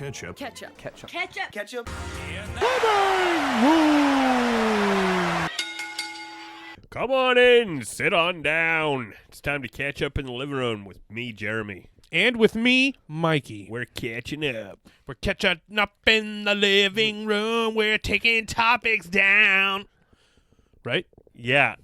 Ketchup. Ketchup. Ketchup. Ketchup. Ketchup. Come on in, sit on down. It's time to catch up in the living room with me, Jeremy. And with me, Mikey. We're catching up. We're catching up in the living room. We're taking topics down. Right? Yeah.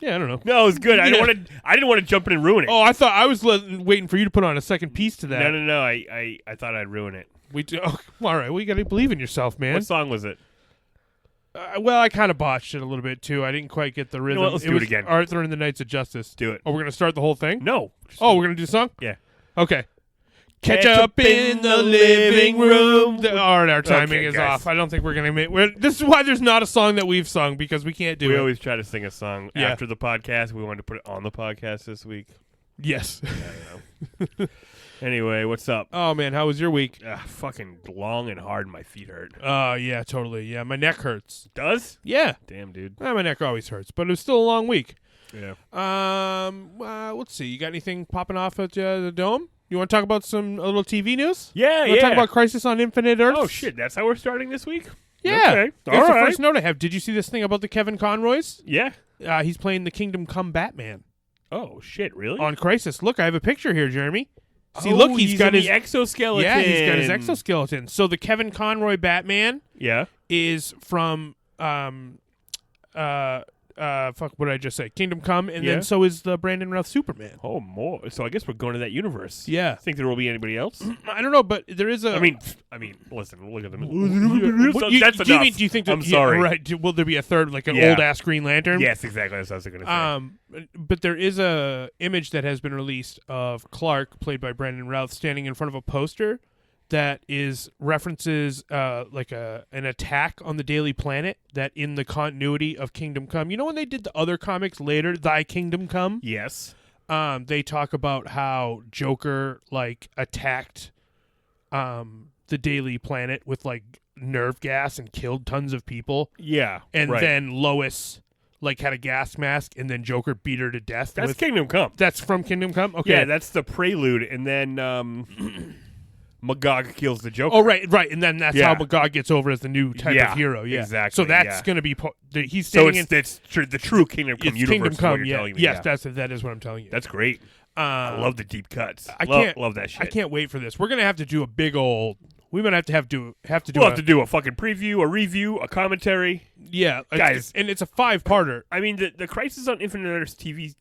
Yeah, I don't know. No, it was good. I Yeah. didn't want to jump in and ruin it. Oh, I thought I was waiting for you to put on a second piece to that. No. I thought I'd ruin it. We do. Oh, all right. Well, you got to believe in yourself, man. What song was it? Well, I kind of botched it a little bit, too. I didn't quite get the rhythm. what? Let's do it again. Arthur and the Knights of Justice. Do it. Oh, we're going to start the whole thing? No. Oh, we're going to do the song? Yeah. Okay. Ketchup in the living room. Our timing is guys. off. I don't think we're going to make... This is why there's not a song that we've sung, because we can't do We it. always try to sing a song Yeah. after the podcast. We wanted to put it on the podcast this week. Yes. I don't know. Anyway, what's up? Oh, man. How was your week? Fucking long and hard. My feet hurt. Yeah, totally. Yeah, my neck hurts. Does? Yeah. Damn, dude. My neck always hurts, but it was still a long week. Yeah. Let's see. You got anything popping off at the Dome? You want to talk about a little TV news? Yeah, You want to talk about Crisis on Infinite Earths? Oh, shit. That's how we're starting this week? Yeah. Okay. That's All the right. first note I have. Did you see this thing about the Kevin Conroys? Yeah. He's playing the Kingdom Come Batman Oh, shit. Really? on Crisis. Look, I have a picture here, Jeremy. See, look, he's got in his the exoskeleton. Yeah, he's got his exoskeleton. So the Kevin Conroy Batman Yeah. is from fuck, what did I just say? Kingdom Come, and Yeah. then so is the Brandon Routh Superman. Oh, more. So I guess we're going to that universe. Yeah. Think there will be anybody else? I don't know, but there is a. I mean, listen. Look at them. What, you, That's do you enough. mean? Do you think? That, I'm sorry. Right? Will there be a third, like an Yeah. old ass Green Lantern? Yes, exactly. That's what I was going to say. But there is a image that has been released of Clark, played by Brandon Routh, standing in front of a poster that is references like an attack on the Daily Planet that in the continuity of Kingdom Come. You know when they did the other comics later, Thy Kingdom Come? Yes. They talk about how Joker like attacked the Daily Planet with like nerve gas and killed tons of people. Yeah. And right. then Lois like had a gas mask and then Joker beat her to death. That's with, Kingdom Come. That's from Kingdom Come? Okay. Yeah, that's the prelude, and then Magog kills the Joker. Oh, right, and then that's Yeah. how Magog gets over as the new type Yeah, of hero. Yeah, exactly, So that's yeah. going to be he's So standing it's the true Kingdom Come it's universe. Kingdom is what Come. you're Yeah, telling me. yes, Yeah. that is what I'm telling you. That's great. I love the deep cuts. I can't love that shit. I can't wait for this. We're going to have to do a big old. We're going to have to do. We'll have to do a fucking preview, a review, a commentary. Yeah, Guys. and it's a 5-parter. I mean, the Crisis on Infinite Earths TV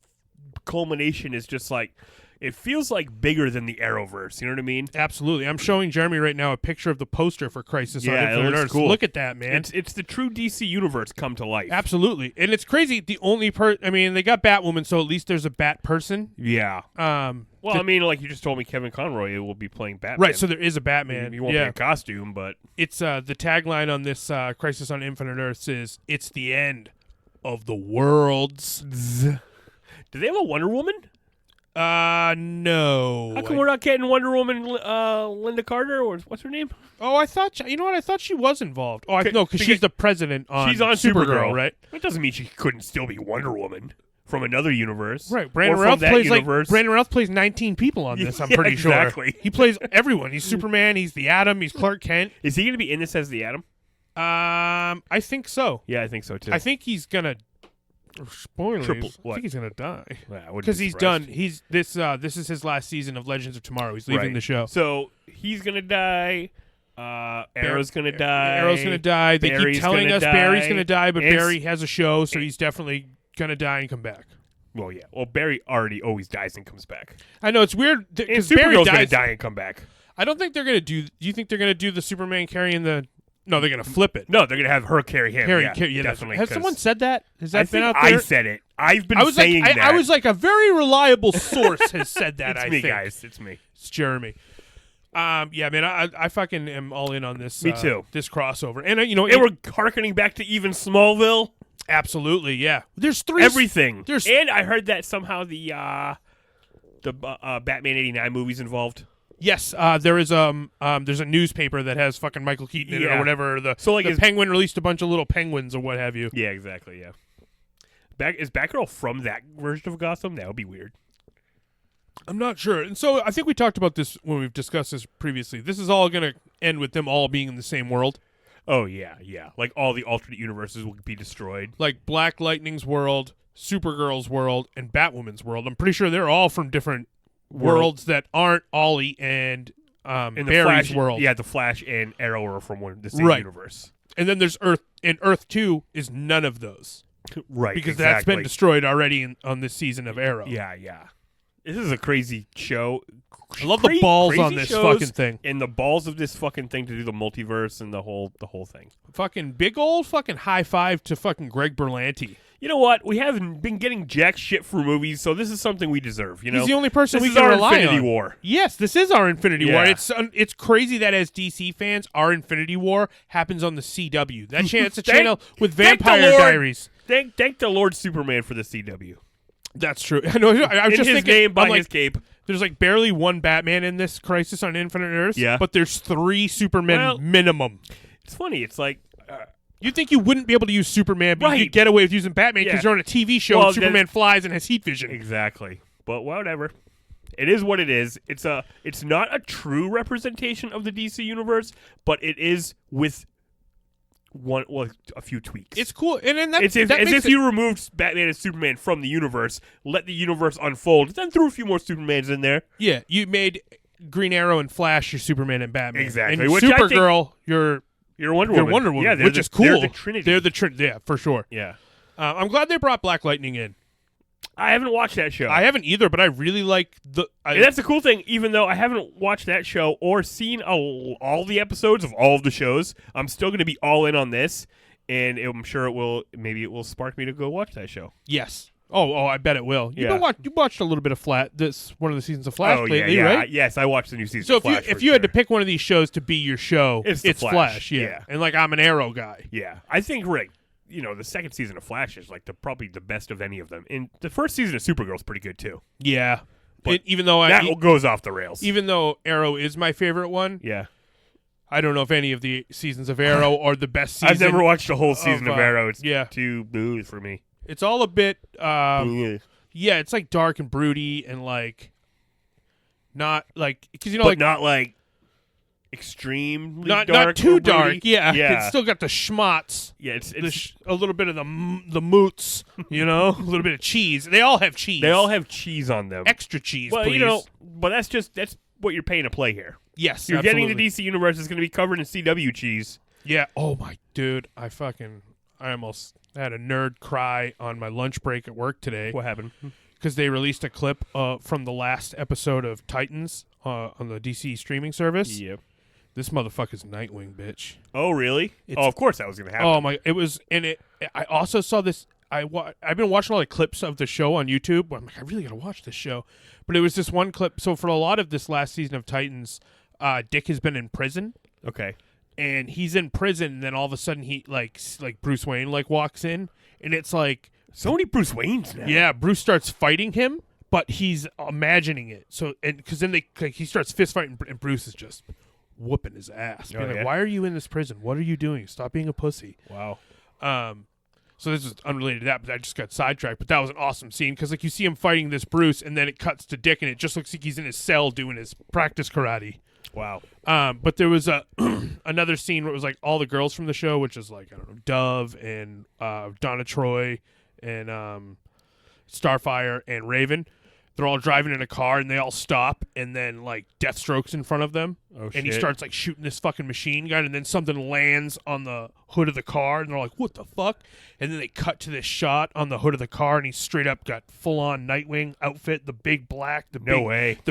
culmination is just like, it feels like bigger than the Arrowverse. You know what I mean? Absolutely. I'm showing Jeremy right now a picture of the poster for Crisis on Yeah, it Infinite looks Earths. cool. Look at that, man. It's the true DC universe come to life. Absolutely. And it's crazy. The only I mean, they got Batwoman, so at least there's a Bat person. Yeah. Well, I mean, like you just told me, Kevin Conroy will be playing Batman. Right, so there is a Batman. He won't be in costume, but It's the tagline on this Crisis on Infinite Earths is "It's the end of the worlds." do they have a Wonder Woman? No. How come we're not getting Wonder Woman, Linda Carter, or what's her name? Oh, I thought you know what? I thought she was involved. Oh, no, because she's the president on. She's on Supergirl, right? That doesn't mean she couldn't still be Wonder Woman from another universe. Right. Or Brandon from Routh that plays universe. Brandon Routh plays 19 people on this. I'm Yeah, pretty exactly. sure. He plays everyone. He's Superman. He's the Atom. He's Clark Kent. Is he going to be in this as the Atom? I think so. Yeah, I think so too. I think he's gonna. Spoilers. Triple- I what? think he's gonna die Yeah, I wouldn't because be he's surprised. done. He's this. This is his last season of Legends of Tomorrow. He's leaving Right. the show. So he's gonna die. Arrow's gonna die. Arrow's gonna die. They Barry's keep telling gonna us Barry's die. gonna die, but And it's- Barry has a show, so he's definitely gonna die and come back. Well, yeah. Well, Barry already always dies and comes back. I know it's weird And because Barry Supergirl's gonna dies. die and come back. I don't think they're gonna do. Do you think they're gonna do the Superman carrying the? No, they're gonna flip it. No, they're gonna have her carry him. Carry, yeah, yeah, that's definitely. right. Has 'cause someone said that? Has that I been think out there? I said it. I've been I was saying like, that. I was like a very reliable source has said that. it's I me, think. guys. It's me. It's Jeremy. Yeah, man, I fucking am all in on this. Me too. This crossover, and you know, And we're harkening back to even Smallville. absolutely, yeah. There's three. Everything. There's And I heard that somehow the Batman '89 movie's involved. yes. There's a newspaper that has fucking Michael Keaton in it or Yeah. whatever. So, like, the is- Penguin released a bunch of little penguins or what have you. Yeah, exactly. Yeah. Is Batgirl from that version of Gotham? That would be weird. I'm not sure. And so I think we talked about this when we've discussed this previously. This is all going to end with them all being in the same world. Oh, yeah. Like, all the alternate universes will be destroyed. Like Black Lightning's world, Supergirl's world, and Batwoman's world. I'm pretty sure they're all from different worlds that aren't Ollie and Barry's world. Yeah, the Flash and Arrow are from the same universe. And then there's Earth, and Earth 2 is none of those. Right, because that's been destroyed already on this season of Arrow. Yeah. This is a crazy show. I love the balls on this fucking thing. And the balls of this fucking thing to do the multiverse and the whole thing. Fucking big old fucking high five to fucking Greg Berlanti. You know what? We haven't been getting jack shit for movies, so this is something we deserve. You know, he's the only person we can rely on. This is our Infinity War. Yes, this is our Infinity War. It's crazy that as DC fans, our Infinity War happens on the CW. That's a channel with Vampire Diaries. Thank the Lord Superman for the CW. That's true. I know. I was just his thinking, name by his cape. There's like barely one Batman in this Crisis on Infinite Earths. Yeah. But there's 3 Supermen minimum. It's funny. It's like you'd think you wouldn't be able to use Superman, but you could get away with using Batman because you're on a TV show and Superman flies and has heat vision. Exactly. But whatever. It is what it is. It's not a true representation of the DC universe, but it is with a few tweaks. It's cool, and then it's as if you removed Batman and Superman from the universe, let the universe unfold, then threw a few more Supermans in there. Yeah, you made Green Arrow and Flash your Superman and Batman. Exactly. And Supergirl, you're Wonder Woman. Yeah, which is cool. They're the Trinity. They're the Trinity. Yeah, for sure. Yeah. I'm glad they brought Black Lightning in. I haven't watched that show. I haven't either, but I really like and that's the cool thing. Even though I haven't watched that show or seen all the episodes of all of the shows, I'm still going to be all in on this, and I'm sure it will spark me to go watch that show. Yes. Oh, I bet it will. You watched a little bit of one of the seasons of Flash lately, yeah. right? Yes, I watched the new season. So of Flash if you had to pick one of these shows to be your show, it's Flash. Yeah. And like I'm an Arrow guy. Yeah, I think the second season of Flash is like probably the best of any of them. And the first season of Supergirl's pretty good too. Yeah, but even though that goes off the rails. Even though Arrow is my favorite one. Yeah. I don't know if any of the seasons of Arrow are the best season. I've never watched a whole season of Arrow. It's too boo for me. It's all a bit it's like dark and broody and like not like because but not like extremely not too dark. Yeah. It's still got the schmatz. Yeah, it's a little bit of the moots, a little bit of cheese. They all have cheese. They all have cheese on them. Extra cheese, well, please. But that's what you're paying to play here. Yes, you're getting the DC universe is going to be covered in CW cheese. Yeah. Oh my dude, I almost had a nerd cry on my lunch break at work today. What happened? Because they released a clip from the last episode of Titans on the DC streaming service. Yep. This motherfucker's Nightwing, bitch. Oh, really? Of course that was going to happen. Oh, my. It was, and I also saw this. I've been watching all the clips of the show on YouTube. I'm like, I really got to watch this show. But it was this one clip. So for a lot of this last season of Titans, Dick has been in prison. Okay. And he's in prison, and then all of a sudden he, like Bruce Wayne, walks in. And it's like... So many Bruce Waynes now. Yeah, Bruce starts fighting him, but he's imagining it. So, and because then he starts fist fighting, and Bruce is just... whooping his ass. Why are you in this prison? What are you doing? Stop being a pussy. Wow. So this is unrelated to that, but I just got sidetracked. But that was an awesome scene because you see him fighting this Bruce, and then it cuts to Dick, and it just looks like he's in his cell doing his practice karate. Wow. But there was another scene where it was like all the girls from the show, which is like, I don't know, Dove and Donna Troy and Starfire and Raven. They're all driving in a car, and they all stop, and then, Deathstroke's in front of them. Oh, shit. And he starts, shooting this fucking machine gun, and then something lands on the hood of the car, and they're like, what the fuck? And then they cut to this shot on the hood of the car, and he's straight up got full-on Nightwing outfit, the big black, the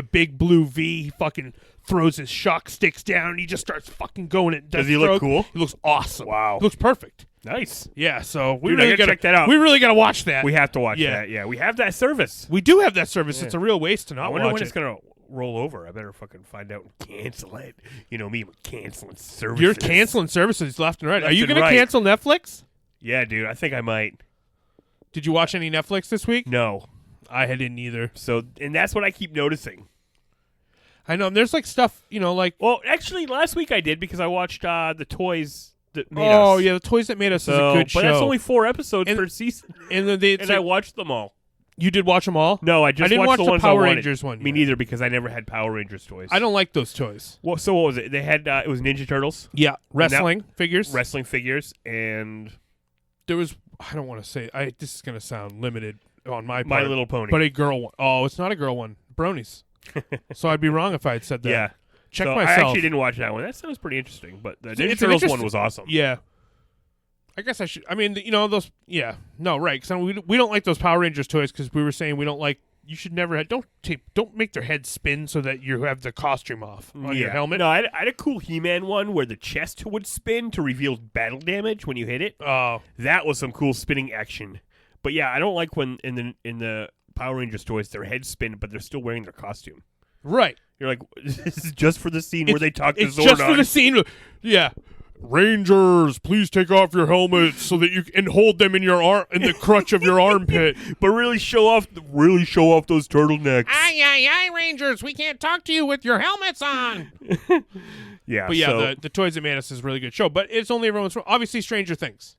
big blue V. He fucking throws his shock sticks down, and he just starts fucking going at Deathstroke. Does he look cool? He looks awesome. Wow. He looks perfect. Nice. Yeah, so we Dude, really got to check that out. We really got to watch that. We have to watch that. Yeah, we have that service. We do have that service. Yeah. It's a real waste to not watch it. I wonder when it's going to roll over. I better fucking find out and cancel it. You know me, I'm canceling services. You're canceling services left and right. Are you going to cancel Netflix? Yeah, dude. I think I might. Did you watch any Netflix this week? No. I didn't either. So, and that's what I keep noticing. I know. There's stuff, Well, actually, last week I did because I watched the toys that made us. Oh, yeah, the Toys That Made Us is a good show. But that's only 4 episodes per season. And I watched them all. You did watch them all? No, I didn't watch the the ones Power I wanted. Rangers one. Me yet. neither, because I never had Power Rangers toys. I don't like those toys. Well, so what was it? They had it was Ninja Turtles, Yeah, wrestling figures. wrestling figures, and There was. I don't want to say. This is gonna sound limited on my part. My Little Pony. But a girl one. Oh, it's not a girl one. Bronies. So I'd be wrong if I had said that. yeah. Check So myself. I actually didn't watch that one. That sounds pretty interesting. But the Ninja It's an Turtles one interest- was awesome. Yeah. I guess I should. I mean, those. Yeah. No, right. Because we don't like those Power Rangers toys because we were saying we don't like. You should never have. Don't make their heads spin so that you have the costume off on your helmet. No, I had a cool He-Man one where the chest would spin to reveal battle damage when you hit it. Oh. That was some cool spinning action. But yeah, I don't like when in the Power Rangers toys their heads spin, but they're still wearing their costume. Right. You're like, this is just for the scene where they talk to It's Zordon. just for the scene. Yeah. Rangers, please take off your helmets so that you can hold them in your in the crutch of your armpit. But really show off those turtlenecks. Aye, Rangers, we can't talk to you with your helmets on. Yeah, But yeah, so the Toys of Manus is a really good show. But it's only every once in a while. Obviously, Stranger Things.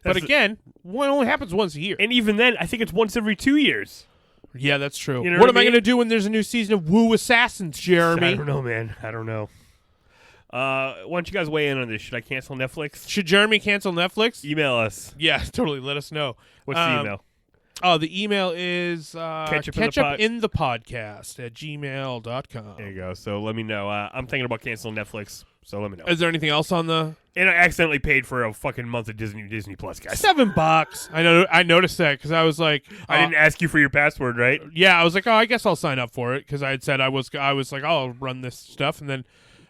But That's again, one only happens once a year. and even then, I think it's once every 2 years. Yeah, that's true. You know what what am I I mean? going to do when there's a new season of Woo Assassins, I Jeremy? don't know, man. I don't know. Why don't you guys weigh in on this? Should I cancel Netflix? Should Jeremy cancel Netflix? Email us. Yeah, totally. Let us know. What's the email? Oh, the email is Ketchup in the podcast at gmail.com. There you go. So let me know. I'm thinking about canceling Netflix, so let me know. Is there anything else on the And I accidentally paid for a fucking month of Disney Plus, guys. $7? I know. I noticed that because I was like, I didn't ask you for your password, right? yeah, I was like, oh, I guess I'll sign up for it because I had said I was like, oh, I'll run this stuff, and then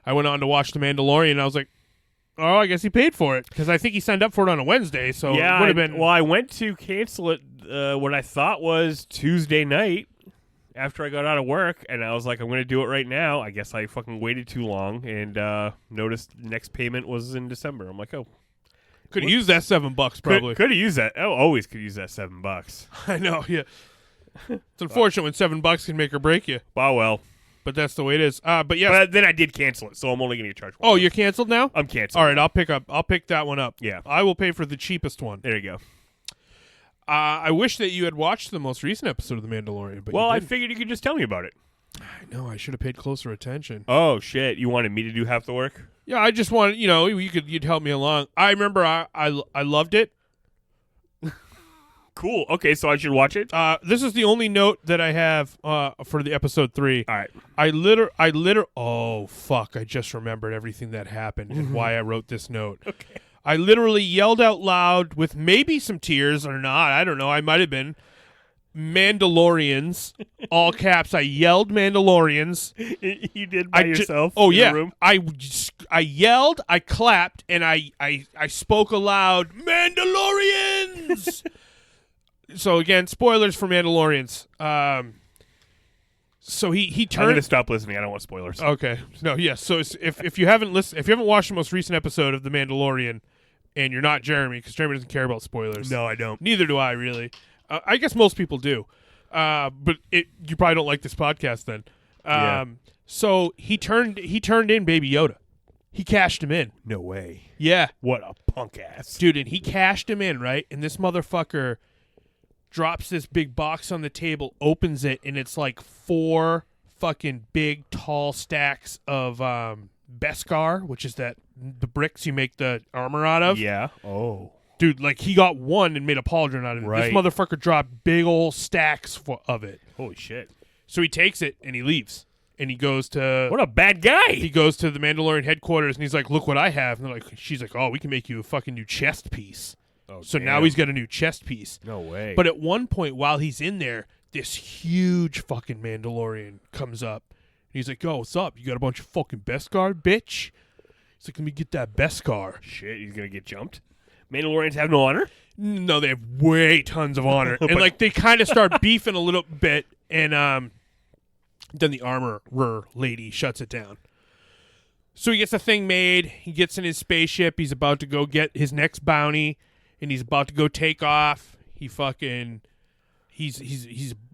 I went on to watch The Mandalorian, and I was like, oh, I guess he paid for it because I think he signed up for it on a Wednesday, so Yeah, it would have been. Well, I went to cancel it what I thought was Tuesday night after I got out of work, and I was like, I'm going to do it right now. I guess I fucking waited too long and noticed the next payment was in December. I'm like, oh. Could have used that $7 probably. Could have used that. Oh, always could use that $7. I know, yeah. It's unfortunate when $7 can make or break you, Oh, well. but that's the way it is. But yes. But then I did cancel it, so I'm only going to get charged Oh, $1. you're canceled now? I'm canceling. All right, I'll pick that one up. Yeah. I will pay for the cheapest one. There you go. I wish that you had watched the most recent episode of The Mandalorian, but Well, you I didn't. figured you could just tell me about it. I know I should have paid closer attention. Oh, shit. You wanted me to do half the work? Yeah, I just wanted, you'd help me along. I remember I loved it. Cool. Okay, so I should watch it? This is the only note that I have for the episode 3. All right. Oh fuck! I just remembered everything that happened and why I wrote this note. Okay. I literally yelled out loud with maybe some tears or not. I don't know. I might have been. Mandalorians, all caps. I yelled Mandalorians. You did by yourself? Oh in yeah. the room? I yelled, I clapped, and I spoke aloud. Mandalorians. So again, spoilers for Mandalorians. So he I'm turned. going to stop listening. I don't want spoilers. Okay. No. Yes. So if you haven't watched the most recent episode of The Mandalorian, and you're not Jeremy, because Jeremy doesn't care about spoilers. No, I don't. Neither do I really. I guess most people do. But you probably don't like this podcast then. Yeah. So he turned in Baby Yoda. He cashed him in. No way. Yeah. What a punk ass. Dude, and he cashed him in, right? And this motherfucker drops this big box on the table, opens it, and it's like 4 fucking big, tall stacks of Beskar, which is the bricks you make the armor out of. Yeah. Oh. Dude, like he got one and made a pauldron out of it. Right. This motherfucker dropped big old stacks of it. Holy shit. So he takes it and he leaves. And he goes to What a bad guy. he goes to the Mandalorian headquarters and he's like, "Look what I have." And they're like, she's like, "Oh, we can make you a fucking new chest piece." Oh, So damn. now he's got a new chest piece. No way. But at one point while he's in there, this huge fucking Mandalorian comes up. And he's like, "Yo, what's up? You got a bunch of fucking Beskar, bitch?" He's like, "Let me get that Beskar." Shit, he's going to get jumped? Mandalorians have no honor? No, they have way tons of honor. And like they kind of start beefing a little bit, and then the armorer lady shuts it down. So he gets the thing made, he gets in his spaceship, he's about to go get his next bounty, and he's about to go take off. He fucking he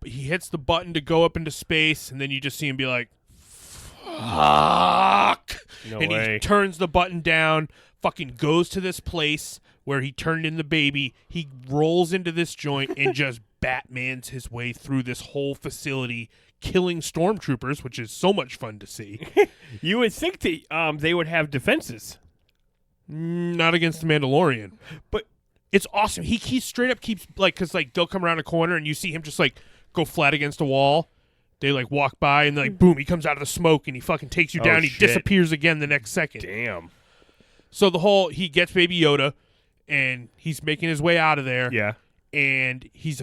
hits the button to go up into space, and then you just see him be like, fuck. No and way. he turns the button down, fucking goes to this place where he turned in the baby. He rolls into this joint and just Batmans his way through this whole facility, killing stormtroopers, which is so much fun to see. You would think that they would have defenses. Not against the Mandalorian. But it's awesome. He straight up keeps, like, because, like, they'll come around a corner and you see him just, like, go flat against a wall. They, like, walk by and, like, boom, he comes out of the smoke and he fucking takes you down. He disappears again the next second. Damn. So he gets Baby Yoda and he's making his way out of there. Yeah. And he's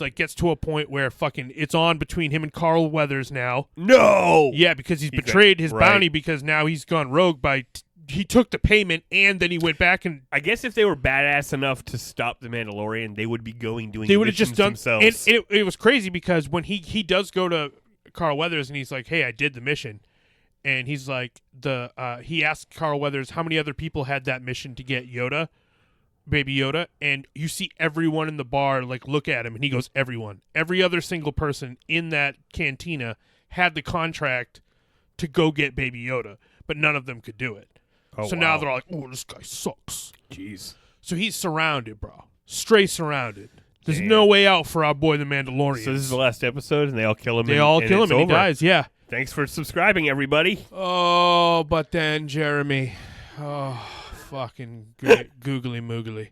like gets to a point where fucking it's on between him and Carl Weathers now. No. Yeah, because he's betrayed his bounty because now he's gone rogue he took the payment and then he went back and I guess if they were badass enough to stop the Mandalorian, they would be doing they would have just done themselves. And it was crazy because when he does go to Carl Weathers and he's like, "Hey, I did the mission," and he's like he asked Carl Weathers how many other people had that mission to get Yoda. Baby Yoda, and you see everyone in the bar like look at him, and he goes, "Everyone, every other single person in that cantina had the contract to go get Baby Yoda, but none of them could do it." Oh, so now they're all like, "Oh, this guy sucks." Jeez. So he's surrounded, bro, straight surrounded. There's no way out for our boy the Mandalorian. So this is the last episode, and they all kill him. They all kill him, and he dies. Yeah. Thanks for subscribing, everybody. Oh, but then Jeremy, fucking googly moogly.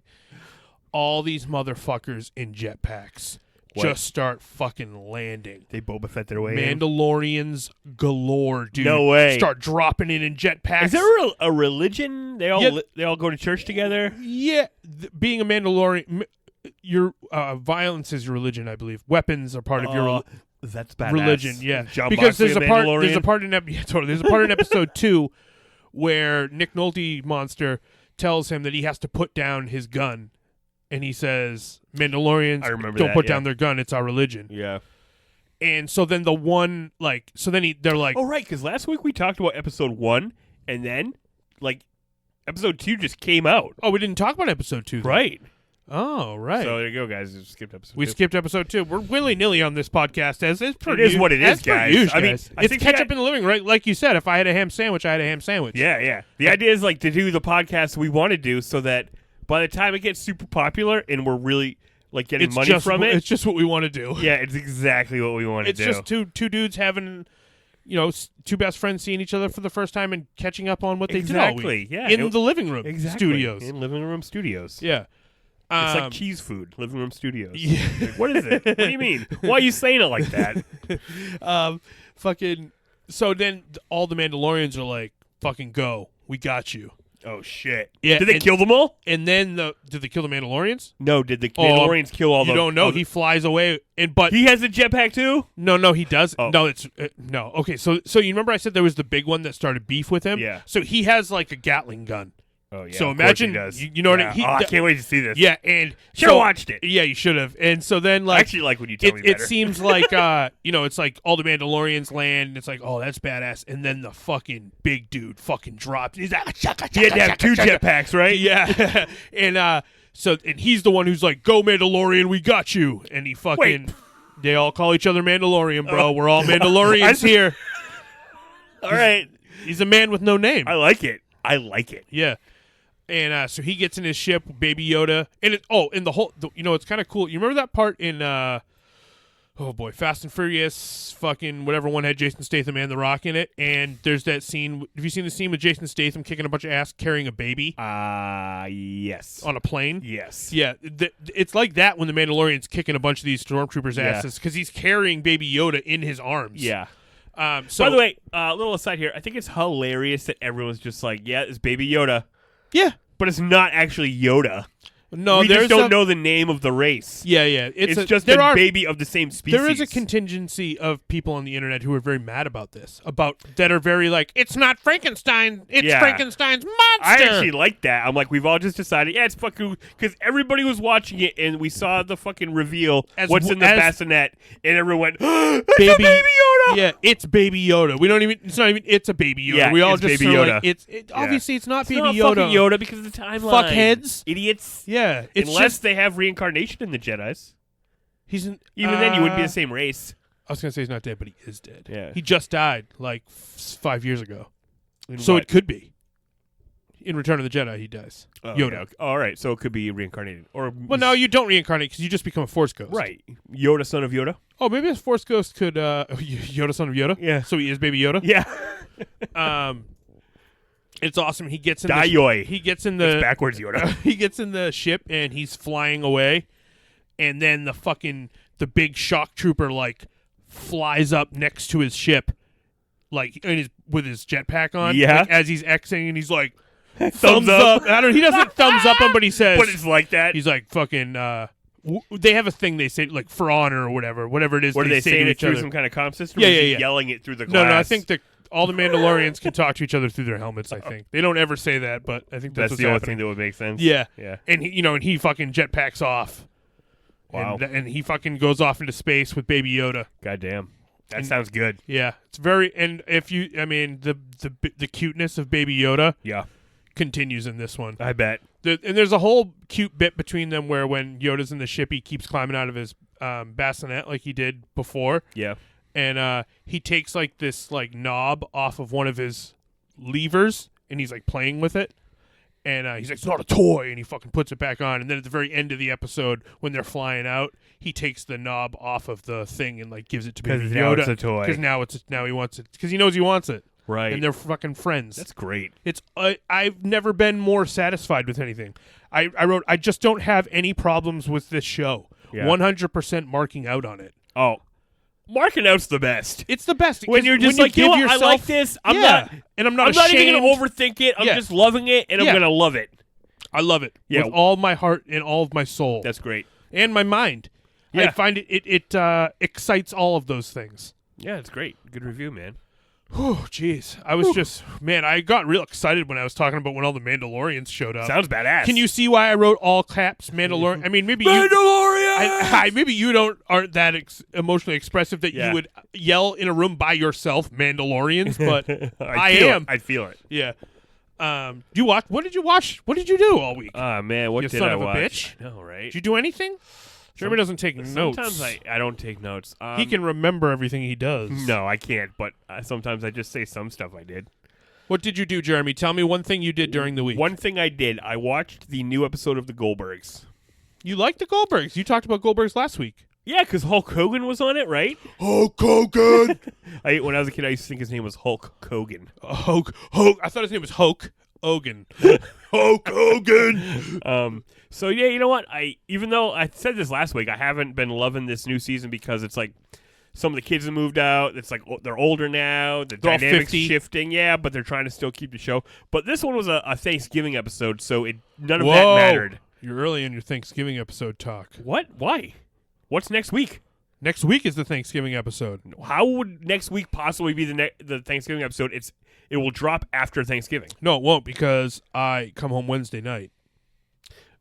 All these motherfuckers in jetpacks just start fucking landing. They Boba Fett their way Mandalorians galore, dude. No way. Start dropping in jetpacks. Is there a religion? They all go to church together? Yeah. Being a Mandalorian, your violence is your religion, I believe. Weapons are part of your that's badass. religion. Yeah. John Because Moxley, there's a part in episode 2 where Nick Nolte monster tells him that he has to put down his gun, and he says, "Mandalorians don't put down their gun. It's our religion." Yeah. And so then they're like, "Oh right," because last week we talked about episode 1, and then like episode 2 just came out. "Oh, we didn't talk about episode 2, though." Right. Oh, right. So there you go, guys. We skipped episode 2. We skipped episode 2. We're willy-nilly on this podcast, as is per It is what it is, guys. I mean, it's ketchup in the living room, right? Like you said, if I had a ham sandwich, I had a ham sandwich. Yeah. The idea is like to do the podcast we want to do, so that by the time it gets super popular and we're really like getting money from it, it's just what we want to do. Yeah, it's exactly what we want to do. It's just two dudes having, two best friends seeing each other for the first time and catching up on what they did all week. Yeah, in the living room studios. In living room studios. Yeah. It's like cheese food, living room studios. Yeah. Like, what is it? What do you mean? Why are you saying it like that? Fucking. So then all the Mandalorians are like, "Fucking go, we got you." Oh shit! Yeah. Did they kill them all? And then did they kill the Mandalorians? No. Did the Mandalorians kill all? You don't know. He flies away, but he has a jetpack too. No, he does. Oh. No, it's no. Okay, so you remember I said there was the big one that started beef with him? Yeah. So he has like a Gatling gun. Oh yeah. So imagine he does. You know what I mean? I can't wait to see this. Yeah, and should have watched it. Yeah, you should have. And so then like I actually like when you tell me better. It seems like it's like all the Mandalorians land. And it's like, oh, that's badass. And then the fucking big dude fucking drops. He's like, he had to have 2 jetpacks, right? Yeah. And he's the one who's like, "Go Mandalorian, we got you." And he fucking. Wait. They all call each other Mandalorian, bro. We're all Mandalorians here. All right. He's a man with no name. I like it. Yeah. And so he gets in his ship, Baby Yoda, and it's kind of cool. You remember that part in Fast and Furious, fucking whatever one had Jason Statham and The Rock in it, and there's that scene. Have you seen the scene with Jason Statham kicking a bunch of ass carrying a baby? Yes. On a plane? Yes. Yeah, it's like that when the Mandalorian's kicking a bunch of these stormtroopers' asses because he's carrying Baby Yoda in his arms. Yeah. So by the way, a little aside here, I think it's hilarious that everyone's just like, "Yeah, it's Baby Yoda." Yeah. But it's not actually Yoda. No, we just don't know the name of the race. Yeah. It's just a baby of the same species. There is a contingency of people on the internet who are very mad about this, that are very like, "It's not Frankenstein, it's Frankenstein's monster." I actually like that. I'm like, we've all just decided, yeah, it's fucking, because everybody was watching it and we saw the fucking reveal, what's in the bassinet, and everyone went, "It's a Baby Yoda!" Yeah, it's Baby Yoda. It's a Baby Yoda. Yeah, we all it's just Baby Yoda. Like, obviously it's not Baby not Yoda. Fucking Yoda because of the timeline. Fuckheads. Idiots. Yeah. Unless they have reincarnation in the Jedis. Even then, you wouldn't be the same race. I was going to say he's not dead, but he is dead. Yeah. He just died like 5 years ago. So it could be. In Return of the Jedi, he dies. Oh, Yoda. yeah, okay. All right, so it could be reincarnated. Or Well, no, you don't reincarnate because you just become a Force ghost. Right. Yoda, son of Yoda? Oh, maybe a Force ghost could Yoda, son of Yoda. Yeah. So he is Baby Yoda. Yeah. It's awesome. He gets in. He gets in It's the backwards Yoda. he gets in the ship and he's flying away, and then the big shock trooper like flies up next to his ship, like with his jetpack on. Yeah. Like, as he's exiting, and he's like, thumbs up. I don't. He doesn't thumbs up him, but he says. But it's like that. He's like fucking. They have a thing they say like for honor or whatever it is. What are they say saying to it each through other. some kind of comm system? Yeah, or is he yeah. yelling it through the glass? No, I think that all the Mandalorians can talk to each other through their helmets. I think they don't ever say that, but I think that's what's the only happening. thing that would make sense. Yeah, Yeah. and he fucking jetpacks off. Wow. And he fucking goes off into space with Baby Yoda. Goddamn. That sounds good. Yeah, it's very. And if you, I mean, the cuteness of Baby Yoda Yeah. continues in this one. I bet. And there's a whole cute bit between them where when Yoda's in the ship, he keeps climbing out of his bassinet like he did before. Yeah. And he takes like this like knob off of one of his levers, and he's like playing with it. And he's like, it's not a toy, and he fucking puts it back on. And then at the very end of the episode, when they're flying out, he takes the knob off of the thing and like gives it to Baby Yoda. Because now it's a toy. Because now he wants it. Because he knows he wants it. Right. And they're fucking friends. That's great. It's I've never been more satisfied with anything. I wrote, I just don't have any problems with this show. Yeah. 100% marking out on it. Oh. Marking out's the best. It's the best. When you're just like, you know what, I like this. I'm not and I'm not even going to overthink it. I'm just loving it, and I'm going to love it. I love it with all my heart and all of my soul. That's great. And my mind. Yeah. I find it excites all of those things. Yeah, it's great. Good review, man. Oh, jeez. I was just, man, I got real excited when I was talking about when all the Mandalorians showed up. Sounds badass. Can you see why I wrote all caps Mandalorian? I mean, maybe Mandalorian! maybe you aren't that emotionally expressive that you would yell in a room by yourself, Mandalorians, but I am. I feel it. Yeah. You watch? What did you watch? What did you do all week? Man, what You did son I of a watch? bitch. No, right? Did you do anything? Jeremy doesn't take notes. Sometimes I don't take notes. He can remember everything he does. No, I can't, but sometimes I just say some stuff I did. What did you do, Jeremy? Tell me one thing you did during the week. One thing I did, I watched the new episode of the Goldbergs. You like the Goldbergs. You talked about Goldbergs last week. Yeah, because Hulk Hogan was on it, right? Hulk Hogan! When I was a kid, I used to think his name was Hulk Hogan. Hulk. I thought his name was Hulk Hogan. Hulk Hogan! So, yeah, you know what? Even though I said this last week, I haven't been loving this new season because it's like some of the kids have moved out. It's like they're older now. The They're all dynamics 50. shifting, yeah, but they're trying to still keep the show. But this one was a Thanksgiving episode, so none of that mattered. You're early in your Thanksgiving episode talk. What? Why? What's next week? Next week is the Thanksgiving episode. How would next week possibly be the Thanksgiving episode? It will drop after Thanksgiving. No, it won't because I come home Wednesday night.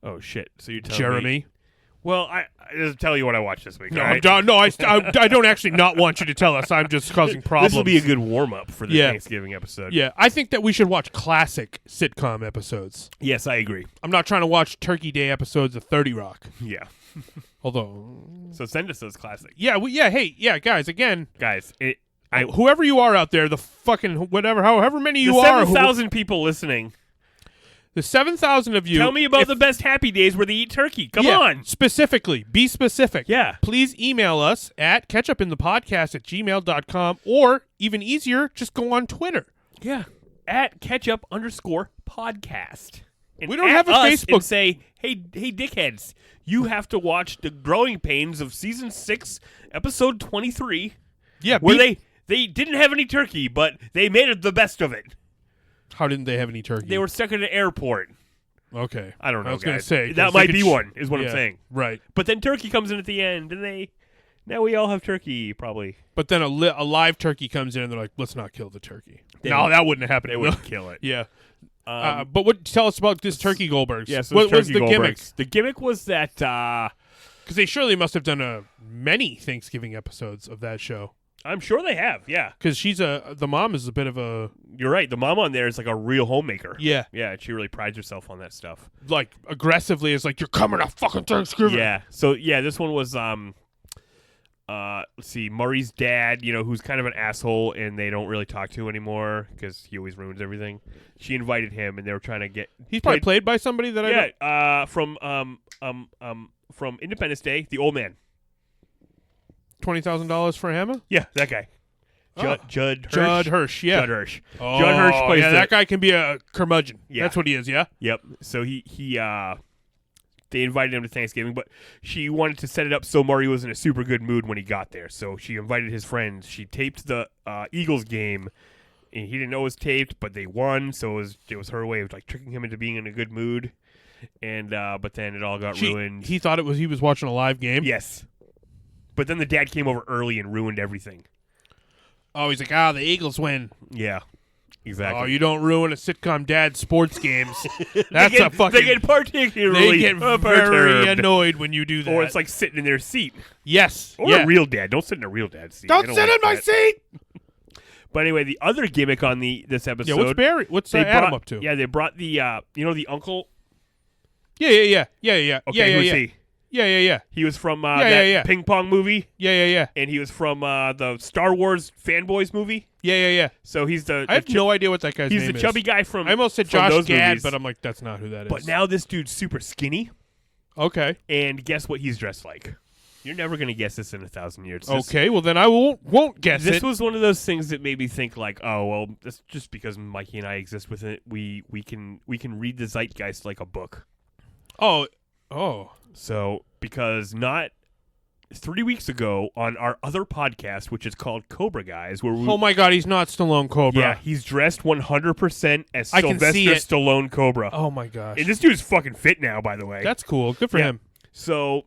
Oh shit! So you tell Jeremy. me? Well, I just tell you what I watched this week. No, right? I don't actually not want you to tell us. I'm just causing problems. This will be a good warm up for the Thanksgiving episode. Yeah, I think that we should watch classic sitcom episodes. Yes, I agree. I'm not trying to watch Turkey Day episodes of 30 Rock. Yeah. Although, so send us those classics. Yeah, hey, guys, again, whoever you are out there, the fucking whatever, however many you are, 7,000 people listening. The 7,000 of you. Tell me about the best happy days where they eat turkey. Come on. Specifically. Be specific. Yeah. Please email us at ketchupinthepodcast@gmail.com, or even easier, just go on Twitter. Yeah. At ketchup_podcast. And we don't have a Facebook. And say, hey, dickheads, you have to watch The Growing Pains of Season 6, Episode 23. Yeah. Where they didn't have any turkey, but they made it the best of it. How didn't they have any turkey? They were stuck at an airport. Okay. I don't know, I was going to say. That might be one, is what I'm saying. Right. But then turkey comes in at the end, and now we all have turkey, probably. But then a live turkey comes in, and they're like, let's not kill the turkey. No, that wouldn't happen. They wouldn't kill it. Yeah. But tell us about this Turkey Goldbergs. Yes, what was the gimmick? The gimmick was that... Because they surely must have done many Thanksgiving episodes of that show. I'm sure they have, yeah. Because the mom is a bit of a... You're right. The mom on there is like a real homemaker. Yeah. Yeah, and she really prides herself on that stuff. Like, aggressively is like, you're coming to fucking Thanksgiving. Yeah. So, yeah, this one was... let's see, Murray's dad, who's kind of an asshole, and they don't really talk to anymore because he always ruins everything. She invited him, and they were trying to get. He's probably played by somebody that I know. From Independence Day, the old man. $20,000 for Hammer? Yeah, that guy. Judd Hirsch. Judd Hirsch, yeah. Judd Hirsch. Oh, Judd Hirsch plays that guy can be a curmudgeon. Yeah. That's what he is, yeah? Yep. So they invited him to Thanksgiving, but she wanted to set it up so Murray was in a super good mood when he got there. So she invited his friends. She taped the Eagles game, and he didn't know it was taped, but they won. So it was her way of like tricking him into being in a good mood. And but then it all got ruined. He thought he was watching a live game. Yes. But then the dad came over early and ruined everything. Oh, he's like, the Eagles win. Yeah. Exactly. Oh, you don't ruin a sitcom dad's sports games. That's a fucking. They get particularly. They get very annoyed when you do that. Or it's like sitting in their seat. Yes. Or a real dad. Don't sit in a real dad's seat. Don't sit in my seat. But anyway, the other gimmick on this episode. Yeah, what's Barry? What's Adam up to? Yeah, they brought the the uncle. Yeah. Okay, who's he? Yeah. He was from that ping pong movie. Yeah. And he was from the Star Wars Fanboys movie. Yeah. So he's the. I have no idea what that guy's name is. He's the chubby guy from. I almost said Josh Gad, movies. but I'm like, that's not who that is. But now this dude's super skinny. Okay. And guess what he's dressed like? You're never gonna guess this in 1,000 years. Okay, well then I won't guess this it. This was one of those things that made me think like, oh well, that's just because Mikey and I exist within it. We can read the zeitgeist like a book. Oh. So because not 3 weeks ago on our other podcast, which is called Cobra Guys, where we, oh my God, he's not Stallone Cobra. Yeah, he's dressed 100% as I can Sylvester see it. Stallone Cobra. Oh my gosh, and this dude's fucking fit now, by the way. That's cool. Good for him. So.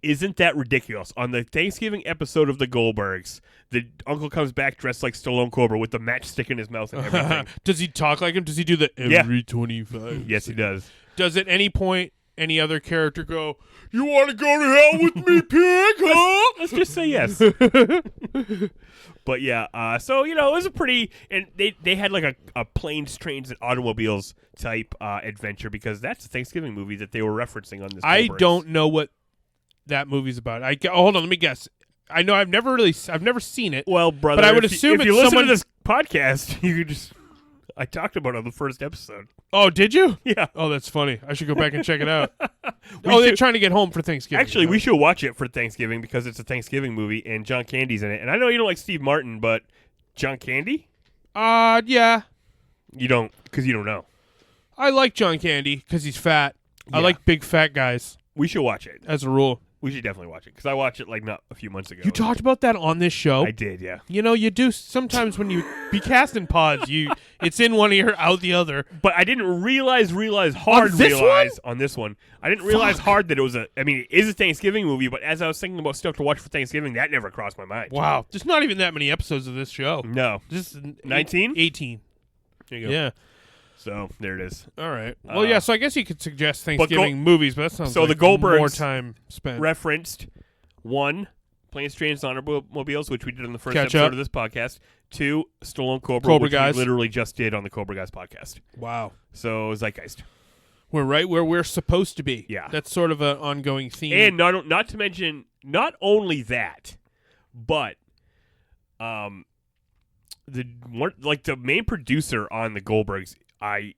Isn't that ridiculous? On the Thanksgiving episode of the Goldbergs, the uncle comes back dressed like Stallone Cobra with the matchstick in his mouth and everything. Does he talk like him? Does he do the every 25? Yes, he does. Does at any point any other character go, you want to go to hell with me, pig, huh? Let's just say yes. But yeah, so, it was a pretty, and they had like a planes, trains, and automobiles type adventure because that's a Thanksgiving movie that they were referencing on this I Goldbergs. don't know what that movie's about. Hold on, let me guess. I know I've never seen it. Well, brother, but I would assume if you listen to this podcast, you could just. I talked about it on the first episode. Oh, did you? Yeah. Oh, that's funny. I should go back and check it out. They're trying to get home for Thanksgiving. Actually, we should watch it for Thanksgiving because it's a Thanksgiving movie and John Candy's in it. And I know you don't like Steve Martin, but John Candy? Yeah. You don't, because you don't know. I like John Candy because he's fat. Yeah. I like big fat guys. We should watch it. As a rule. We should definitely watch it because I watched it like not a few months ago. You talked about that on this show? I did, yeah. You do sometimes when you be casting pods, it's in one ear, out the other. But I didn't realize hard. On this one, I didn't realize hard that it was it is a Thanksgiving movie. But as I was thinking about stuff to watch for Thanksgiving, that never crossed my mind. Wow, there's not even that many episodes of this show. No, just 19, 18. There you go. Yeah. So there it is. All right. Well, yeah. So I guess you could suggest Thanksgiving movies, but that sounds so like the Goldbergs more time spent. Referenced 1, Planes, Trains, and Automobiles, which we did on the first Ketchup. episode of this podcast. 2, Stallone Cobra which Guys. we literally just did on the Cobra Guys podcast. Wow. So Zeitgeist. We're right where we're supposed to be. Yeah. That's sort of an ongoing theme. And not to mention, not only that, but the main producer on the Goldbergs, I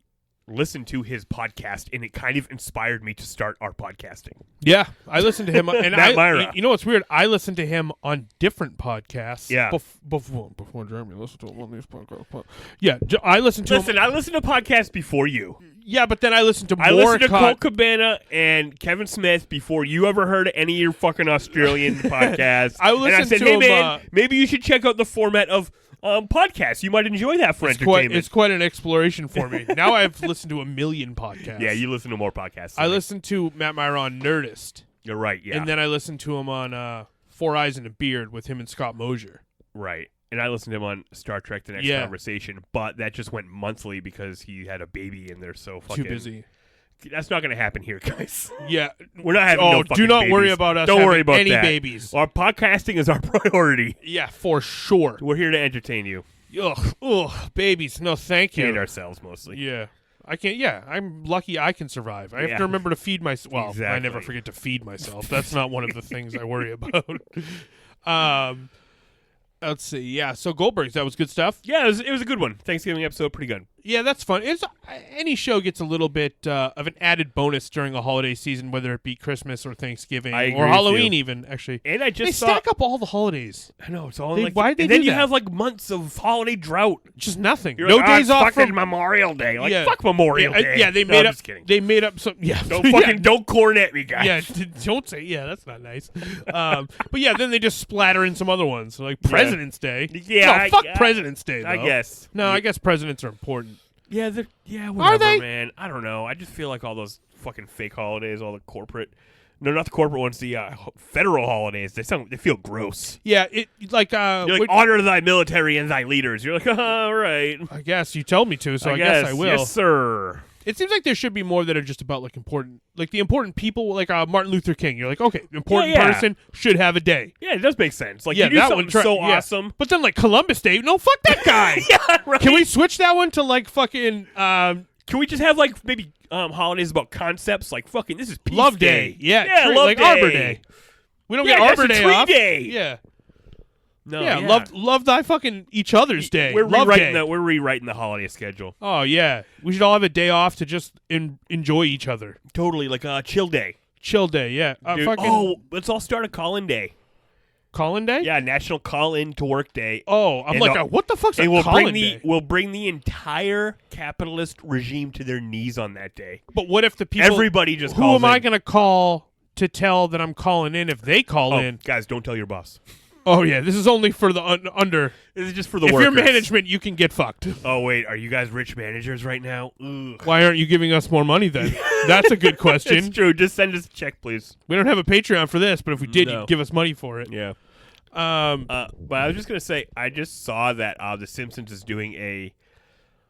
listened to his podcast, and it kind of inspired me to start our podcasting. Yeah, I listened to him, and Myra. You know what's weird? I listened to him on different podcasts. Yeah, before Jeremy listened to him on these podcasts. Yeah, I listened to. I listened to podcasts before you. Yeah, but then I listened to more. I listened to Colt Cabana and Kevin Smith before you ever heard of any of your fucking Australian podcasts. I listened and I said, to hey him, man, maybe you should check out the format of podcasts. You might enjoy that for entertainment. It's quite an exploration for me. Now I've listened to a million podcasts. Yeah, you listen to more podcasts. I listened to Matt Myra on Nerdist. You're right, yeah. And then I listened to him on Four Eyes and a Beard with him and Scott Mosier. Right. And I listened to him on Star Trek The Next Conversation, but that just went monthly because he had a baby and they're so fucking... Too busy. That's not going to happen here, guys. Yeah. We're not having no fucking do not babies. worry about us Don't worry about any that. babies. Our podcasting is our priority. Yeah, for sure. We're here to entertain you. Ugh, babies. No, thank you. And ourselves, mostly. Yeah. I can't. Yeah, I'm lucky I can survive. I have to remember to feed myself. Well, exactly. I never forget to feed myself. That's not one of the things I worry about. Let's see. Yeah, so Goldbergs, that was good stuff. Yeah, it was a good one. Thanksgiving episode, pretty good. Yeah, that's fun. Any show gets a little bit of an added bonus during a holiday season, whether it be Christmas or Thanksgiving I agree or with Halloween you. even, actually. And I They just stack up all the holidays. I know, it's all They- like... why'd they and then do you that? have like months of holiday drought. Just nothing. You're No like, days it's off fucking from Memorial Day. Like, Yeah. fuck Memorial Day. Yeah, they No, made I'm up. just kidding. They made up some. Yeah, Don't fucking don't cornet me, guys. Yeah, don't say. Yeah, that's not nice. But yeah, then they just splatter in some other ones, like President's Day. Yeah, no, fuck President's Day. Though. I guess. No, I guess presidents are important. Yeah, whatever, they? man. I don't know. I just feel like all those fucking fake holidays, all the corporate. No, not the corporate ones. The federal holidays. They feel gross. Yeah, it like You're like, honor thy military and thy leaders. You're like, all right. I guess you told me to, so I guess I will. Yes, sir. It seems like there should be more that are just about like the important people, like Martin Luther King. You're like, okay, important Yeah. person should have a day. Yeah, it does make sense. Like, Yeah, you do that something one so yeah. awesome. But then like Columbus Day, no, fuck that guy. Yeah, right. Can we switch that one to like fucking Can we just have like maybe holidays about concepts? Like fucking, this is Peace Love Day? Yeah, Love like Day. Arbor Day. We don't Yeah, get that's Arbor a Day tree off. day. Yeah. No, Yeah, love thy fucking each other's day. We're Love rewriting day. we're rewriting the holiday schedule. Oh yeah, we should all have a day off to just enjoy each other. Totally, like chill day. Chill day, yeah. Dude, Fucking let's all start a call-in day. call-in day. Yeah, National Call-in to Work Day. Oh, I'm And like, the- what the fuck's a And call-in day? we'll bring the entire capitalist regime to their knees on that day. But what if the people? Everybody just who calls am I in. going to call to tell that I'm calling in if they call in? Guys, don't tell your boss. Oh yeah, this is only for the under. This is just for the If workers. you're management, you can get fucked. Oh wait, are you guys rich managers right now? Ugh. Why aren't you giving us more money then? That's a good question. It's true. Just send us a check, please. We don't have a Patreon for this, but if we did, No. you'd give us money for it. Yeah. But I was just gonna say, I just saw that The Simpsons is doing a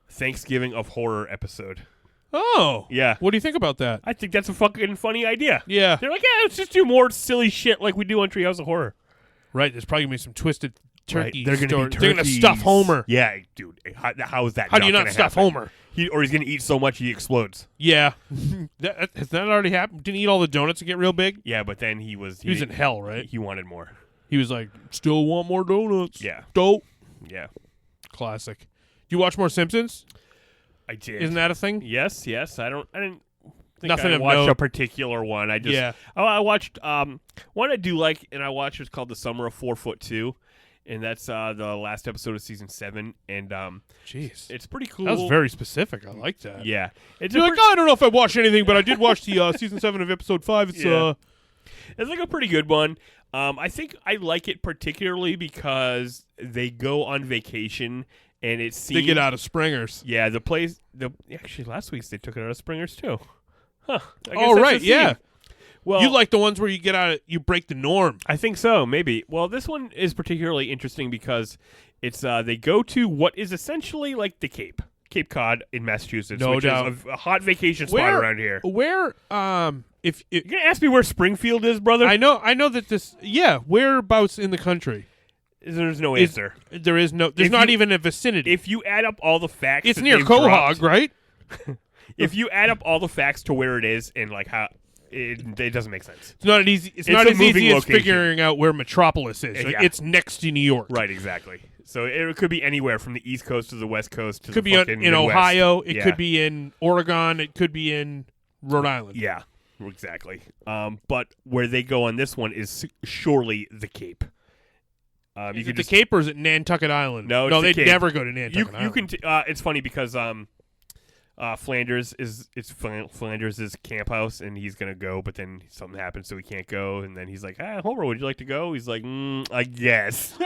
Thanksgiving of Horror episode. Oh. Yeah. What do you think about that? I think that's a fucking funny idea. Yeah. They're like, yeah, let's just do more silly shit like we do on Treehouse of Horror. Right. There's probably gonna be some twisted turkey. They're gonna story. be They're gonna stuff Homer. Yeah, dude. How is that? How do you not gonna stuff happen? Homer? Or he's gonna eat so much he explodes. Yeah. Has that already happened? Didn't he eat all the donuts and get real big? Yeah, but then he was He was in hell, right? He wanted more. He was like, still want more donuts. Yeah. Dope. Yeah. Classic. Do you watch more Simpsons? I did. Isn't that a thing? Yes. I didn't think Nothing I of watched note. a particular one. I just Yeah. I watched one I do like, and I watched was called The Summer of 4'2", and that's the last episode of season 7, and Jeez. it's pretty cool. That was very specific. I like that. Yeah. It's You're like, I don't know if I watched anything, but I did watch the season 7 of episode 5. It's Yeah. It's like a pretty good one. I think I like it particularly because they go on vacation, and it seems they get out of Springer's. Yeah, actually last week they took it out of Springer's too. Huh. I guess Oh, that's right, the yeah. theme. Well, You like the ones where you get out, you break the norm. I think so, maybe. Well, this one is particularly interesting because it's they go to what is essentially like the Cape Cod in Massachusetts, No which doubt. is a hot vacation spot around here. Where, if You're gonna ask me where Springfield is, brother? I know that this, yeah, whereabouts in the country? There's no answer. There is no, there's If not you- even a vicinity. If you add up all the facts, It's that near they've Quahog, dropped- right? If you add up all the facts to where it is and like how it doesn't make sense. It's not easy. It's It's not a as easy moving as location. figuring out where Metropolis is. Like, Yeah. it's next to New York. Right, exactly. So it could be anywhere from the East Coast to the West Coast to Could the be fucking in Midwest. Ohio. It Yeah. could be in Oregon. It could be in Rhode Island. Yeah, exactly. But where they go on this one is surely the Cape. Is You it could the just, Cape or is it Nantucket Island? No, it's no, the they'd Cape. never go to you Nantucket Island. can. It's funny because Flanders is Flanders' camp house, and he's gonna go, but then something happens, so he can't go. And then he's like, Homer, would you like to go? He's like, I guess.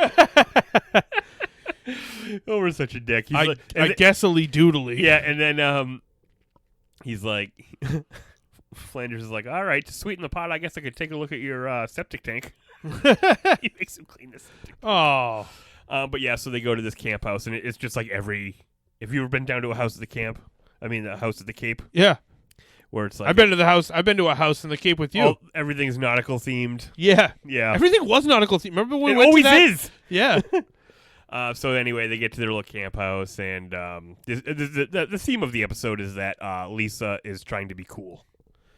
Homer's such a dick. He's I like, and then- guessily doodly. yeah, and then he's like, Flanders is like, all right, to sweeten the pot, I guess I could take a look at your septic tank. He makes him clean the septic. Oh. But yeah, so they go to this camp house, and it's just like if you've ever been down to a house at the camp, the house at the Cape, Yeah. where it's like I've been to the house. I've been to a house in the Cape with you. everything's nautical themed. Yeah. Yeah, Everything was nautical theme. Remember when we it went always to that? is. Yeah. So anyway, they get to their little camp house, and the theme of the episode is that Lisa is trying to be cool.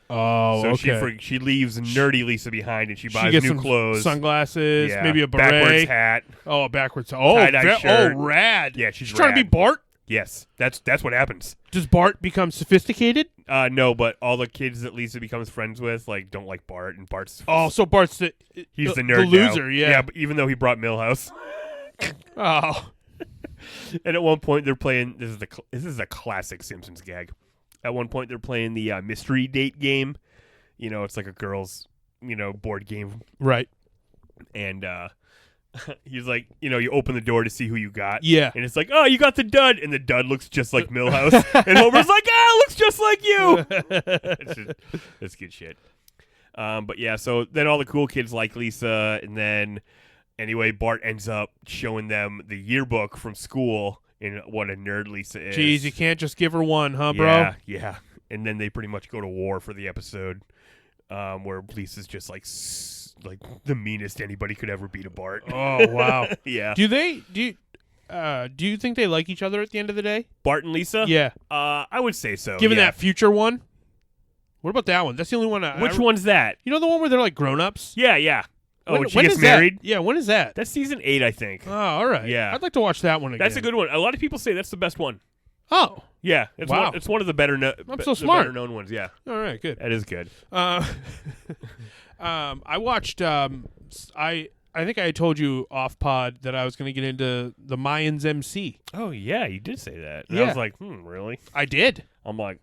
Oh, so okay. she leaves nerdy Lisa behind, and she buys gets new some clothes, sunglasses, yeah, maybe a beret, backwards hat. Oh, a backwards. Oh, tie-dye shirt. rad. Yeah, she's trying to be rad. Bart. Yes, that's what happens. Does Bart become sophisticated? No, but all the kids that Lisa becomes friends with don't like Bart, and Bart's So Bart's he's the nerd, the loser. now. Yeah, but even though he brought Milhouse. Oh, And at one point they're playing. This is a classic Simpsons gag. At one point they're playing the mystery date game. It's like a girls board game, right. and he's like, you open the door to see who you got. Yeah. And it's like, oh, you got the dud, and the dud looks just like Milhouse, and Homer's like, looks just like you. It's good shit. But yeah, so then all the cool kids like Lisa, and then anyway, Bart ends up showing them the yearbook from school and what a nerd Lisa is. Jeez, you can't just give her one, huh, bro? Yeah, yeah. And then they pretty much go to war for the episode, where Lisa's just like the meanest anybody could ever be to Bart. Oh, wow. Yeah. Do you think they like each other at the end of the day? Bart and Lisa? Yeah. I would say so. Given yeah. that future one? What about that one? That's the only one. Which one's that? You know the one where they're like grown-ups? Yeah, yeah. Oh, when she when gets is that? married? Yeah, when is that? That's season 8, I think. Oh, all right. Yeah. I'd like to watch that one again. That's a good one. A lot of people say that's the best one. Oh. Yeah, it's Wow. it's one of the better I'm so smart. better known ones. Yeah, All right, good. that is good. I watched. I think I told you off pod that I was going to get into the Mayans MC. Oh yeah, you did say that. And Yeah. I was like, really? I did. I'm like,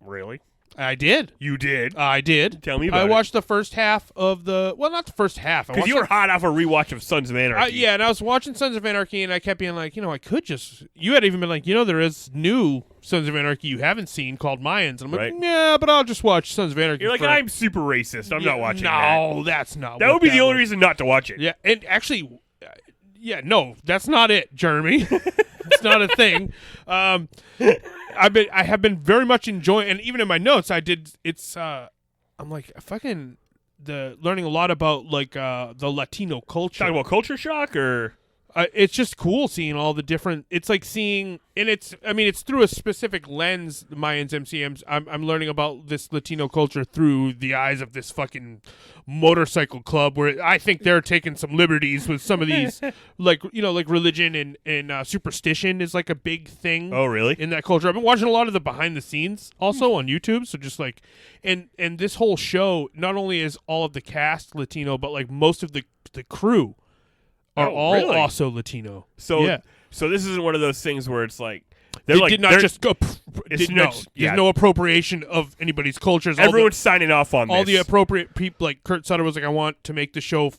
really? I did. You did? I did. Tell me about it. I watched the first half of not the first half. Because you were hot off a rewatch of Sons of Anarchy. Yeah, and I was watching Sons of Anarchy, and I kept being like, I could just. You had even been like, there is new Sons of Anarchy you haven't seen called Mayans. And I'm like, Right. yeah, but I'll just watch Sons of Anarchy. You're like, I'm super racist. I'm not watching that. No, that's not. That would be the only reason not to watch it. Yeah, and actually, no, that's not it, Jeremy. It's not a thing. I have been very much enjoying, and even in my notes, I did. I'm like fucking learning a lot about like the Latino culture. Talking about culture shock, or it's just cool seeing all the different. It's like seeing, and it's through a specific lens. The Mayans MC. I'm learning about this Latino culture through the eyes of this fucking motorcycle club, where I think they're taking some liberties with some of these, like religion and superstition is like a big thing. Oh, really? In that culture, I've been watching a lot of the behind the scenes also on YouTube. So just like, and this whole show, not only is all of the cast Latino, but like most of the crew are all really? also Latino. So, yeah. So this isn't one of those things where it's like They did not just go. It's There's no appropriation of anybody's cultures. Everyone's signing off on all this. the appropriate people. Like Kurt Sutter was like, I want to make the show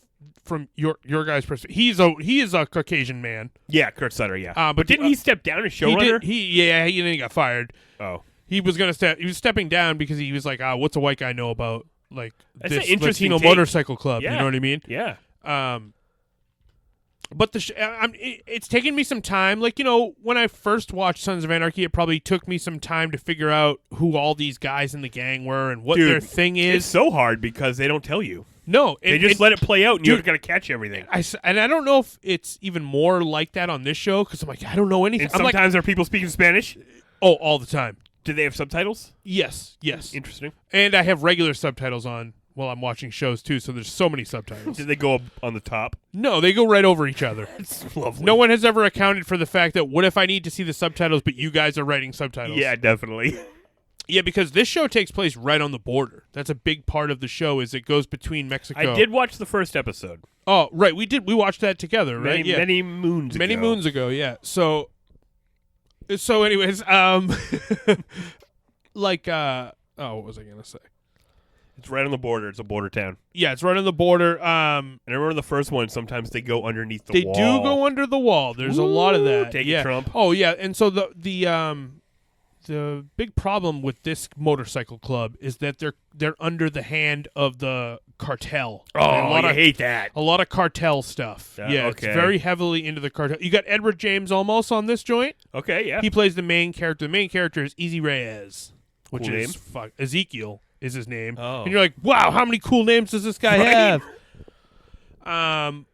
from your guys' perspective. He is a Caucasian man. Yeah, Kurt Sutter. Yeah, but didn't he step down as showrunner? He then he got fired. Oh, he was gonna step. He was stepping down because he was like, what's a white guy know about like That's this an interesting Latino take. motorcycle club? Yeah. You know what I mean? Yeah. But it's taken me some time. Like, when I first watched Sons of Anarchy, it probably took me some time to figure out who all these guys in the gang were and what Dude, their thing is. It's so hard because they don't tell you. No. They just let it play out, and you've got to catch everything. And I don't know if it's even more like that on this show, because I'm like, I don't know anything. And sometimes are people speaking Spanish? Oh, all the time. Do they have subtitles? Yes. Interesting. And I have regular subtitles on while I'm watching shows, too, so there's so many subtitles. Did they go up on the top? No, they go right over each other. It's lovely. No one has ever accounted for the fact that what if I need to see the subtitles, but you guys are writing subtitles? Yeah, definitely. Yeah, because this show takes place right on the border. That's a big part of the show, is it goes between Mexico. I did watch the first episode. Oh, right. We watched that together, right? Many moons ago. Many moons ago, yeah. So anyways, like, what was I going to say? It's right on the border. It's a border town. Yeah, it's right on the border. And I remember the first one, sometimes they go underneath the they wall. do go under the wall. There's a lot of that. Take it, yeah. Trump. Oh, yeah. And so the big problem with this motorcycle club is that they're under the hand of the cartel. Oh, I hate that. A lot of cartel stuff. Yeah, okay. It's very heavily into the cartel. You got Edward James Olmos on this joint. Okay, yeah. He plays the main character. The main character is Easy Reyes, which Cool is name. Ezekiel is his name. Oh. And you're like, wow, how many cool names does this guy Right. have?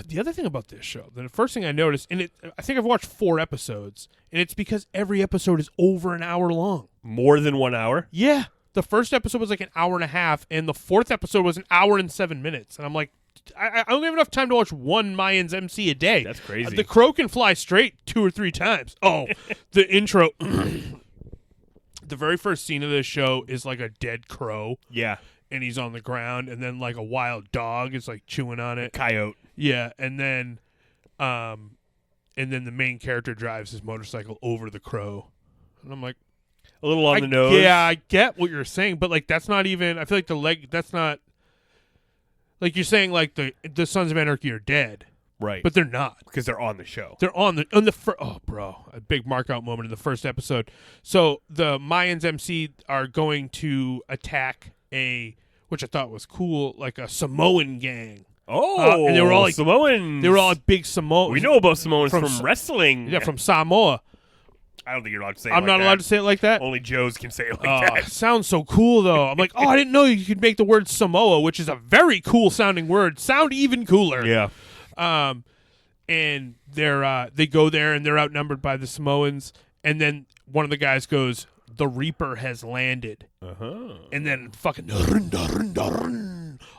The other thing about this show, the first thing I noticed, and I think I've watched 4 episodes, and it's because every episode is over an hour long. More than 1 hour? Yeah. the first episode was like an hour and a half, and the fourth episode was an hour and 7 minutes. And I'm like, I don't have enough time to watch one Mayans MC a day. That's crazy. The crow can fly straight 2 or 3 times. Oh, the intro. The very first scene of this show is like a dead crow. Yeah. And he's on the ground, and then like a wild dog is like chewing on it. Coyote. Yeah, and then the main character drives his motorcycle over the crow. And I'm like, a little on the nose. Yeah, I get what you're saying, but like that's not even. I feel like that's not. Like you're saying, like the Sons of Anarchy are dead, right? But they're not, because they're on the show. They're on the oh, bro, a big mark out moment in the first episode. So the Mayans MC are going to attack which I thought was cool, like a Samoan gang. Oh, and they were all like Samoans. They were all like big Samoans. We know about Samoans from wrestling. Yeah, from Samoa. I don't think you're allowed to say. I'm not allowed to say it like that. Only Joes can say it like that. Sounds so cool though. I'm like, I didn't know you could make the word Samoa, which is a very cool sounding word, sound even cooler. Yeah. And they go there and they're outnumbered by the Samoans, and then one of the guys goes, "The Reaper has landed." And then fucking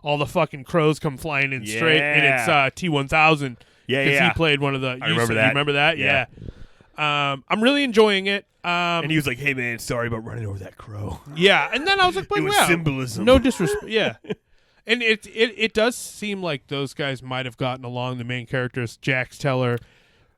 all the fucking crows come flying in straight, and it's T-1000. Yeah, because he played one of the. I remember that. You remember that? Yeah. I'm really enjoying it. And he was like, "Hey man, sorry about running over that crow." Yeah, and then I was like, "It was symbolism." No disrespect. Yeah, and it does seem like those guys might have gotten along. The main characters, Jax Teller,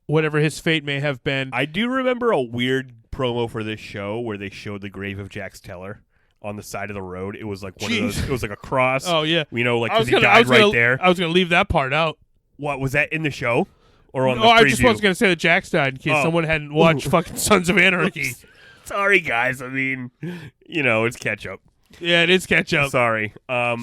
whatever his fate may have been. I do remember a weird promo for this show where they showed the grave of Jax Teller on the side of the road. It was like one of those. It was like a cross. Oh yeah, you know, like because he died right there. I was gonna leave that part out. What was that in the show? Or on the I preview? just was going to say that Jax died in case someone hadn't watched fucking Sons of Anarchy. Sorry, guys. I mean, you know, it's ketchup. Yeah, it is ketchup. Sorry. But,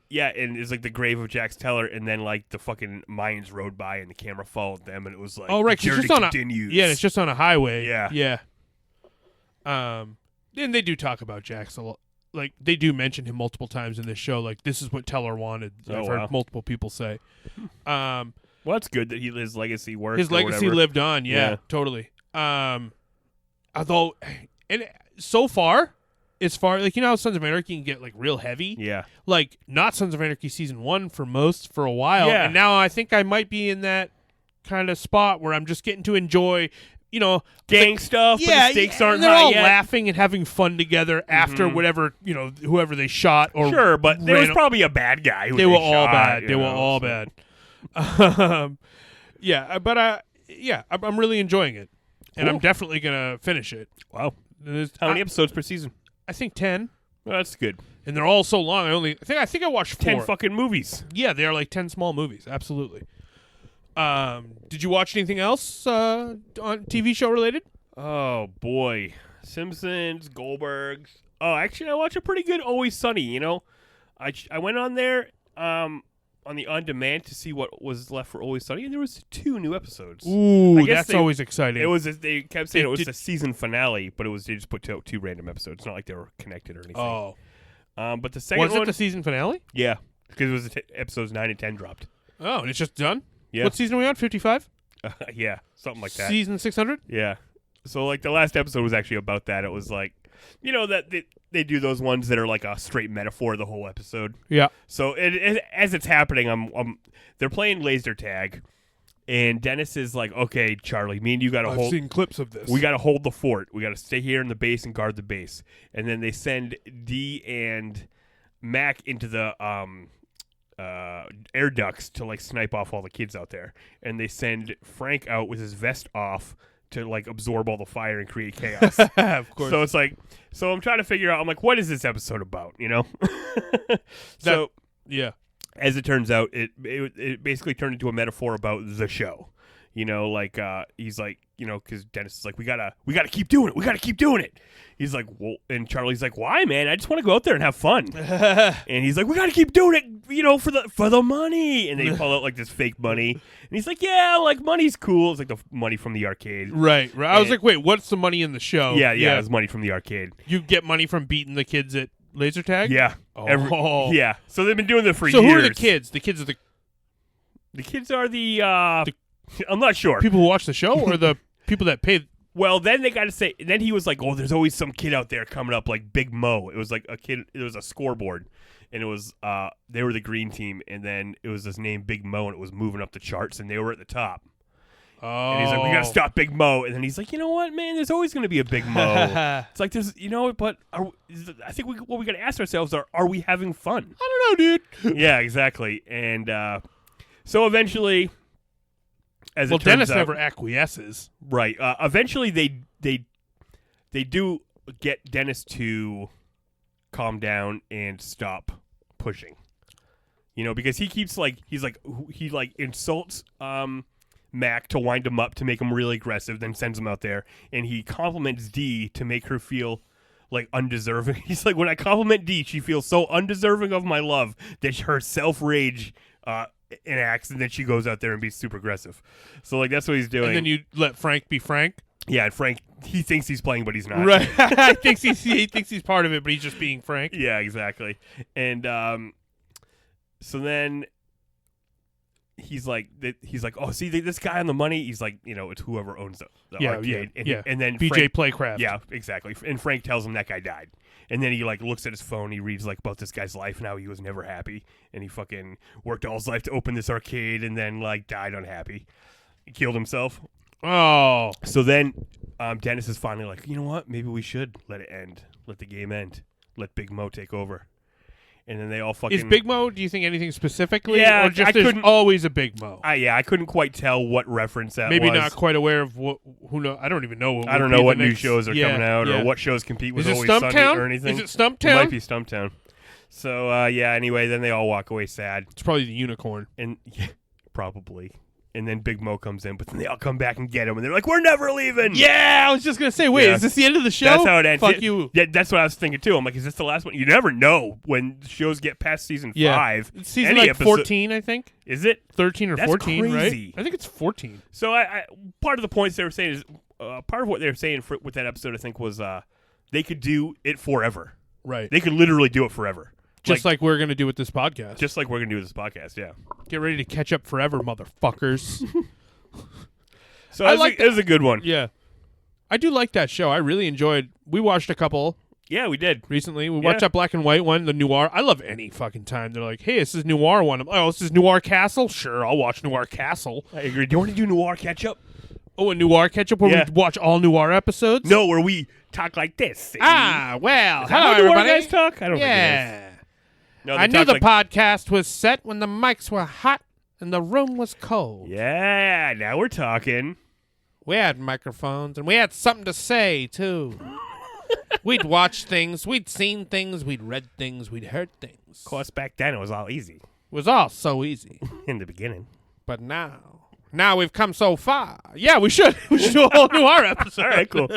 yeah, and it's like the grave of Jax Teller, and then, like, the fucking Mayans rode by, and the camera followed them, and it was like, oh, right, the journey continues. It's just on a highway. Yeah. Yeah. And they do talk about Jax a lot. Like, they do mention him multiple times in this show. Like, this is what Teller wanted. I've heard multiple people say. Well, that's good that his legacy worked. His legacy lived on. Yeah, totally. Although, and so far, like, you know how Sons of Anarchy can get, like, real heavy? Yeah. Like, not Sons of Anarchy Season 1 for a while. Yeah. And now I think I might be in that kind of spot where I'm just getting to enjoy, you know, gang stuff, but the stakes aren't they're high all yet. laughing and having fun together after whatever, you know, whoever they shot or sure, but there was probably a bad guy. They were all bad. They were all bad. Yeah, but I'm really enjoying it, and I'm definitely gonna finish it. Wow, how many episodes per season? I think 10. Well, that's good. And they're all so long. I think I watched 4. 10 fucking movies. Yeah, they are like 10 small movies. Absolutely. Did you watch anything else on TV show related? Oh boy, Simpsons, Goldbergs. Oh, actually, I watched a pretty good Always Sunny. You know, I went on there on the on demand to see what was left for Always Sunny, and there was 2 new episodes. Ooh, that's always exciting. It was. They kept saying it was the season finale, but they just put 2 random episodes. It's not like they were connected or anything. Oh, but the second one was it the season finale? Yeah, because it was episodes 9 and 10 dropped. Oh, and it's just done. Yeah. What season are we on? 55? Yeah, something like that. Season 600? Yeah. So, like, the last episode was actually about that. It was like, you know, that they do those ones that are like a straight metaphor of the whole episode. Yeah. So, as it's happening, they're playing laser tag, and Dennis is like, "Okay, Charlie, me and you got to hold." I've seen clips of this. We got to hold the fort. We got to stay here in the base and guard the base. And then they send Dee and Mac into the air ducts to like snipe off all the kids out there, and they send Frank out with his vest off to like absorb all the fire and create chaos. Of course. So it's like, so I'm trying to figure out. I'm like, what is this episode about? You know. So yeah, as it turns out, it basically turned into a metaphor about the show. You know, like he's like, you know, because Dennis is like, we gotta keep doing it. We gotta keep doing it. He's like, well, and Charlie's like, why, man? I just want to go out there and have fun. And he's like, we gotta keep doing it, you know, for the money. And they pull out like this fake money, and he's like, yeah, like money's cool. It's like the money from the arcade. Right. I was like, wait, what's the money in the show? Yeah, it's money from the arcade. You get money from beating the kids at laser tag? Yeah. Oh. Yeah. So they've been doing that for years. So who are the kids? The kids are the kids are the I'm not sure. People who watch the show or the people that pay Well, then they got to say. Then he was like, "Oh, there's always some kid out there coming up like Big Mo." It was like a kid. It was a scoreboard, and it was they were the green team, and then it was this name Big Mo, and it was moving up the charts, and they were at the top. Oh. And he's like, "We gotta stop Big Mo," and then he's like, "You know what, man? There's always gonna be a Big Mo." It's like there's, but I think what we gotta ask ourselves are we having fun? I don't know, dude. Yeah, exactly. And so eventually. Well, Dennis never acquiesces. Right. Eventually, they do get Dennis to calm down and stop pushing. Because he keeps he insults Mac to wind him up to make him really aggressive, then sends him out there, and he compliments Dee to make her feel like undeserving. He's like, when I compliment Dee, she feels so undeserving of my love that her self-rage enacts, and then she goes out there and be super aggressive. So that's what he's doing. And then you let Frank be Frank. Yeah, and Frank, he thinks he's playing, but he's not. Right. he thinks he's part of it, but he's just being Frank. Yeah, exactly. And so then he's like, oh, see this guy on the money. He's like, it's whoever owns the arcade. And then BJ Playcraft. Yeah, exactly. And Frank tells him that guy died. And then he looks at his phone. He reads about this guy's life and how he was never happy, and he fucking worked all his life to open this arcade, and then died unhappy. He killed himself. Oh. So then Dennis is finally like, you know what? Maybe we should let it end. Let the game end. Let Big Mo take over. And then they all fucking... Is Big Mo, do you think anything specifically? Yeah, or just there's always a Big Mo? I couldn't quite tell what reference that Maybe was. not quite aware of who know. I don't even know. I don't know what new shows are coming out or what shows compete with Always Sunny or anything. Is it Stumptown? It might be Stumptown. So, anyway, then they all walk away sad. It's probably the unicorn. And yeah, probably. And then Big Mo comes in, but then they all come back and get him, and they're like, "We're never leaving." Yeah, I was just gonna say, wait, is this the end of the show? That's how it ends. Fuck you. Yeah, that's what I was thinking too. I'm like, is this the last one? You never know when shows get past season 5. It's season 14, I think. Is it 13 or that's 14? Crazy. Right? I think it's 14. So I part of the points they were saying is part of what they were saying with that episode, I think, was they could do it forever. Right. They could literally do it forever. Just like we're going to do with this podcast. Just like we're going to do with this podcast, yeah. Get ready to catch up forever, motherfuckers. So it was a good one. Yeah. I do like that show. I really enjoyed. We watched a couple. Yeah, we did. Recently. We watched that black and white one, the Noir. I love any fucking time. They're like, hey, this is Noir one. This is Noir Castle? Sure, I'll watch Noir Castle. I agree. Do you want to do Noir Ketchup? Oh, a Noir Ketchup where we watch all Noir episodes? No, where we talk like this. See? Well, hello, everybody. Noir guys talk? I don't think it is. No, I knew the podcast was set when the mics were hot and the room was cold. Yeah, now we're talking. We had microphones, and we had something to say, too. We'd watched things, we'd seen things, we'd read things, we'd heard things. Of course, back then it was all easy. It was all so easy. In the beginning. But now we've come so far. Yeah, we should. We should do a whole Noir episode. All right, cool.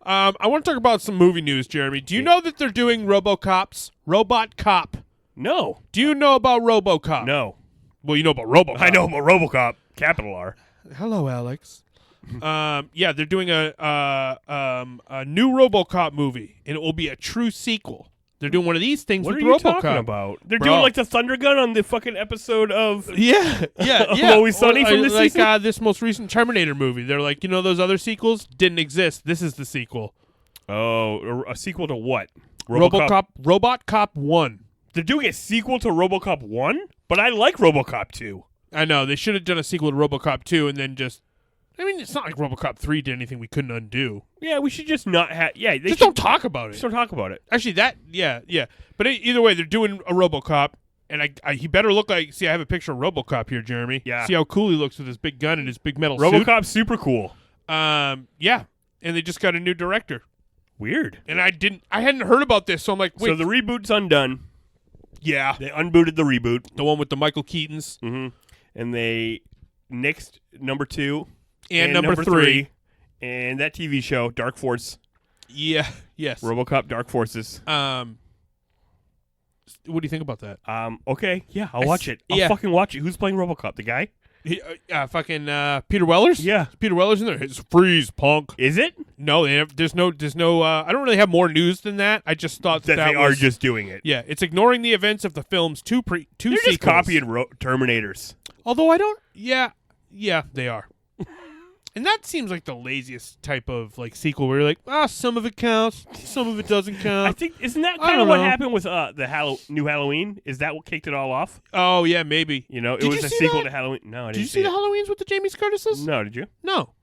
I want to talk about some movie news, Jeremy. Do you know that they're doing Robocops? Robot Cop. No. Do you know about Robocop? No. Well, you know about Robocop. I know about Robocop. Capital R. Hello, Alex. They're doing a new Robocop movie, and it will be a true sequel. They're doing one of these things with Robocop. What are you talking about? They're doing like the Thunder Gun on the fucking episode of Always Sunny from this season? This most recent Terminator movie. They're like, those other sequels didn't exist. This is the sequel. Oh, a sequel to what? Robot Cop 1. They're doing a sequel to Robocop 1? But I like Robocop 2. I know. They should have done a sequel to Robocop 2 and then just... it's not like Robocop 3 did anything we couldn't undo. Yeah, we should just not have... Yeah, just don't talk about it. Just don't talk about it. Actually, yeah. But either way, they're doing a Robocop, and he better look like... See, I have a picture of Robocop here, Jeremy. Yeah. See how cool he looks with his big gun and his big metal suit? suit? Robocop's super cool. Yeah. And they just got a new director. Weird. And I hadn't heard about this, so I'm like, wait. So the reboot's undone. Yeah. They unbooted the reboot. The one with the Michael Keatons. Mm-hmm. And they nixed number 2. And number 3. And that TV show, Dark Force. Yeah. Yes. Robocop Dark Forces. What do you think about that? Okay. Yeah, I'll watch it. I'll fucking watch it. Who's playing Robocop? The guy? Fucking Peter Wellers? Yeah. Peter Wellers in there. It's freeze, punk. Is it? No, there's no I don't really have more news than that. I just thought that they are just doing it. Yeah, it's ignoring the events of the film's two They're sequels. Just copying Terminators. Although I don't... Yeah, they are. And that seems like the laziest type of like sequel where you're like, some of it counts, some of it doesn't count. I think isn't that kind of what happened with the new Halloween? Is that what kicked it all off? Oh yeah, maybe. You know, it was a sequel to Halloween. No, I didn't Did you see the Halloweens with the Jamie Curtises? No, did you? No.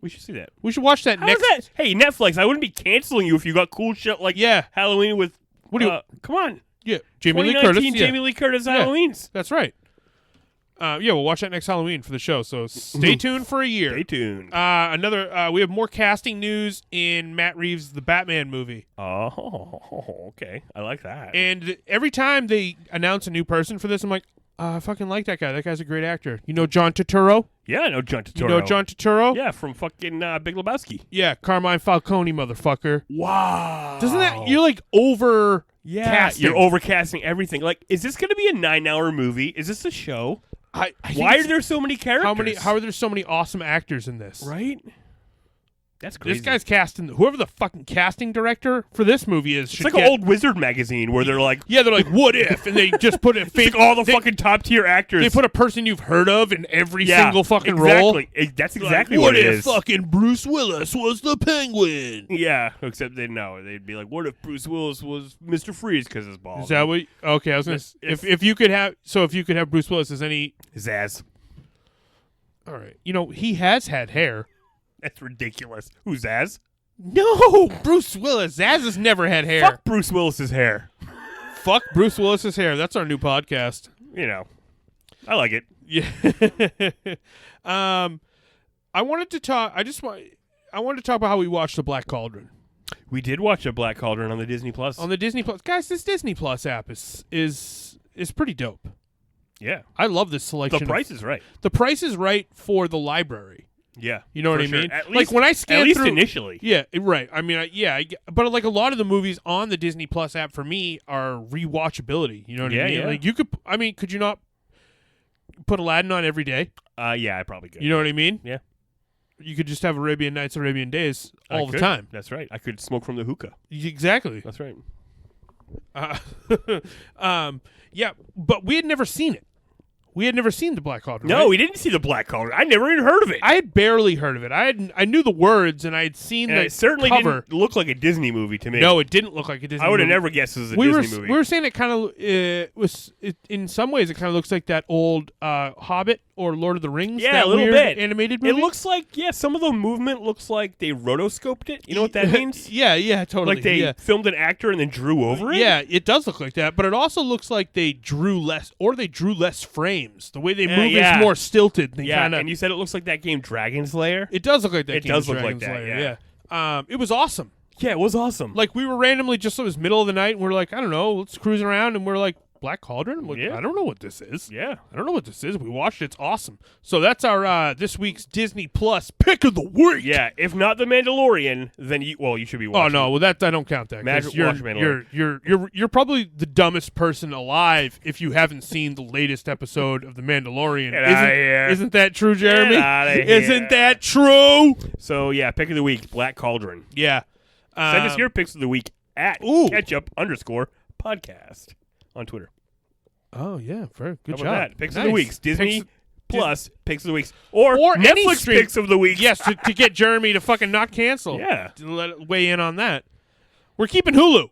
We should see that. We should watch that next. That? Hey, Netflix, I wouldn't be canceling you if you got cool shit like Halloween with. What do you? Come on. Yeah, Jamie Lee Curtis. Jamie Lee Curtis Halloweens. That's right. We'll watch that next Halloween for the show. So stay tuned for a year. Stay tuned. We have more casting news in Matt Reeves' The Batman movie. Oh, okay. I like that. And every time they announce a new person for this, I'm like, I fucking like that guy. That guy's a great actor. You know John Turturro? Yeah, I know John Turturro. You know John Turturro? Yeah, from fucking Big Lebowski. Yeah, Carmine Falcone, motherfucker. Wow. Doesn't that, you're like over casting. You're overcasting everything. Like, is this going to be a 9-hour movie? Is this a show? Why are there so many characters? How are there so many awesome actors in this? Right? That's crazy. This guy's casting, whoever the fucking casting director for this movie is. It's like an old Wizard magazine where they're like, they're like, what if? And they just put a fake. Like all the fucking top tier actors. They put a person you've heard of in every single fucking role. That's exactly what it is. What if fucking Bruce Willis was the Penguin? Yeah, except they'd be like, what if Bruce Willis was Mr. Freeze because his balls? Is that what? Okay, I was gonna. If you could have, Bruce Willis as any Zaz. All right, he has had hair. That's ridiculous. Who's Zaz? No, Bruce Willis. Zaz has never had hair. Fuck Bruce Willis's hair. Fuck Bruce Willis's hair. That's our new podcast. I like it. Yeah. I wanted to talk. I wanted to talk about how we watched The Black Cauldron. We did watch a Black Cauldron on the Disney Plus. On the Disney Plus, guys, this Disney Plus app is pretty dope. Yeah, I love this selection. The price is right. The price is right for the library. Yeah, you know what I sure. mean. At least, when I scan at least through, initially. Yeah, right. I mean, but like a lot of the movies on the Disney Plus app for me are rewatchability. You know what I mean? Yeah. Like you could. I mean, could you not put Aladdin on every day? Yeah, I probably could. You know what I mean? Yeah. You could just have Arabian Nights, Arabian Days all the time. That's right. I could smoke from the hookah. Exactly. That's right. Yeah, but we had never seen it. We had never seen The Black Cauldron. No, right? we didn't see The Black Cauldron. I never even heard of it. I had barely heard of it. I knew the words, and I had seen the it certainly cover. Didn't look like a Disney movie to me. No, it didn't look like a Disney movie. I would have never guessed it was a Disney movie. We were saying it kind of in some ways, it kind of looks like that old Hobbit or Lord of the Rings. Yeah, that a little weird bit. Animated movie. It looks like, some of the movement looks like they rotoscoped it. You know what that means? Yeah, totally. Like they filmed an actor and then drew over it? Yeah, it does look like that, but it also looks like they drew less frames. The way they move is more stilted. And you said it looks like that game Dragon Slayer? It does look like that It game does look Dragon like that, Slayer, yeah. It was awesome. Yeah, it was awesome. Like, we were randomly, it was middle of the night, and we're like, I don't know, let's cruise around, and we're like, Black Cauldron? I'm like, I don't know what this is. Yeah. I don't know what this is. We watched it. It's awesome. So that's our this week's Disney Plus pick of the week. Yeah, if not The Mandalorian, then you should be watching. Oh, no, well, I don't count that. Watch Mandalorian. You're probably the dumbest person alive if you haven't seen the latest episode of The Mandalorian. Isn't that true, Jeremy? Get outta here. Isn't that true? So, yeah, pick of the week, Black Cauldron. Yeah. Send us your picks of the week at ketchup_podcast on Twitter. Oh, yeah. Very good How job. about that? Picks of Nice. the weeks. Disney Plus picks of the weeks. Or any Netflix stream. picks of the week. Yes, to get Jeremy to fucking not cancel. Yeah. To let it weigh in on that. We're keeping Hulu.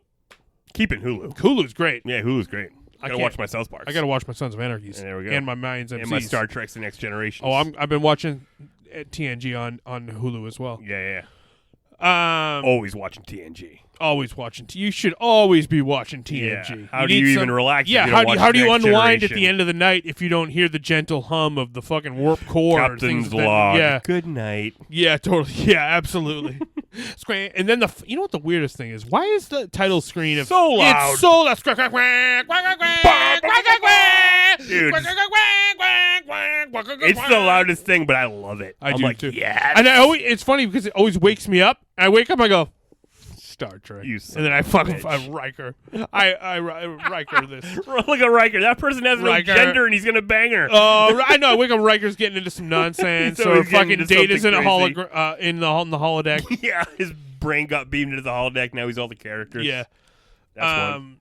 Keeping Hulu. Hulu's great. Yeah, Hulu's great. I gotta watch my South Parks. I gotta watch my Sons of Anarchies. There we go. And my Mayans MC. And my Star Trek's The Next Generation. Oh, I've been watching TNG on Hulu as well. Yeah. Always watching TNG. Always watching. You should always be watching TNG. Yeah. How do you even relax? Yeah. If you don't How do you Next unwind Generation? at the end of the night if you don't hear the gentle hum of the fucking warp core? Captain's log. Yeah. Good night. Yeah. Totally. Yeah. Absolutely. And then you know what the weirdest thing is? Why is the title screen of so loud? It's so loud. Dude. It's the loudest thing, but I love it. I'm do like, too. Yeah. And it's funny because it always wakes me up. I wake up, I go, Star Trek. You and then I fucking Riker. I Riker this. Look at Riker. That person has no gender, and he's gonna bang her. Oh, I know. I wake up, Riker's getting into some nonsense, So or he's getting fucking into Data's in something in the holodeck. Yeah, his brain got beamed into the holodeck. Now he's all the characters. Yeah. That's one.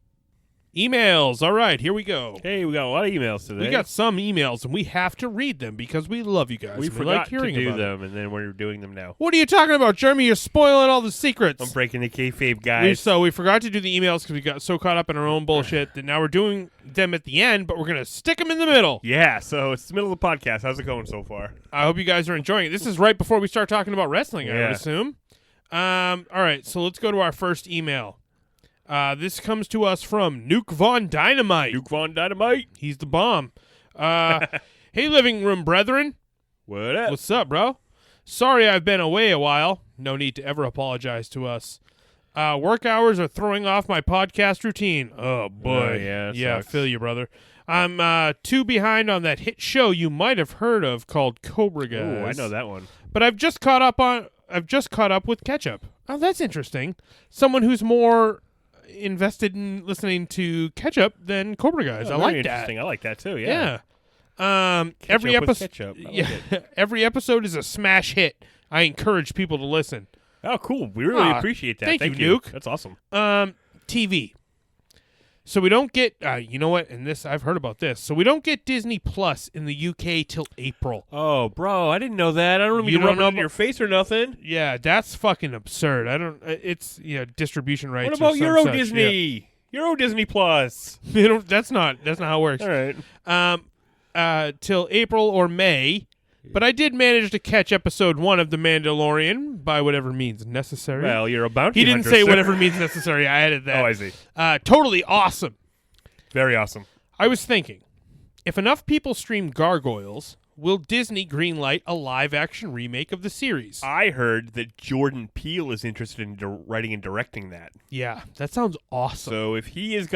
Emails. All right, here we go. Hey, we got a lot of emails today. We got some emails, and we have to read them because we love you guys. We like forgot hearing to do about them, and then we're doing them now. What are you talking about, Jeremy? You're spoiling all the secrets. I'm breaking the kayfabe, guys. So we forgot to do the emails because we got so caught up in our own bullshit that now we're doing them at the end, but we're going to stick them in the middle. Yeah, so it's the middle of the podcast. How's it going so far? I hope you guys are enjoying it. This is right before we start talking about wrestling, I would assume. All right, so let's go to our first email. This comes to us from Nuke Von Dynamite. Nuke Von Dynamite. He's the bomb. Hey, living room brethren. What up? What's up, bro? Sorry I've been away a while. No need to ever apologize to us. Work hours are throwing off my podcast routine. Oh, boy. Yeah, I feel you, brother. I'm too behind on that hit show you might have heard of called Cobra Guys. Ooh, I know that one. But I've just caught up with Ketchup. Oh, that's interesting. Someone who's more invested in listening to Ketchup than Cobra Guys. I like that. Interesting. I like that too. Yeah. Every episode. Ketchup. Every episode is a smash hit. I encourage people to listen. Oh, cool. We really appreciate that. Thank you, Nuke. That's awesome. TV. So we don't get, you know what? And this, I've heard about this. So we don't get Disney Plus in the UK till April. Oh, bro, I didn't know that. I don't mean to rub it in your face or nothing. Yeah, that's fucking absurd. It's distribution rights. What about Euro Disney? Yeah. Euro Disney Plus. That's not how it works. All right. Till April or May. But I did manage to catch episode 1 of The Mandalorian by whatever means necessary. Well, you're a bounty He didn't hunter, say sir. whatever means necessary. I added that. Oh, I see. Totally awesome. Very awesome. I was thinking, if enough people stream Gargoyles, will Disney greenlight a live-action remake of the series? I heard that Jordan Peele is interested in writing and directing that. Yeah, that sounds awesome. So if he's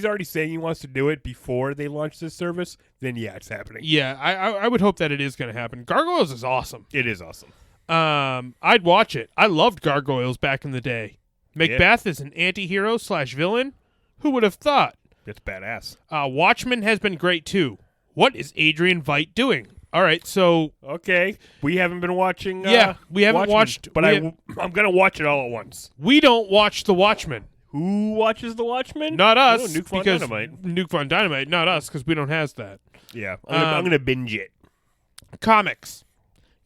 already saying he wants to do it before they launch this service, then yeah, it's happening. Yeah, I would hope that it is going to happen. Gargoyles is awesome. It is awesome. I'd watch it. I loved Gargoyles back in the day. Macbeth is an anti-hero / villain. Who would have thought? That's badass. Watchmen has been great too. What is Adrian Veidt doing? All right, so okay, we haven't been watching. We haven't Watchmen, watched, but I'm gonna watch it all at once. We don't watch The Watchmen. Who watches The Watchmen? Not us. Oh, Nuke Von because Dynamite. Nuke Von Dynamite. Not us, because we don't have that. Yeah, I'm gonna binge it. Comics.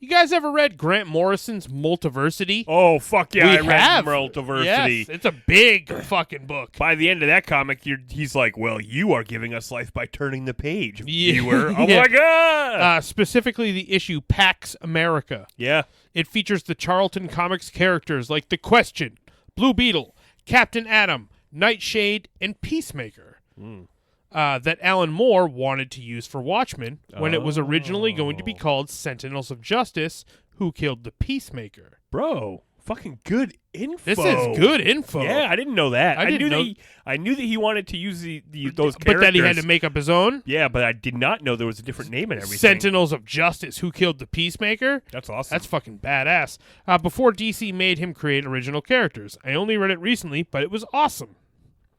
You guys ever read Grant Morrison's Multiversity? Oh, fuck yeah, We I have. read Multiversity. Yes, it's a big fucking book. By the end of that comic, he's like, well, you are giving us life by turning the page, Yeah. viewer. Oh, Yeah. my God. Specifically the issue Pax America. Yeah. It features the Charlton Comics characters like The Question, Blue Beetle, Captain Atom, Nightshade, and Peacemaker. That Alan Moore wanted to use for Watchmen when it was originally going to be called Sentinels of Justice, Who Killed the Peacemaker. Bro, fucking good info. This is good info. Yeah, I didn't know that. I knew know. that he wanted to use those characters. But then he had to make up his own? Yeah, but I did not know there was a different name and everything. Sentinels of Justice, Who Killed the Peacemaker? That's awesome. That's fucking badass. Before DC made him create original characters. I only read it recently, but it was awesome.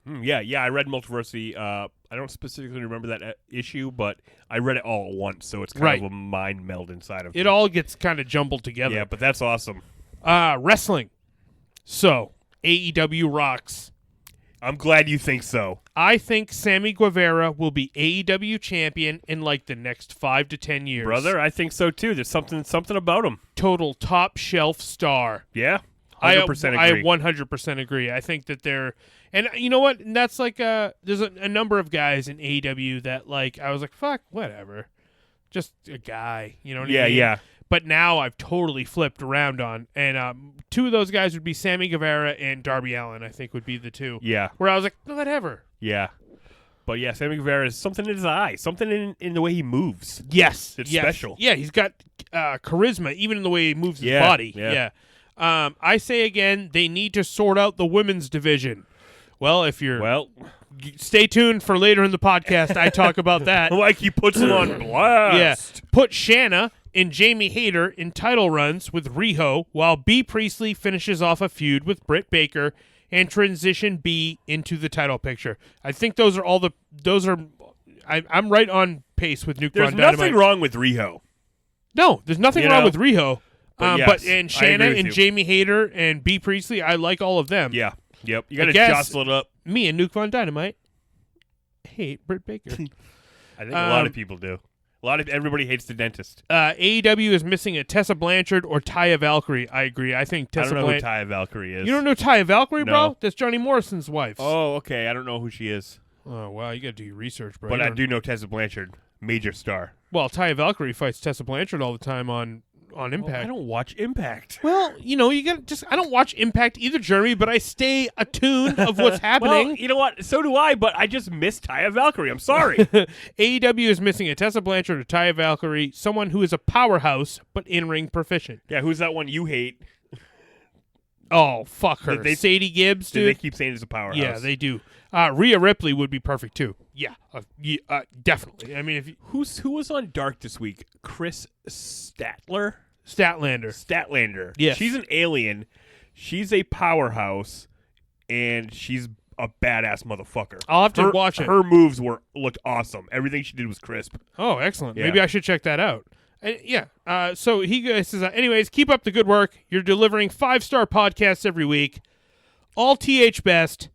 Yeah, I read Multiversity. I don't specifically remember that issue, but I read it all at once, so it's kind of a mind meld inside of me. It all gets kind of jumbled together. Yeah, but that's awesome. Wrestling. So, AEW rocks. I'm glad you think so. I think Sammy Guevara will be AEW champion in like the next 5 to 10 years. Brother, I think so too. There's something about him. Total top shelf star. Yeah, 100% agree. I 100% agree. I think that they're... And you know what? And that's like there's a number of guys in AEW that like I was like, fuck, whatever. Just a guy. You know what I mean? Yeah. But now I've totally flipped around on. And 2 of those guys would be Sammy Guevara and Darby Allin, I think would be the 2. Yeah. Where I was like, whatever. Yeah. But yeah, Sammy Guevara is something in his eye. Something in the way he moves. Yes. It's special. Yeah, he's got charisma even in the way he moves his Yeah, body. yeah. I say again, they need to sort out the women's division. Well, stay tuned for later in the podcast. I talk about that. Like he puts them on blast. Yeah. Put Shanna and Jamie Hayter in title runs with Riho, while B. Priestley finishes off a feud with Britt Baker and transition B into the title picture. I think those are all the. I'm right on pace with Nuke There's Von Dynamite. nothing wrong with Riho. No, there's nothing wrong with Riho. But But yes, Shanna I agree with and you. Jamie Hayter and B. Priestley, I like all of them. Yeah. Yep. You got to guess- jostle it up. Me and Nuke Von Dynamite. hate Britt Baker. I think a lot of people do. Everybody hates the dentist. AEW is missing a Tessa Blanchard or Taya Valkyrie. I agree. I think Tessa I don't know who Taya Valkyrie is. You don't know Taya Valkyrie, No. bro? That's Johnny Morrison's wife. Oh, okay. I don't know who she is. Oh, wow. You got to do your research, bro. But I do know Tessa Blanchard, major star. Well, Taya Valkyrie fights Tessa Blanchard all the time on Impact. I don't watch Impact. Well, you got to just. I don't watch Impact either, Jeremy, but I stay attuned of what's happening. Well, you know what? So do I, but I just miss Taya Valkyrie. I'm sorry. AEW is missing a Tessa Blanchard or Taya Valkyrie, someone who is a powerhouse but in-ring proficient. Yeah, who's that one you hate? Oh, fuck her. Sadie Gibbs, dude. They keep saying it's a powerhouse. Yeah, they do. Rhea Ripley would be perfect too. Yeah, definitely. I mean, who was on Dark this week? Chris Statlander. Statlander. Yes. She's an alien. She's a powerhouse, and she's a badass motherfucker. I'll have to watch it. Her moves looked awesome. Everything she did was crisp. Oh, excellent. Yeah. Maybe I should check that out. So he says, anyways, keep up the good work. You're delivering 5-star podcasts every week. All TH best.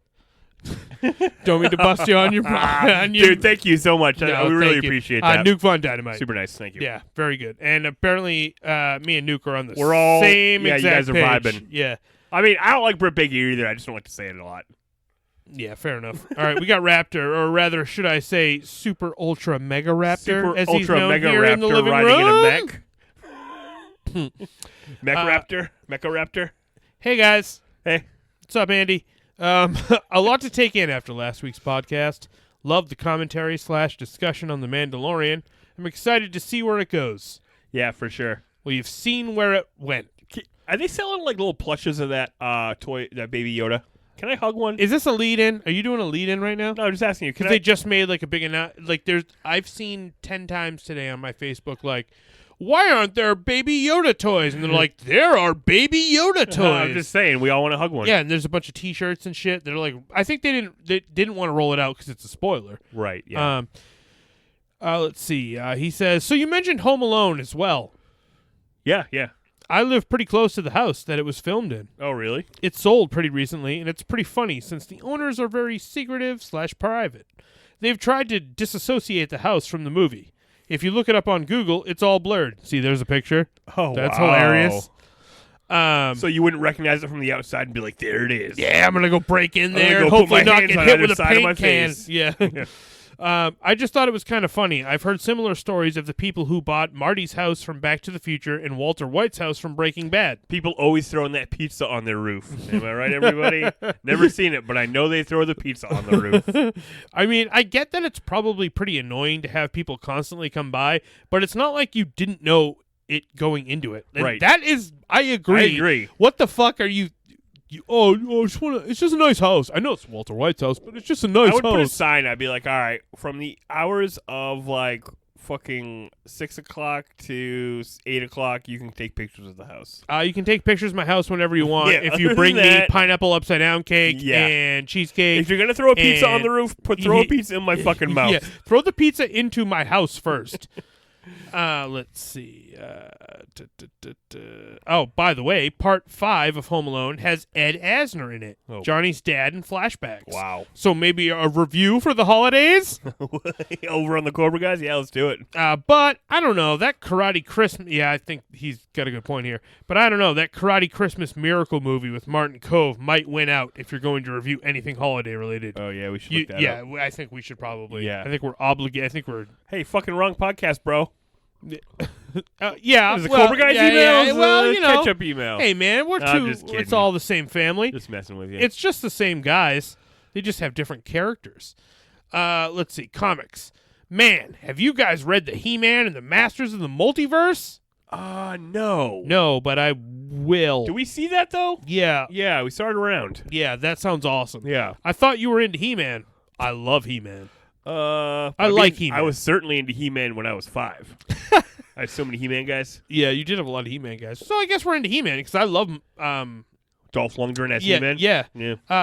Don't mean to bust you on your Dude, thank you so much. No, we really thank you. appreciate that. Nuke Von Dynamite. Super nice. Thank you. Yeah, very good. And apparently, me and Nuke are on the same exact you guys are page. vibing. Yeah. I mean, I don't like Britt Baker either. I just don't like to say it a lot. Yeah, fair enough. All right, we got Raptor, or rather, should I say, Super Ultra Mega Raptor, Super as Ultra he's known Mega here Raptor in the living riding room. in a mech. Mecha Raptor. Hey guys. Hey. What's up, Andy? A lot to take in after last week's podcast. Loved the commentary / discussion on The Mandalorian. I'm excited to see where it goes. Yeah, for sure. Well, you've seen where it went. Are they selling like little plushes of that toy, that Baby Yoda? Can I hug one? Is this a lead-in? Are you doing a lead-in right now? No, I'm just asking you. Because they just made like a big I've seen 10 times today on my Facebook like, why aren't there Baby Yoda toys? And they're like, there are Baby Yoda toys. I'm just saying, we all want to hug one. Yeah, and there's a bunch of T-shirts and shit. They're like, I think they didn't want to roll it out because it's a spoiler. Right. Yeah. Let's see. He says, so you mentioned Home Alone as well. Yeah. Yeah. I live pretty close to the house that it was filmed in. Oh, really? It sold pretty recently, and it's pretty funny since the owners are very secretive / private. They've tried to disassociate the house from the movie. If you look it up on Google, it's all blurred. See, there's a picture. Oh, that's wow. hilarious. So you wouldn't recognize it from the outside and be like, there it is. Yeah, I'm going to go break in there go and put hopefully my not hands get on hit either with a side of my paint can. face. Yeah. I just thought it was kind of funny. I've heard similar stories of the people who bought Marty's house from Back to the Future and Walter White's house from Breaking Bad. People always throwing that pizza on their roof. Am I right, everybody? Never seen it, but I know they throw the pizza on the roof. I mean, I get that it's probably pretty annoying to have people constantly come by, but it's not like you didn't know it going into it. And right. That is, I agree. I agree. What the fuck are you it's just a nice house. I know it's Walter White's house, but it's just a nice house. I would put a sign. I'd be like, all right, from the hours of like fucking 6 o'clock to 8 o'clock, you can take pictures of the house. You can take pictures of my house whenever you want. Yeah, if you bring me pineapple upside down cake and cheesecake. If you're gonna throw a pizza on the roof, throw a pizza in my fucking mouth. Yeah, throw the pizza into my house first. Let's see. Oh, by the way, part 5 of Home Alone has Ed Asner in it. Oh. Johnny's dad in flashbacks. Wow. So maybe a review for the holidays? Over on the Cobra guys? Yeah, let's do it. But I don't know. That Karate Christmas... Yeah, I think he's got a good point here. But I don't know. That Karate Christmas Miracle movie with Martin Kove might win out if you're going to review anything holiday related. Oh, yeah, we should look that up. Yeah, I think we should probably. Yeah. I think we're obligated. I think we're... Hey, fucking wrong podcast, bro. Yeah, is the Cobra Guys email? Yeah, well, you know, Ketchup email. Hey, man, we're I'm just kidding. It's all the same family. Just messing with you. It's just the same guys. They just have different characters. Let's see, comics. Man, have you guys read the He-Man and the Masters of the Multiverse? No. No, but I will. Do we see that though? Yeah. Yeah, we started around. Yeah, that sounds awesome. Yeah. I thought you were into He-Man. I love He-Man. I like He-Man. I was certainly into He-Man when I was 5. I have so many He-Man guys. Yeah, you did have a lot of He-Man guys. So I guess we're into He-Man because I love Dolph Lundgren as He-Man? Yeah.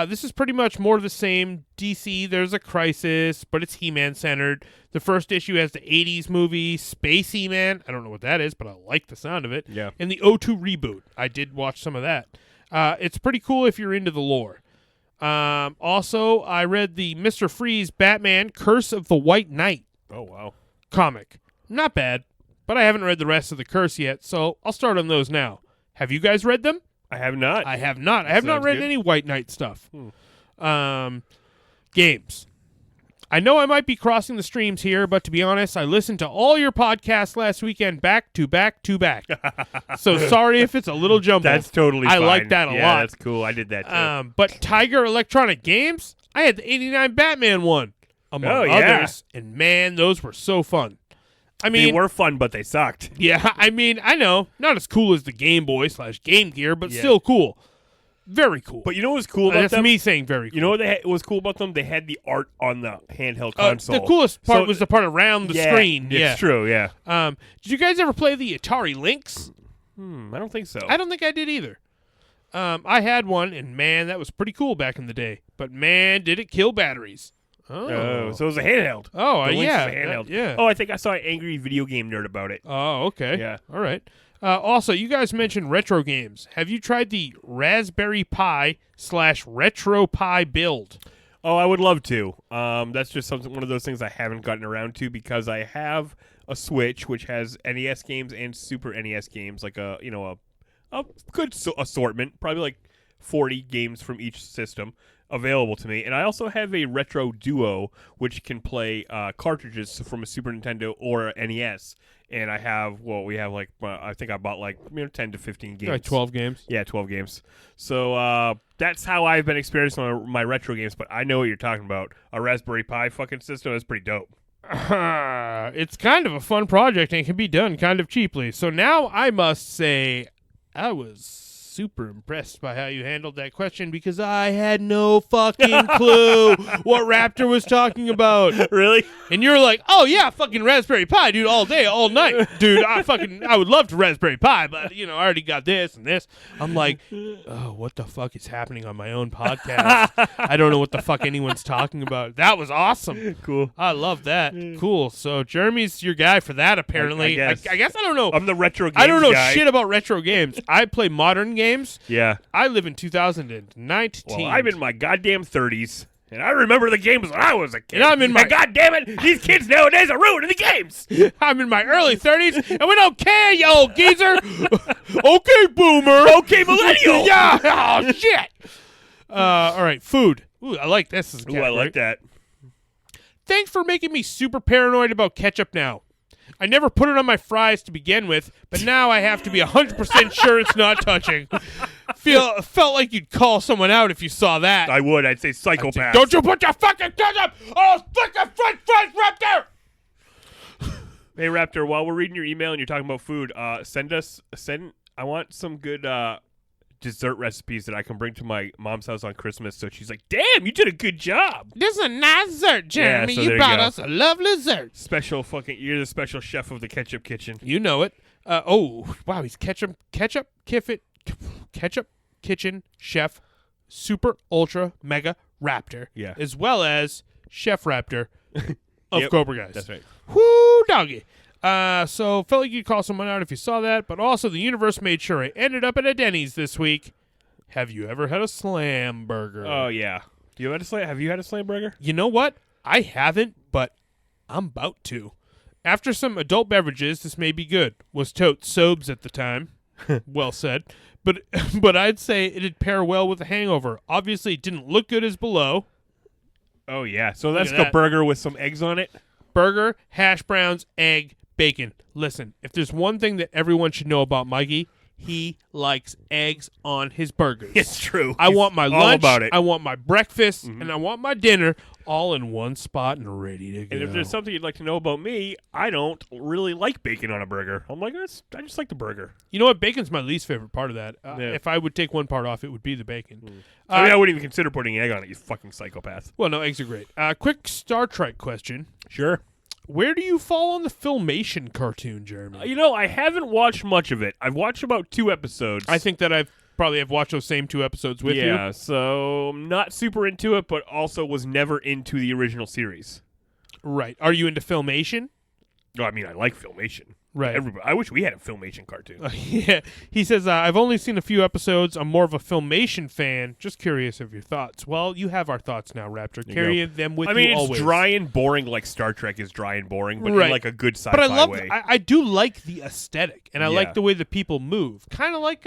This is pretty much more of the same. DC, there's a crisis, but it's He-Man centered. The first issue has the 80s movie, Space He-Man. I don't know what that is, but I like the sound of it. Yeah. And the O2 reboot. I did watch some of that. It's pretty cool if you're into the lore. Also, I read the Mr. Freeze Batman Curse of the White Knight Oh, wow. comic. Not bad, but I haven't read the rest of the Curse yet, so I'll start on those now. Have you guys read them? I have not. I have not. I have not Sounds read good. any White Knight stuff. Games. I know I might be crossing the streams here, but to be honest, I listened to all your podcasts last weekend back to back to back. So sorry if it's a little jumbled. That's totally I fine. like that a yeah, lot. That's cool. I did that too. But Tiger Electronic Games, I had the 89 Batman one, among Oh, yeah. others, and man, those were so fun. I mean, they were fun, but they sucked. yeah, I mean, I know, not as cool as the Game Boy / Game Gear, but Yeah. still cool. Very cool. But you know what was cool about That's them? me saying very cool. You know what was cool about them? They had the art on the handheld console. The coolest part So- was the part around the yeah, screen. It's Yeah. true, yeah. Did you guys ever play the Atari Lynx? I don't think so. I don't think I did either. I had one, and man, that was pretty cool back in the day. But man, did it kill batteries. Oh, so it was a handheld. Oh, The Lynx yeah. was a handheld. Yeah. Oh, I think I saw an angry video game nerd about it. Oh, okay. Yeah. All right. Also, you guys mentioned retro games. Have you tried the Raspberry Pi / Retro Pi build? Oh, I would love to. That's just one of those things I haven't gotten around to because I have a Switch which has NES games and Super NES games, like a good assortment, probably like 40 games from each system available to me. And I also have a Retro Duo which can play cartridges from a Super Nintendo or a NES. And we have like I think I bought like 10 to 15 games. Like 12 games. Yeah, 12 games. So that's how I've been experiencing my retro games, but I know what you're talking about. A Raspberry Pi fucking system is pretty dope. It's kind of a fun project and it can be done kind of cheaply. So now I must say I was super impressed by how you handled that question because I had no fucking clue what Raptor was talking about. Really? And you're like, oh yeah, fucking Raspberry Pi, dude, all day, all night. Dude, I would love to Raspberry Pi, but I already got this and this. I'm like, oh, what the fuck is happening on my own podcast? I don't know what the fuck anyone's talking about. That was awesome. Cool. I love that. Cool. So Jeremy's your guy for that, apparently. I guess. I guess I don't know. I'm the retro games I don't know guy. shit about retro games. I play modern games. Yeah. I live in 2019. Well, I'm in my goddamn 30s, and I remember the games when I was a kid. And I'm in my- And goddamn it, these kids nowadays are ruining the games. I'm in my early 30s, and we don't care, you old geezer. Okay, boomer. Okay, millennial. Yeah. Oh, shit. All right, food. Ooh, I like this. Ooh, I like that. Thanks for making me super paranoid about ketchup now. I never put it on my fries to begin with, but now I have to be 100% sure it's not touching. Felt like you'd call someone out if you saw that. I would. I'd say psychopath. Don't you put your fucking ketchup on those fucking french fries, Raptor! Hey, Raptor, while we're reading your email and you're talking about food, send. I want some good dessert recipes that I can bring to my mom's house on Christmas. So she's like, "Damn, you did a good job." This is a nice dessert, Jeremy. Yeah, so you there you brought go. us a lovely dessert. You're the special chef of the Ketchup Kitchen. You know it. Oh, wow, he's ketchup kitchen chef, super ultra mega Raptor. Yeah. As well as Chef Raptor of Yep, Cobra Guys. That's right. Whoo, doggy. So felt like you'd call someone out if you saw that, but also the universe made sure I ended up at a Denny's this week. Have you ever had a slam burger? Oh yeah. Have you had a slam burger? You know what? I haven't, but I'm about to. After some adult beverages, this may be good. Was tote sobes at the time. Well said. But I'd say it'd pair well with a hangover. Obviously, it didn't look good as below. Oh yeah. So Look that's at the that. burger with some eggs on it. Burger, hash browns, egg, bacon. Listen, if there's one thing that everyone should know about Mikey, he likes eggs on his burgers. It's true. I want my all lunch, about it. I want my breakfast, and I want my dinner all in one spot and ready to go. And if there's something you'd like to know about me, I don't really like bacon on a burger. I'm like, I just like the burger. You know what? Bacon's my least favorite part of that. Yeah. If I would take one part off, it would be the bacon. I mean, I wouldn't even consider putting egg on it, you fucking psychopath. Well, no, eggs are great. Quick Star Trek question. Sure. Where do you fall on the Filmation cartoon, Jeremy? I haven't watched much of it. I've watched about 2 episodes. I think that I've probably have watched those same 2 episodes with you. Yeah, so I'm not super into it, but also was never into the original series. Right. Are you into Filmation? No, I mean, I like Filmation. Right. I wish we had a Filmation cartoon. Yeah. He says, I've only seen a few episodes. I'm more of a Filmation fan. Just curious of your thoughts. Well, you have our thoughts now, Raptor. Carry them with you it's always. dry and boring like Star Trek is dry and boring, but Right. in like a good sci-fi But I love, way. I do like the aesthetic, and I Yeah. like the way the people move. Kind of like,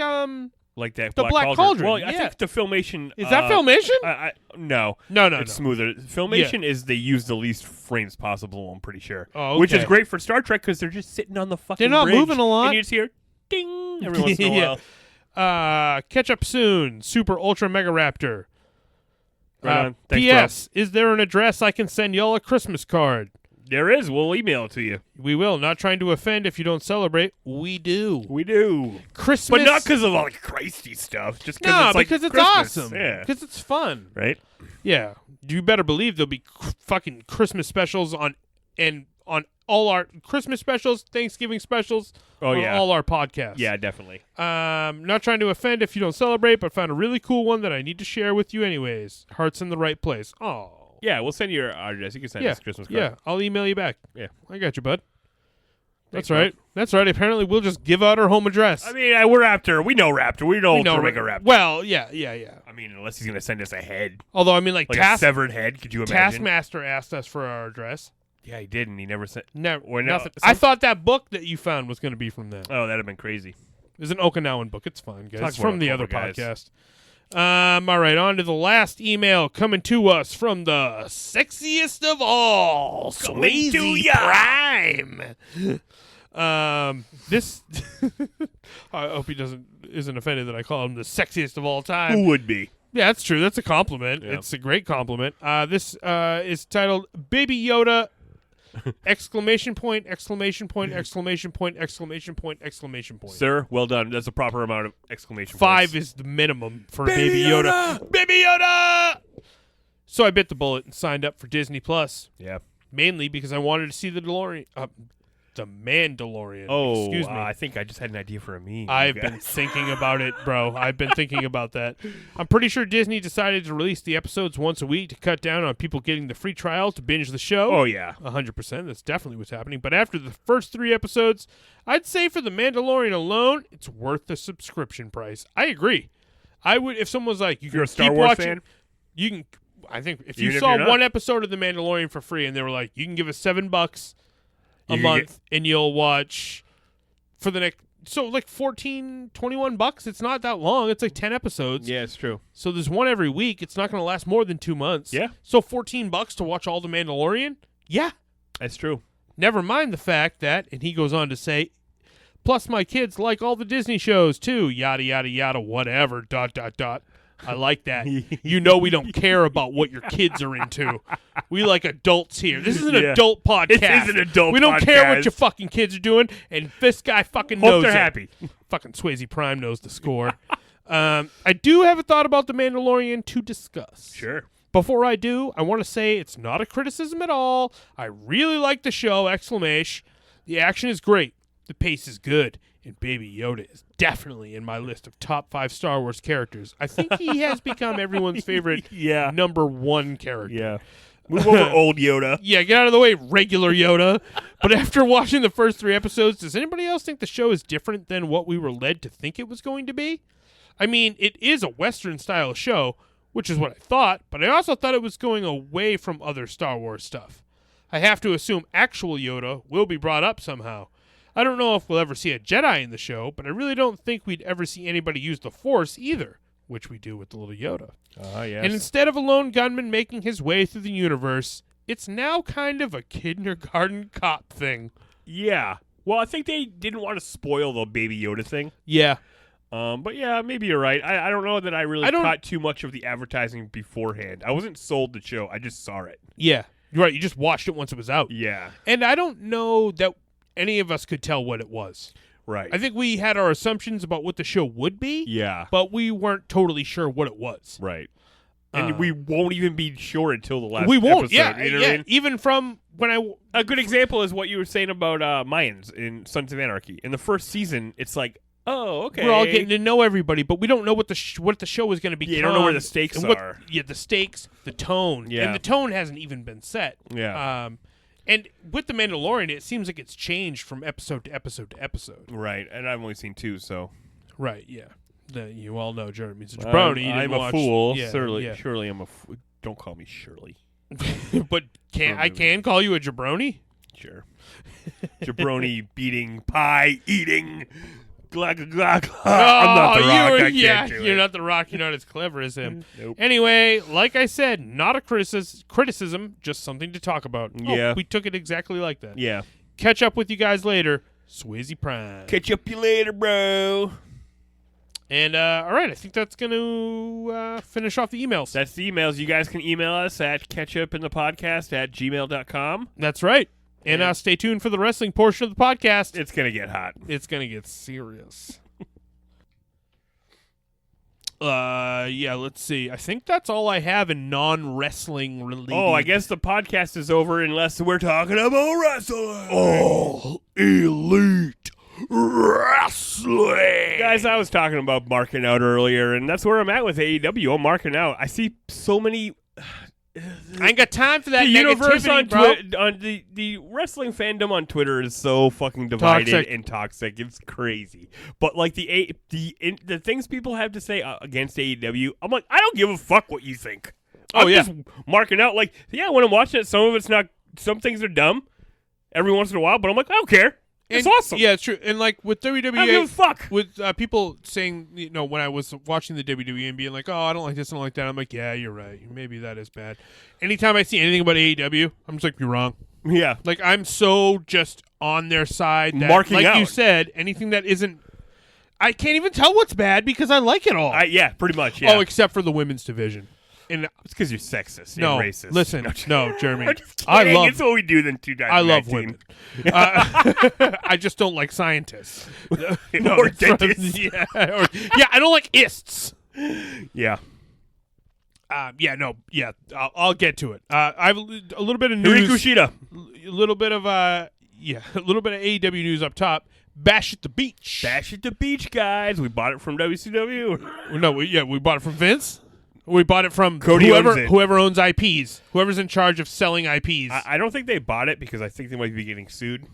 like that The Black Cauldron. Well, I Yeah. think the Filmation... is that Filmation? No. No. It's smoother. Filmation is they use the least frames possible, I'm pretty sure. Oh, okay. Which is great for Star Trek because they're just sitting on the fucking They're not bridge, moving a lot. And you just hear ding every once in a Yeah. while. Catch up soon. Super Ultra Mega Raptor. Right on. Thanks, P.S. Is there an address I can send y'all a Christmas card? There is. We'll email it to you. We will. Not trying to offend if you don't celebrate. We do. We do. Christmas. But not because of all the Christy stuff. Just No, it's like because it's Christmas. awesome. Yeah. Because it's fun. Right? Yeah. You better believe there'll be fucking Christmas specials on all our Christmas specials, Thanksgiving specials, Oh, on yeah. all our podcasts. Yeah, definitely. Not trying to offend if you don't celebrate, but found a really cool one that I need to share with you anyways. Heart's in the right place. Oh. Yeah, we'll send you our address. You can send us a Christmas card. Yeah, I'll email you back. Yeah. I got you, bud. Thanks, That's right. That's right. Apparently, we'll just give out our home address. I mean, we're Raptor. We know Raptor. We know Ultra Raptor. Well, yeah. I mean, unless he's going to send us a head. Although, I mean, like a severed head. Could you imagine? Taskmaster asked us for our address. Yeah, he did, and he never sent. Never. Or no, nothing. I thought that book that you found was going to be from that. Oh, that'd have been crazy. It's an Okinawan book. It's fine, guys. Talk It's from about the Cobra other guys. podcast. All right, on to the last email coming to us from the sexiest of all, Coming to Swayze ya. Prime. This, I hope he isn't offended that I call him the sexiest of all time. Who would be? Yeah, that's true. That's a compliment. Yeah. It's a great compliment. This is titled Baby Yoda! Exclamation point! Exclamation point! Exclamation point! Exclamation point! Exclamation point! Sir, well done. That's a proper amount of exclamation 5 points. is the minimum for Baby Yoda. Baby Yoda! So I bit the bullet and signed up for Disney Plus, Yeah. mainly because I wanted to see the Mandalorian. Oh, Excuse me. I think I just had an idea for a meme. I've been thinking about it, bro. I've been thinking about that. I'm pretty sure Disney decided to release the episodes once a week to cut down on people getting the free trial to binge the show. Oh, yeah. 100%. That's definitely what's happening. But after the first 3 episodes, I'd say for The Mandalorian alone, it's worth the subscription price. I agree. I would, if someone was like, you You're can a Star keep Wars watching, fan? you can, I think if Even you if saw you're not. one episode of The Mandalorian for free and they were like, you can give us $7 a You can month and you'll watch for the next, so like 14, 21 bucks. It's not that long. It's like 10 episodes. Yeah, it's true. So there's one every week. It's not going to last more than 2 months. Yeah. So $14 to watch all The Mandalorian? Yeah. That's true. Never mind the fact that, and he goes on to say, plus my kids like all the Disney shows too, yada, yada, yada, whatever, ... I like that. You know we don't care about what your kids are into. We like adults here. This is an Yeah. adult podcast. It is an adult We don't care what podcast. your fucking kids are doing, and this guy fucking Hope knows they're it. happy. Fucking Swayze Prime knows the score. I do have a thought about The Mandalorian to discuss. Sure. Before I do, I want to say it's not a criticism at all. I really like the show, exclamation. The action is great. The pace is good. And Baby Yoda is definitely in my list of top 5 Star Wars characters. I think he has become everyone's favorite Yeah. number 1 character. Yeah. Move over, old Yoda. Yeah, get out of the way, regular Yoda. But after watching the first 3 episodes, does anybody else think the show is different than what we were led to think it was going to be? I mean, it is a Western-style show, which is what I thought, but I also thought it was going away from other Star Wars stuff. I have to assume actual Yoda will be brought up somehow. I don't know if we'll ever see a Jedi in the show, but I really don't think we'd ever see anybody use the Force either, which we do with the little Yoda. Yes. And instead of a lone gunman making his way through the universe, it's now kind of a kindergarten cop thing. Yeah. Well, I think they didn't want to spoil the Baby Yoda thing. Yeah. But yeah, maybe you're right. I don't know that I really caught too much of the advertising beforehand. I wasn't sold the show. I just saw it. Yeah. You're right. You just watched it once it was out. Yeah. And I don't know that any of us could tell what it was. Right. I think we had our assumptions about what the show would be. Yeah. But we weren't totally sure what it was. Right. And we won't even be sure until the last We won't. episode. Yeah. You know what I mean? Even from when A good example is what you were saying about Mayans in Sons of Anarchy. In the first season, it's like, oh, okay. we're all getting to know everybody, but we don't know what the show is going to be. Yeah, you don't know where the stakes are. Yeah, the stakes, the tone. Yeah. And the tone hasn't even been set. Yeah. And with The Mandalorian, it seems like it's changed from episode to episode to episode. Right, and I've only seen 2, so. Right, yeah. You all know Jeremy's a jabroni. I'm a fool. Surely I'm a fool. Don't call me Shirley. But I can call you a jabroni? Sure. Jabroni beating, pie eating. Glug, glug, glug. I'm not the Rock. I can't do it. You're not the Rock. You're not as clever as him. Nope. Anyway, like I said, not a criticism, just something to talk about. Yeah. Oh, we took it exactly like that. Yeah. Catch up with you guys later. Swayze Prime. Catch up you later, bro. And, all right, I think that's going to finish off the emails. That's the emails. You guys can email us at ketchupinthepodcast@gmail.com. That's right. And stay tuned for the wrestling portion of the podcast. It's going to get hot. It's going to get serious. Yeah, let's see. I think that's all I have in non-wrestling related. Oh, I guess the podcast is over unless we're talking about wrestling. All Elite Wrestling. Guys, I was talking about marking out earlier, and that's where I'm at with AEW. I'm marking out. I see so many... I ain't got time for that. The universe on bro. the wrestling fandom on Twitter is so fucking divided and toxic. It's crazy. But like the things people have to say against AEW, I'm like, I don't give a fuck what you think. I'm just marking out like, yeah, when I'm watching it, some of it's not. Some things are dumb every once in a while, but I'm like, I don't care. It's awesome. Yeah, it's true. And like with WWE, I don't give a fuck. With people saying, when I was watching the WWE and being like, oh, I don't like this, I don't like that. I'm like, yeah, you're right. Maybe that is bad. Anytime I see anything about AEW, I'm just like, you're wrong. Yeah. Like, I'm so just on their side that, marking like out. you said, anything that isn't, I can't even tell what's bad because I like it all. Yeah, pretty much, yeah. Oh, except for the women's division. And it's because you're sexist and racist. Listen, no, Jeremy. I'm just kidding. It's what we do in 2019. I love women. I just don't like scientists. Or dentists. I don't like ists. Yeah. I'll get to it. I have a little bit of news. Kushida. A little bit of AEW news up top. Bash at the Beach. Bash at the Beach, guys. We bought it from WCW. No, we bought it from Vince. We bought it from Cody whoever owns IPs. Whoever's in charge of selling IPs. I don't think they bought it because I think they might be getting sued.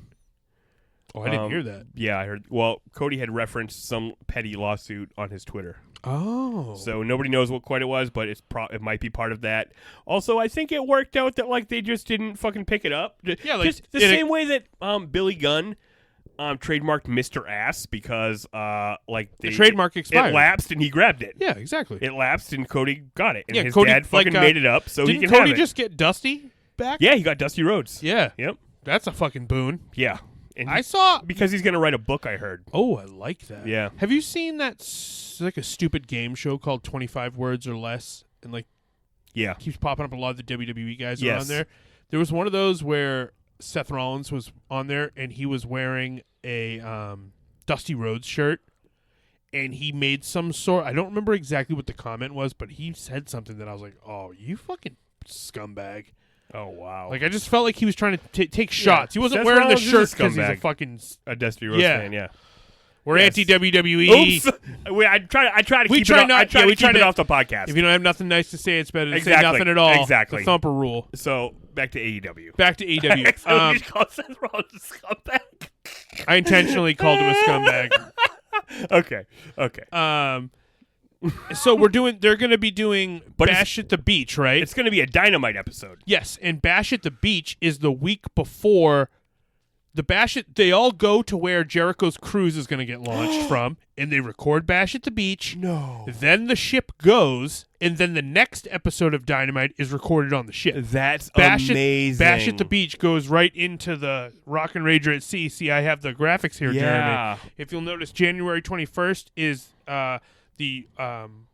Oh, I didn't hear that. Yeah, I heard. Well, Cody had referenced some petty lawsuit on his Twitter. Oh. So nobody knows what quite it was, but it might be part of that. Also, I think it worked out that like they just didn't fucking pick it up. Yeah, like just the same way that Billy Gunn trademarked Mr. Ass because the trademark expired. It lapsed and he grabbed it. Yeah, exactly. It lapsed and Cody got it. And his Cody, dad fucking made it up so he can have it. Didn't Cody just get Dusty back? Yeah, he got Dusty Rhodes. Yeah. Yep. That's a fucking boon. Yeah. And I saw... Because he's going to write a book, I heard. Oh, I like that. Yeah. Have you seen that like a stupid game show called 25 Words or Less? And like... Yeah. Keeps popping up a lot of the WWE guys are on there. There was one of those where Seth Rollins was on there and he was wearing a Dusty Rhodes shirt and he made some sort... I don't remember exactly what the comment was, but he said something that I was like, oh, you fucking scumbag. Oh, wow. Like, I just felt like he was trying to take shots. He wasn't Seth wearing Rollins the shirt is a because he's a scumbag. fucking... A Dusty Rhodes fan, yeah. We're anti-WWE. Oops. I try to keep it off the podcast. If you don't have nothing nice to say, it's better to say Exactly. nothing at all. Exactly. The Thumper rule. So, back to AEW. Back to AEW. So you call Seth Rollins a scumbag? I intentionally called him a scumbag. Okay. So they're going to be doing Bash at the Beach, right? It's going to be a Dynamite episode. Yes, and Bash at the Beach is the week before the they all go to where Jericho's cruise is going to get launched from, and they record Bash at the Beach. No. Then the ship goes, and then the next episode of Dynamite is recorded on the ship. That's amazing. Bash at the Beach goes right into the Rockin' Rager at Sea. See, I have the graphics here, Jeremy. If you'll notice, January 21st is the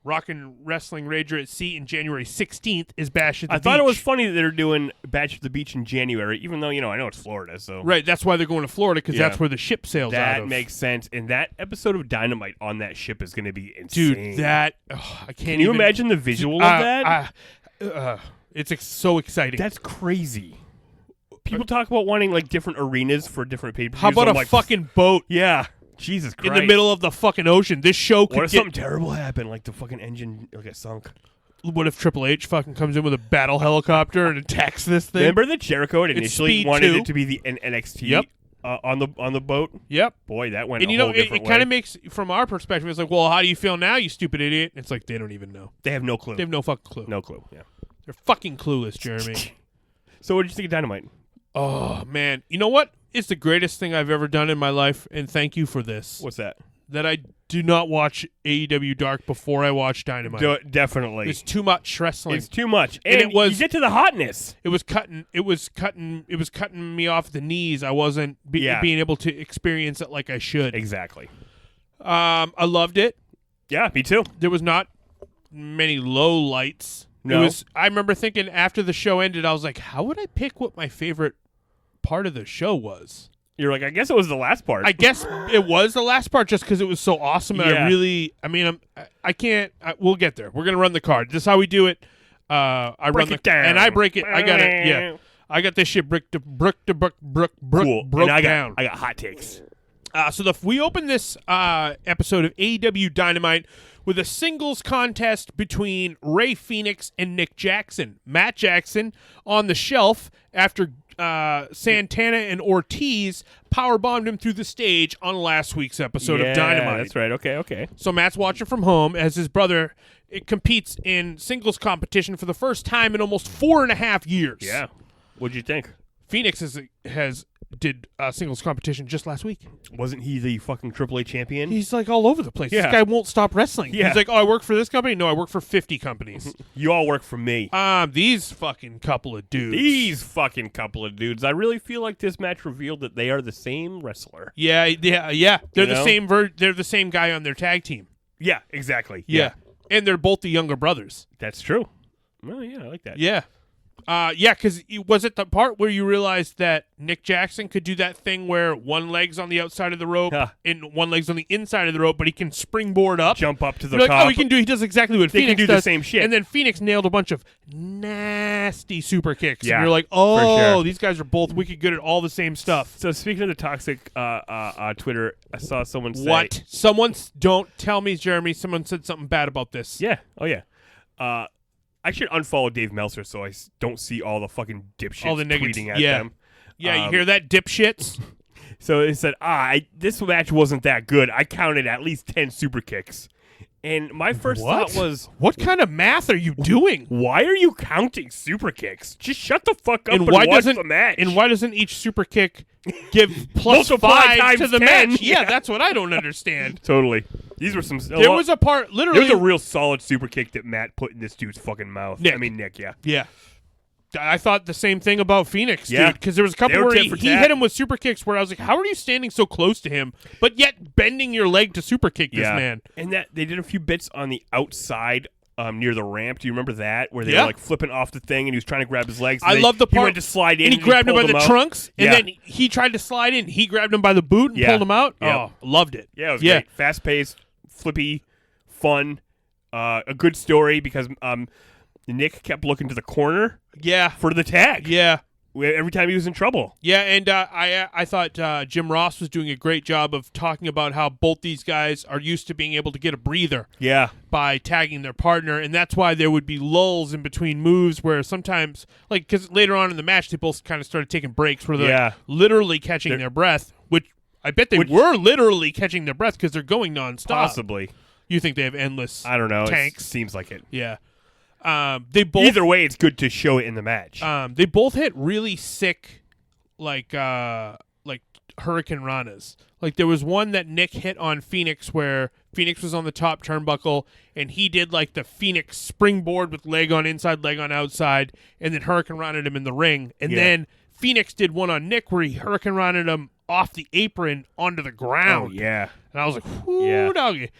Rockin' Wrestling Rager at Sea, and January 16th is Bash at the Beach. I thought it was funny that they're doing Bash at the Beach in January, even though, I know it's Florida. So right, that's why they're going to Florida, because that's where the ship sails out of. That makes sense. And that episode of Dynamite on that ship is going to be insane. Dude, I can't Can you imagine the visual of that? It's so exciting. That's crazy. People talk about wanting like different arenas for different pay-per-views. How about a fucking boat? Yeah. Jesus Christ. In the middle of the fucking ocean. This show could What if something terrible happened, like the fucking engine get sunk? What if Triple H fucking comes in with a battle helicopter and attacks this thing? Remember that Jericho had initially Speed wanted 2. it to be the NXT Yep. On the boat? Yep. Boy, that went And a you whole know, different it way. kind of makes, from our perspective, it's like, well, how do you feel now, you stupid idiot? It's like, they don't even know. They have no clue. They have no fucking clue. No clue, yeah. They're fucking clueless, Jeremy. So what did you think of Dynamite? Oh, man. You know what? It's the greatest thing I've ever done in my life, and thank you for this. What's that? That I do not watch AEW Dark before I watch Dynamite. Definitely. It's too much wrestling. It's too much. And it was- you get to the hotness. It was cutting me off the knees. I wasn't being able to experience it like I should. Exactly. I loved it. Yeah, me too. There was not many low lights. No. I remember thinking after the show ended, I was like, how would I pick what my favorite part of the show was? You're like, I guess it was the last part. I guess it was the last part just because it was so awesome. And Yeah. I can't, we'll get there. We're going to run the card. This is how we do it. I Break run it down. and I break it. I got it. Yeah. I got this shit broke Cool. And I down. got hot takes. So we open this episode of AEW Dynamite with a singles contest between Rey Fenix and Nick Jackson. Matt Jackson on the shelf after Santana and Ortiz powerbombed him through the stage on last week's episode of Dynamite. That's right. Okay. So Matt's watching from home as his brother competes in singles competition for the first time in almost 4.5 years. Yeah. What'd you think? Phoenix did singles competition just last week. Wasn't he the fucking AAA champion? He's like all over the place. Yeah. This guy won't stop wrestling. Yeah. He's like, oh, I work for this company? No, I work for 50 companies. You all work for me. These fucking couple of dudes. These fucking couple of dudes. I really feel like this match revealed that they are the same wrestler. Yeah. They're the know? same. They're the same guy on their tag team. Yeah, exactly. Yeah. And they're both the younger brothers. That's true. Well, yeah, I like that. Yeah. Because was it the part where you realized that Nick Jackson could do that thing where one leg's on the outside of the rope and one leg's on the inside of the rope, but he can springboard up, Jump up to the You're top. like, he does exactly what They Phoenix can do does. the same shit. And then Phoenix nailed a bunch of nasty super kicks. Yeah, and you're like, sure. these guys are both wicked good at all the same stuff. So speaking of the toxic Twitter, I saw someone say... What? Don't tell me, Jeremy, someone said something bad about this. Yeah. Oh, yeah. I should unfollow Dave Meltzer so I don't see all the fucking dipshits All the tweeting at yeah. them. Yeah, you hear that, dipshits? So it said, this match wasn't that good. I counted at least 10 super kicks. And my first thought was... What kind of math are you doing? Why are you counting super kicks? Just shut the fuck up and why watch doesn't the match. And why doesn't each super kick give plus Multiply 5 times to the 10. match? Yeah, Yeah. that's what I don't understand. Totally. These were some... There was a part, literally... There was a real solid super kick that Matt put in this dude's fucking mouth. Nick. Nick, yeah. Yeah. I thought the same thing about Phoenix, Yeah. dude, because there was a couple They were where tit he for hit tat. him with super kicks where I was like, how are you standing so close to him, but yet bending your leg to super kick this man? And that they did a few bits on the outside near the ramp. Do you remember that? Where they Yeah. were like flipping off the thing and he was trying to grab his legs. I love the part. He went to slide in and he grabbed him by pulled the out. trunks, and Yeah. then he tried to slide in. He grabbed him by the boot and Yeah. pulled him out. Yep. Oh, loved it. Yeah, it was great. Fast paced, flippy, fun, a good story because Nick kept looking to the corner Yeah. for the tag. Yeah. Every time he was in trouble. Yeah, and I thought Jim Ross was doing a great job of talking about how both these guys are used to being able to get a breather Yeah. by tagging their partner, and that's why there would be lulls in between moves where sometimes, like, because later on in the match, they both kind of started taking breaks where they're like, literally catching their breath, which I bet they were literally catching their breath because they're going nonstop. Possibly. You think they have endless I don't know. tanks? It seems like it. Yeah. They both Either way, it's good to show it in the match. they both hit really sick, like Hurricane Ranas. Like there was one that Nick hit on Phoenix where Phoenix was on the top turnbuckle and he did like the Phoenix springboard with leg on inside, leg on outside, and then Hurricane Rana'd him in the ring. And then Phoenix did one on Nick where he Hurricane Rana'd him off the apron onto the ground. Oh, yeah. And I was like, whoo, Yeah. doggy.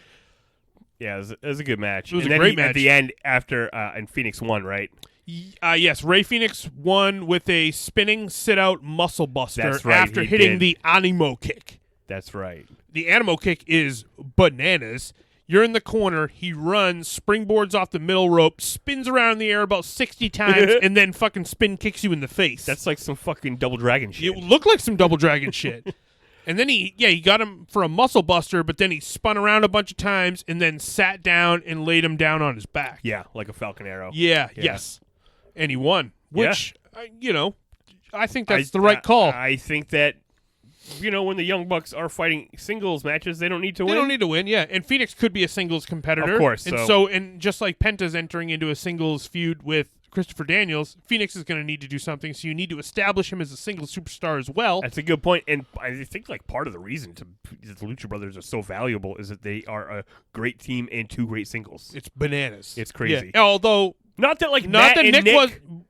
Yeah, it was a good match. It was and a then great match. At the end, after, and Phoenix won, right? Yes, Rey Fenix won with a spinning sit-out muscle buster That's right, after he hitting did. the Animo kick. That's right. The Animo kick is bananas. You're in the corner. He runs, springboards off the middle rope, spins around in the air about 60 times, and then fucking spin kicks you in the face. That's like some fucking Double Dragon shit. It looked like some Double Dragon shit. And then he got him for a muscle buster, but then he spun around a bunch of times and then sat down and laid him down on his back. Yeah, like a Falcon Arrow. Yeah. Yes. And he won, which, I think that's the right call. I think that, when the Young Bucks are fighting singles matches, they don't need to win. They don't need to win, yeah. And Phoenix could be a singles competitor. Of course. And just like Penta's entering into a singles feud with Christopher Daniels, Phoenix is going to need to do something, so you need to establish him as a singles superstar as well. That's a good point, and I think part of the reason that the Lucha Brothers are so valuable is that they are a great team and two great singles. It's bananas. It's crazy. Yeah. Although Not that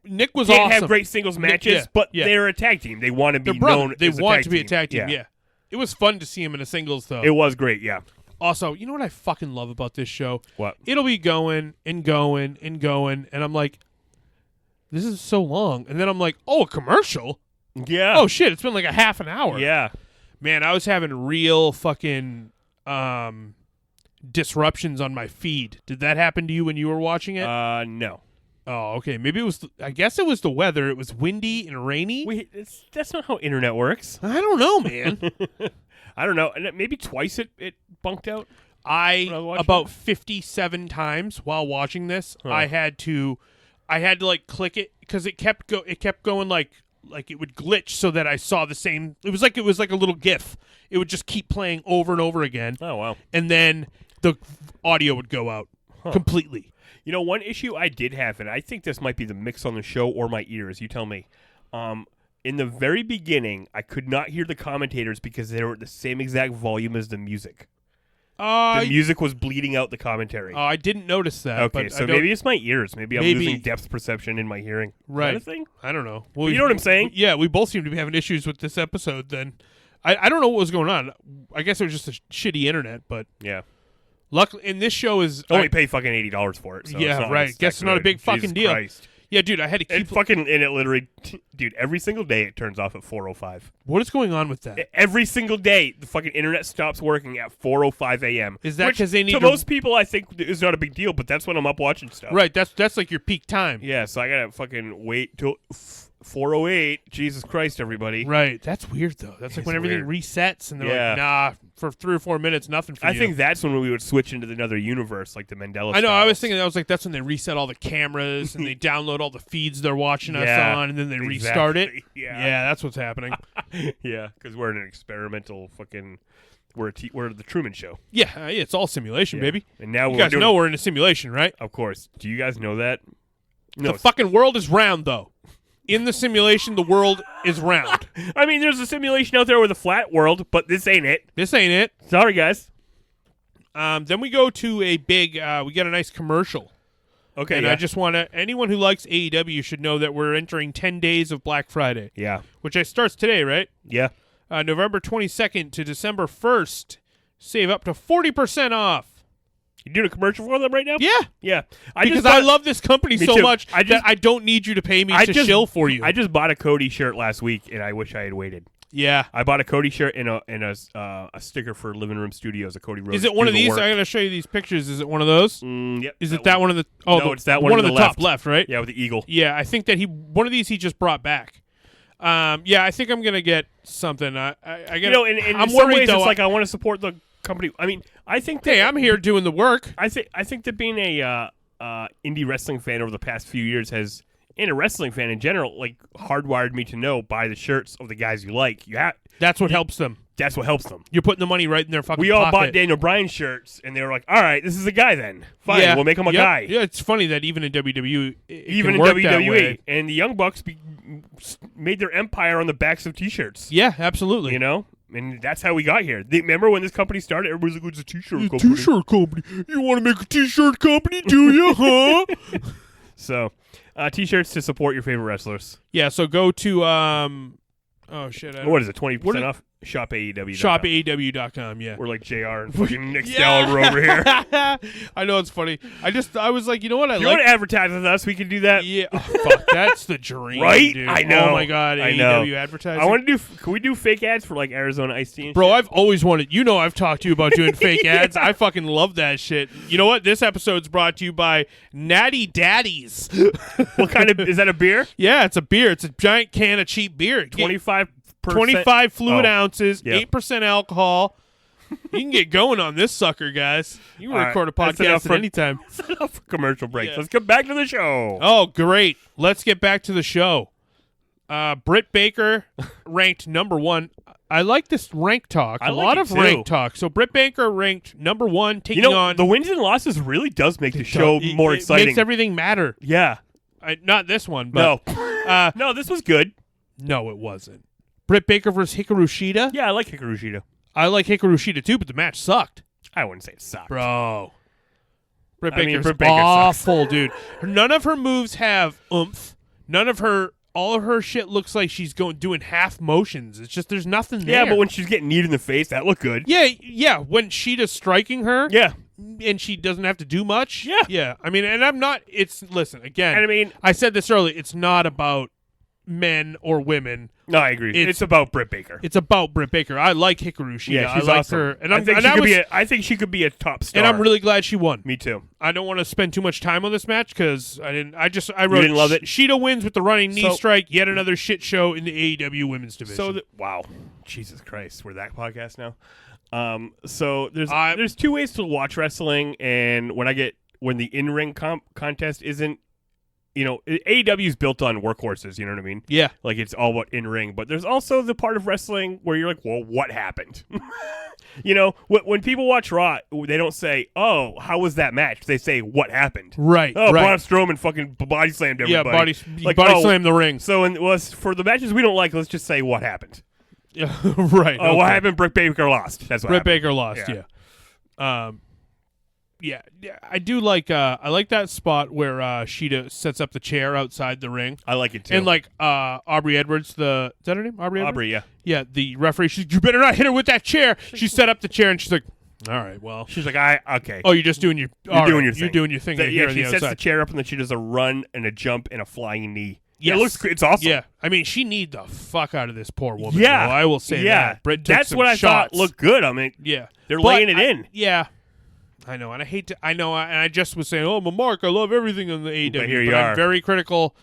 Nick was can't awesome. have great singles matches, but they're a tag team. They want to be known. They as a want tag to be team. a tag team. Yeah. It was fun to see him in a singles though. It was great. Yeah. Also, you know what I fucking love about this show? What? It'll be going and going and going, and I'm like, this is so long. And then I'm like, oh, a commercial? Yeah. Oh, shit, it's been like a half an hour. Yeah. Man, I was having real fucking disruptions on my feed. Did that happen to you when you were watching it? No. Oh, okay. Maybe it was, I guess it was the weather. It was windy and rainy. That's not how internet works. I don't know, man. I don't know. Maybe twice it bunked out. About 57 times while watching this, I had to like click it because it kept going like it would glitch so that I saw the same. It was like a little GIF. It would just keep playing over and over again. Oh wow! And then the audio would go out completely. One issue I did have, and I think this might be the mix on the show or my ears. You tell me. In the very beginning, I could not hear the commentators because they were at the same exact volume as the music. The music was bleeding out the commentary. I didn't notice that. Okay, but so maybe it's my ears. Maybe I'm losing depth perception in my hearing. Right. Is that a thing? I don't know. Well, you know what I'm saying? Yeah, we both seem to be having issues with this episode then. I don't know what was going on. I guess it was just a shitty internet, but yeah. Luckily, and this show is only pay fucking $80 for it. So yeah, it's not, right. Guess it's not a big fucking Jesus deal. Christ. Yeah, dude, I had to keep and it literally, dude, every single day it turns off at 4:05. What is going on with that? Every single day the fucking internet stops working at 4:05 a.m. Is that because they need to most people I think is not a big deal, but that's when I'm up watching stuff. Right, that's like your peak time. Yeah, so I gotta fucking wait till 4:08. Jesus Christ, everybody. Right, that's weird though. That's like when everything resets and they're like, nah, for 3 or 4 minutes, nothing for you. I think that's when we would switch into another universe, like the Mandela. I know. I was thinking that's when they reset all the cameras and they download all the feeds they're watching us on, and then they restart it. Yeah, that's what's happening. Yeah, because we're in an experimental fucking. We're the Truman Show. Yeah, it's all simulation, baby. And now you guys know we're in a simulation, right? Of course. Do you guys know that? No, the fucking world is round, though. In the simulation, the world is round. I mean, there's a simulation out there with a flat world, but this ain't it. This ain't it. Sorry, guys. Then we go to a big, we get a nice commercial. Okay, and I just want to, anyone who likes AEW should know that we're entering 10 days of Black Friday. Yeah. Which starts today, right? Yeah. November 22nd to December 1st. Save up to 40% off. You doing a commercial for them right now? Yeah. Yeah. Because I love this company so too. much that I don't need you to pay me to shill for you. I just bought a Cody shirt last week, and I wish I had waited. Yeah. I bought a Cody shirt and a sticker for Living Room Studios, a Cody Rhodes. Is it one of these? I'm going to show you these pictures. Is it one of those? Yep. Is it that one of the... Oh, no, it's that one of the left. top left, right? Yeah, with the eagle. Yeah, I think that one of these he just brought back. Yeah, I think I'm going to get something. I in some ways, it's like I want to support the company. I mean, I think that... Hey, I'm here doing the work. I think that being a indie wrestling fan over the past few years has... And a wrestling fan in general, like, hardwired me to know, buy the shirts of the guys you like. That's what helps them. That's what helps them. You're putting the money right in their fucking We all pocket. bought Daniel Bryan shirts, and they were like, all right, this is a guy then. Fine, we'll make him a guy. Yeah, it's funny that even in WWE, even in WWE, and the Young Bucks made their empire on the backs of T-shirts. Yeah, absolutely. You know? And that's how we got here. Remember when this company started? Everybody's like, it's a T-shirt company. T-shirt company. You want to make a T-shirt company, do you, huh? So... T-shirts to support your favorite wrestlers. Yeah, so go to oh shit! What is it? 20% off. Shop AEW. Shop AEW.com. Yeah, we're like JR and fucking Nick Gallagher over here. I know it's funny. I was like, you know what? You want to advertise with us? We can do that. Yeah, fuck, that's the dream, right? Dude. I know. Oh my god, AEW advertising. I want to do. Can we do fake ads for like Arizona Iced Tea? Bro, I've always wanted. You know, I've talked to you about doing fake ads. I fucking love that shit. You know what? This episode's brought to you by Natty Daddies. What kind of is that? A beer? Yeah, it's a beer. It's a giant can of cheap beer. 25 25 fluid ounces, Yep. 8% alcohol. You can get going on this sucker, guys. You can All record a right, that's enough podcast for- at any time. That's enough for commercial breaks. Yeah. Let's get back to the show. Oh, great. Let's get back to the show. Britt Baker ranked number 1. I like this rank talk. I A like lot it of too. rank talk. So Britt Baker ranked number 1, taking on the wins and losses really does make the show more it exciting. makes everything matter. Yeah. Not this one, but No. No, this was good. no, it wasn't. Britt Baker versus Hikaru Shida. Yeah, I like Hikaru Shida. I like Hikaru Shida too, but the match sucked. I wouldn't say it sucked. Bro. Britt I mean, Baker's Britt Baker sucks. awful, dude. None of her moves have oomph. All of her shit looks like she's doing half motions. It's just there's nothing there. Yeah, but when she's getting kneed in the face, that looked good. Yeah, when Sheeta's striking her, Yeah. and she doesn't have to do much. Yeah. Yeah. I mean, and I'm not. Listen again. And I mean, I said this earlier. It's not about men or women. no, I agree. It's about Britt Baker. It's about Britt Baker. I like Hikaru Shida. Yeah, she's I like awesome. her, and I think she could be a top star. and I'm really glad she won. Me too. I don't want to spend too much time on this match because I wrote You didn't love it? Sheeta wins with the running knee So- strike. Yet another shit show in the AEW women's division. So wow, Jesus Christ, we're that podcast now. So there's two ways to watch wrestling, and when the in-ring contest isn't, AEW is built on workhorses. You know what I mean? yeah, Like it's all about in-ring, but there's also the part of wrestling where you're like, well, what happened? When people watch Raw, they don't say, "Oh, how was that match?" They say, "What happened?" right. Oh, right. Braun Strowman fucking body slammed Yeah, everybody. body oh, slam the ring. So for the matches we don't like, let's just say what happened. Yeah, right. Oh, what okay. happened? Britt Baker lost. That's what Britt happened. Baker lost. Yeah. Yeah. Yeah, I do like. I like that spot where Sheeta sets up the chair outside the ring, I like it too. and like Aubrey Edwards, is that her name? Aubrey. Edwards? Aubrey, yeah. Yeah, the referee. She's, you better not hit her with that chair. She set up the chair, and she's like, "All right, well." She's like, okay. Oh, you're just doing your. You're doing your thing. You're doing your thing. So, right yeah, here on she the sets outside. the chair up and then she does a run and a jump and a flying knee. Yeah, Yes. it looks good. It's awesome. Yeah, I mean, she need the fuck out of this poor woman. Yeah. though. I will say Yeah. that. Britt took That's some what I shots. thought looked good. I mean, Yeah, they're But laying it in. Yeah, I know, and I hate to. I know, and I just was saying, "Oh, I'm a Mark. I love everything on the AEW." But here you I'm are. very critical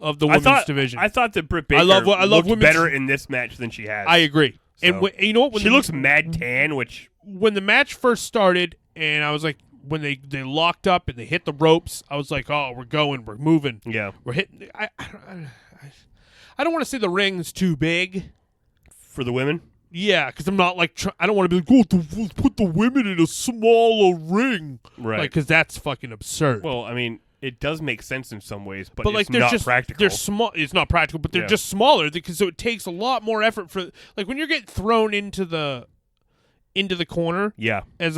of the women's division. I thought that Britt Baker I love looked women's- better in this match than she has. I agree. And So- you know what? When She looks mad tan, which when the match first started, and I was like, when they locked up and they hit the ropes, I was like, "Oh, we're going, we're moving, yeah, we're hitting." I don't want to say the ring's too big. for the women. Yeah, because I'm not like I don't want to be like, "Oh, let's put the women in a smaller ring," Right. Like, because that's fucking absurd. Well, I mean, it does make sense in some ways, but like it's they're not just practical. They're small. It's not practical, but they're Yeah. just smaller because so it takes a lot more effort for like when you're getting thrown into the corner Yeah, as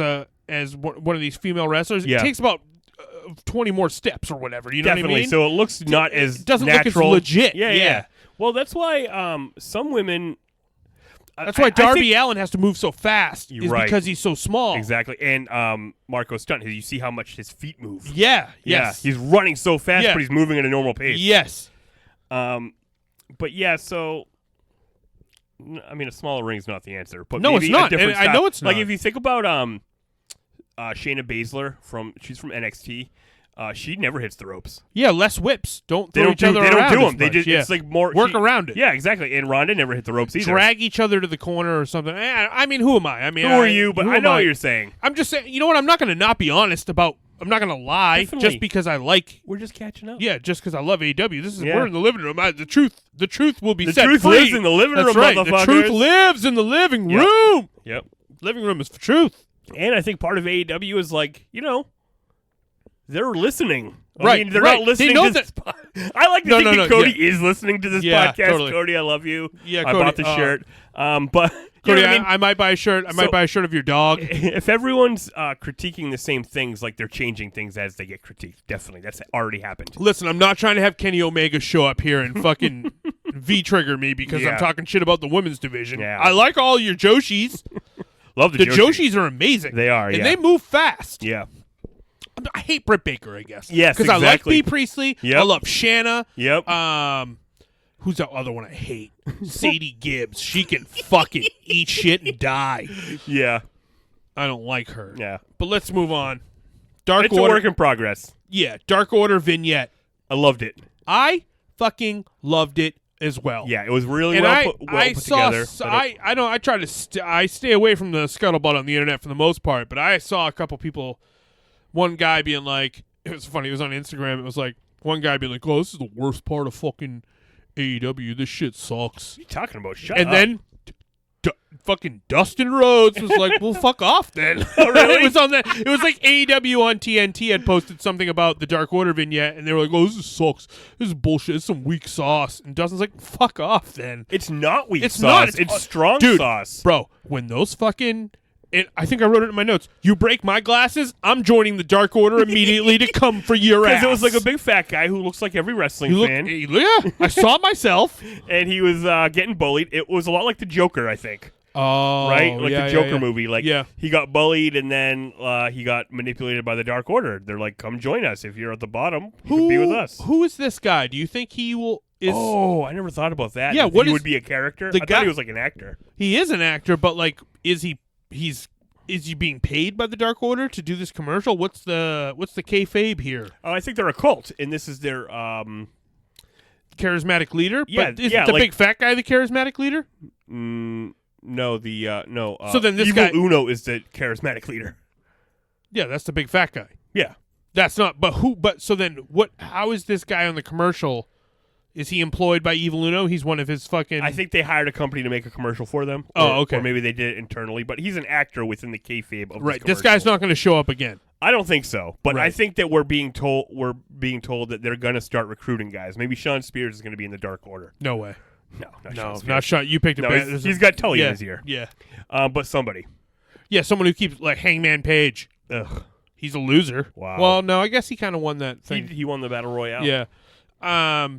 one of these female wrestlers. Yeah. It takes about 20 more steps or whatever. You know definitely. what I mean? So it looks not as it doesn't natural. look as legit. Yeah, Yeah. yeah. Well, that's why some women. That's why Darby Allin has to move so fast. You're is right. because he's so small. Exactly, and Marco Stunt. You see how much his feet move. Yeah. Yeah, Yes. he's running so fast, Yeah. but he's moving at a normal pace. Yes. But yeah, so I mean, a smaller ring's not the answer. But No, maybe it's not, A different and I style. know it's Like not. if you think about Shayna Baszler she's from NXT. She never hits the ropes. Yeah. Less whips. Don't They throw don't each do. other They around don't do as them. They much. just Yeah. it's like more Work around it. Yeah, exactly. And Ronda never hit the ropes either. Drag each other to the corner or something. I mean, who am I? I mean, Who are you? But who I am know what you're saying. I'm just saying. You know what? I'm not going to not be honest about. I'm not going to lie Definitely. just because I like. We're just catching up. Yeah, just because I love AEW. This is Yeah. we're in the living room. The truth will be The set truth free. lives in the living That's room, right. The motherfuckers. truth lives in the living Yep. room. Yep. Living room is for truth. And I think part of AEW is like, they're listening. Right, I mean, they're right. not listening They know to this. I like to think that Cody is listening to this Yeah, podcast. totally. Cody, I love you. Yeah, I Cody, bought the shirt. But you Cody, know what I mean? I might buy a shirt. I might buy a shirt of your dog. If everyone's critiquing the same things, like they're changing things as they get critiqued, definitely. That's already happened. Listen, I'm not trying to have Kenny Omega show up here and fucking V-trigger me because Yeah. I'm talking shit about the women's division. Yeah. I like all your Joshis. Love the The Joshis. Joshis are amazing. They are, and yeah. they move fast. Yeah. I hate Britt Baker, I guess. Yes, because exactly. I like B. Priestley. Yep. I love Shanna. Yep. Who's that other one I hate? Sadie Gibbs. She can fucking eat shit and die. Yeah. I don't like her. Yeah. But let's move on. Dark It's a Order. work in progress. Yeah, Dark Order vignette. I loved it. I fucking loved it. as well. Yeah, it was really And well put together. I stay away from the scuttlebutt on the internet for the most part, but I saw a couple people, one guy being like, it was funny, it was on Instagram, it was like, one guy being like, oh, this is the worst part of fucking AEW, this shit sucks. What are you talking about? Shut and up. then fucking Dustin Rhodes was like, well, fuck off then. Oh, really? It was on that. It was like AEW on TNT had posted something about the Dark Order vignette, and they were like, oh, this sucks. This is bullshit. It's some weak sauce. And Dustin's like, fuck off then. It's not weak It's sauce. not. It's strong Dude, sauce. Bro, when those fucking... And I think I wrote it in my notes. You break my glasses, I'm joining the Dark Order immediately to come for your ass. Because it was like a big fat guy who looks like every wrestling fan. Yeah, I saw it myself. And he was getting bullied. It was a lot like the Joker, I think. Oh, right? Like yeah, the Joker yeah. movie. Like, he got bullied and then he got manipulated by the Dark Order. They're like, come join us. If you're at the bottom, you can be with us. Who is this guy? Do you think he will... Oh, I never thought about that. Yeah, If what he is- would be a character? the I guy- thought he was like an actor. He is an actor, but like, is he being paid by the Dark Order to do this commercial? What's the kayfabe here? Oh, I think they're a cult, and this is their Charismatic leader? Yeah, But is yeah, the like- big fat guy the charismatic leader? no, the no. So then this Evil guy- Uno is the charismatic leader. Yeah, that's the big fat guy. Yeah. That's not. But who? But so then, what? How is this guy on the commercial? Is he employed by Evil Uno? He's one of his fucking. I think they hired a company to make a commercial for them. Oh, okay. Or maybe they did it internally, but he's an actor within the kayfabe of right. This This guy's commercial. not going to show up again. I don't think so, but I Right. think that we're being told that they're going to start recruiting guys. Maybe Sean Spears is going to be in the Dark Order. No way. No, not Sean No, Spears. not Sean. You picked a No, bad. he's got Tully yeah, in his ear. Yeah. But somebody. Yeah, someone who keeps like Hangman Page. Ugh. He's a loser. Wow. Well, no, I guess he kind of won that He, thing. he won the Battle Royale. Yeah. I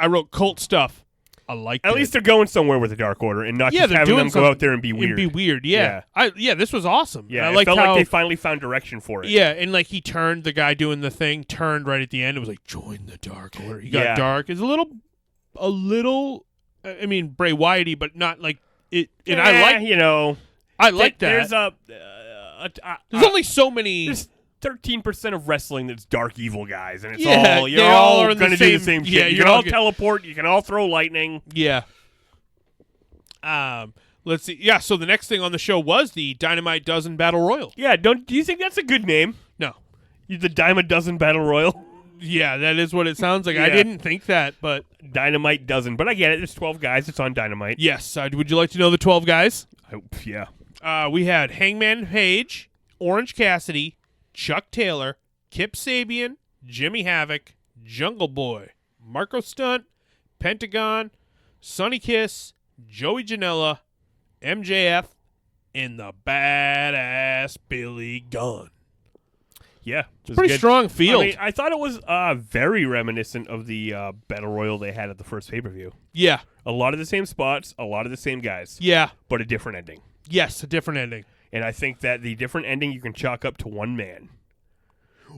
wrote cult stuff. I liked it. At least they're going somewhere with the Dark Order and not Yeah, just they're having doing them go out there and be something. weird. And be weird. Yeah. This was awesome. Yeah, And I it liked felt how like they finally found direction for it. yeah, and like he turned, the guy doing the thing turned right at the end. It was like, join the Dark Order. He got Yeah. dark. It's a little. I mean, Bray Wyatt-y, but not like it. And Yeah, I like. I like that. There's There's only so many. There's 13% of wrestling that's dark evil guys, and it's Yeah, all you're they all all are in the going to do the same- same yeah, shit. You you're can all all good. teleport. You can all throw lightning. Yeah. Let's see. Yeah. So the next thing on the show was the Dynamite Dozen Battle Royal. Yeah, do you think that's a good name? No. The Dime a Dozen Battle Royal? Yeah, that is what it sounds like. I Yeah. didn't think that, but Dynamite Dozen. But I get it. There's 12 guys. It's on Dynamite. yes. Would you like to know the 12 guys? Yeah. We had Hangman Page, Orange Cassidy, Chuck Taylor, Kip Sabian, Jimmy Havoc, Jungle Boy, Marco Stunt, Pentagon, Sonny Kiss, Joey Janela, MJF, and the badass Billy Gunn. Yeah. It was Pretty good. strong field. I mean, I thought it was very reminiscent of the Battle Royal they had at the first pay-per-view. Yeah. A lot of the same spots, a lot of the same guys, Yeah. but a different ending. Yes, a different ending. And I think that the different ending you can chalk up to one man.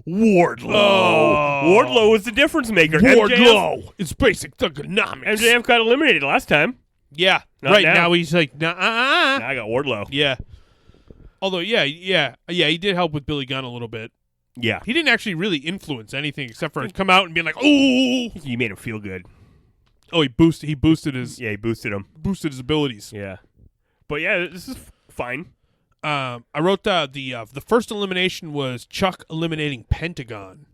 Wardlow. Oh. Wardlow was the difference maker. Wardlow. It's basic thugonomics. MJF got eliminated last time. Yeah. Not right now. now he's like, nah. Now I got Wardlow. Yeah. Although, yeah, he did help with Billy Gunn a little bit. Yeah. He didn't actually really influence anything except for come out and be like, "Oh, He made him feel good. oh!" He boosted his Yeah, he boosted him. abilities. Yeah. But yeah, this is fine. I wrote the first elimination was Chuck eliminating Pentagon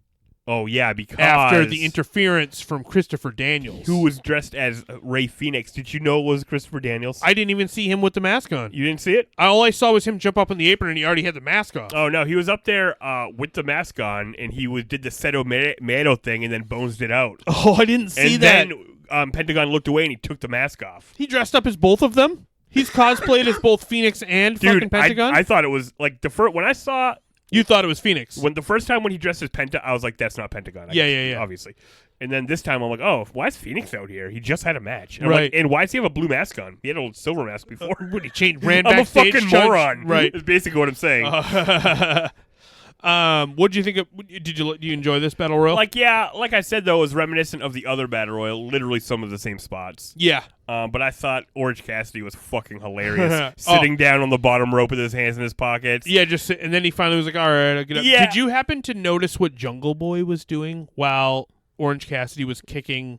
Oh, yeah, because after the interference from Christopher Daniels. who was dressed as Ray Phoenix. Did you know it was Christopher Daniels? I didn't even see him with the mask on. You didn't see it? All I saw was him jump up on the apron and he already had the mask off. Oh, no, he was up there with the mask on, and he did the Seto Mano thing and then bonesed it out. Oh, I didn't see And that. then Pentagon looked away and he took the mask off. He dressed up as both of them? He's cosplayed as both Phoenix and fucking Dude, Pentagon? I thought it was like when I saw You thought it was Phoenix. the first time when he dressed as Penta, I was like, that's not Pentagon. Yeah. Obviously. And then this time I'm like, oh, why is Phoenix out here? He just had a match. And I'm Right. like, and why does he have a blue mask on? He had a silver mask before. When he ran I'm a backstage. fucking moron. Right. Is basically what I'm saying. What did you think of? Did you enjoy this battle royal? Like I said though, it was reminiscent of the other battle royal. Literally some of the same spots. yeah, But I thought Orange Cassidy was fucking hilarious, sitting down on the bottom rope with his hands in his pockets. yeah. And then he finally was like, "All right, I'll get up." Yeah. Did you happen to notice what Jungle Boy was doing while Orange Cassidy was kicking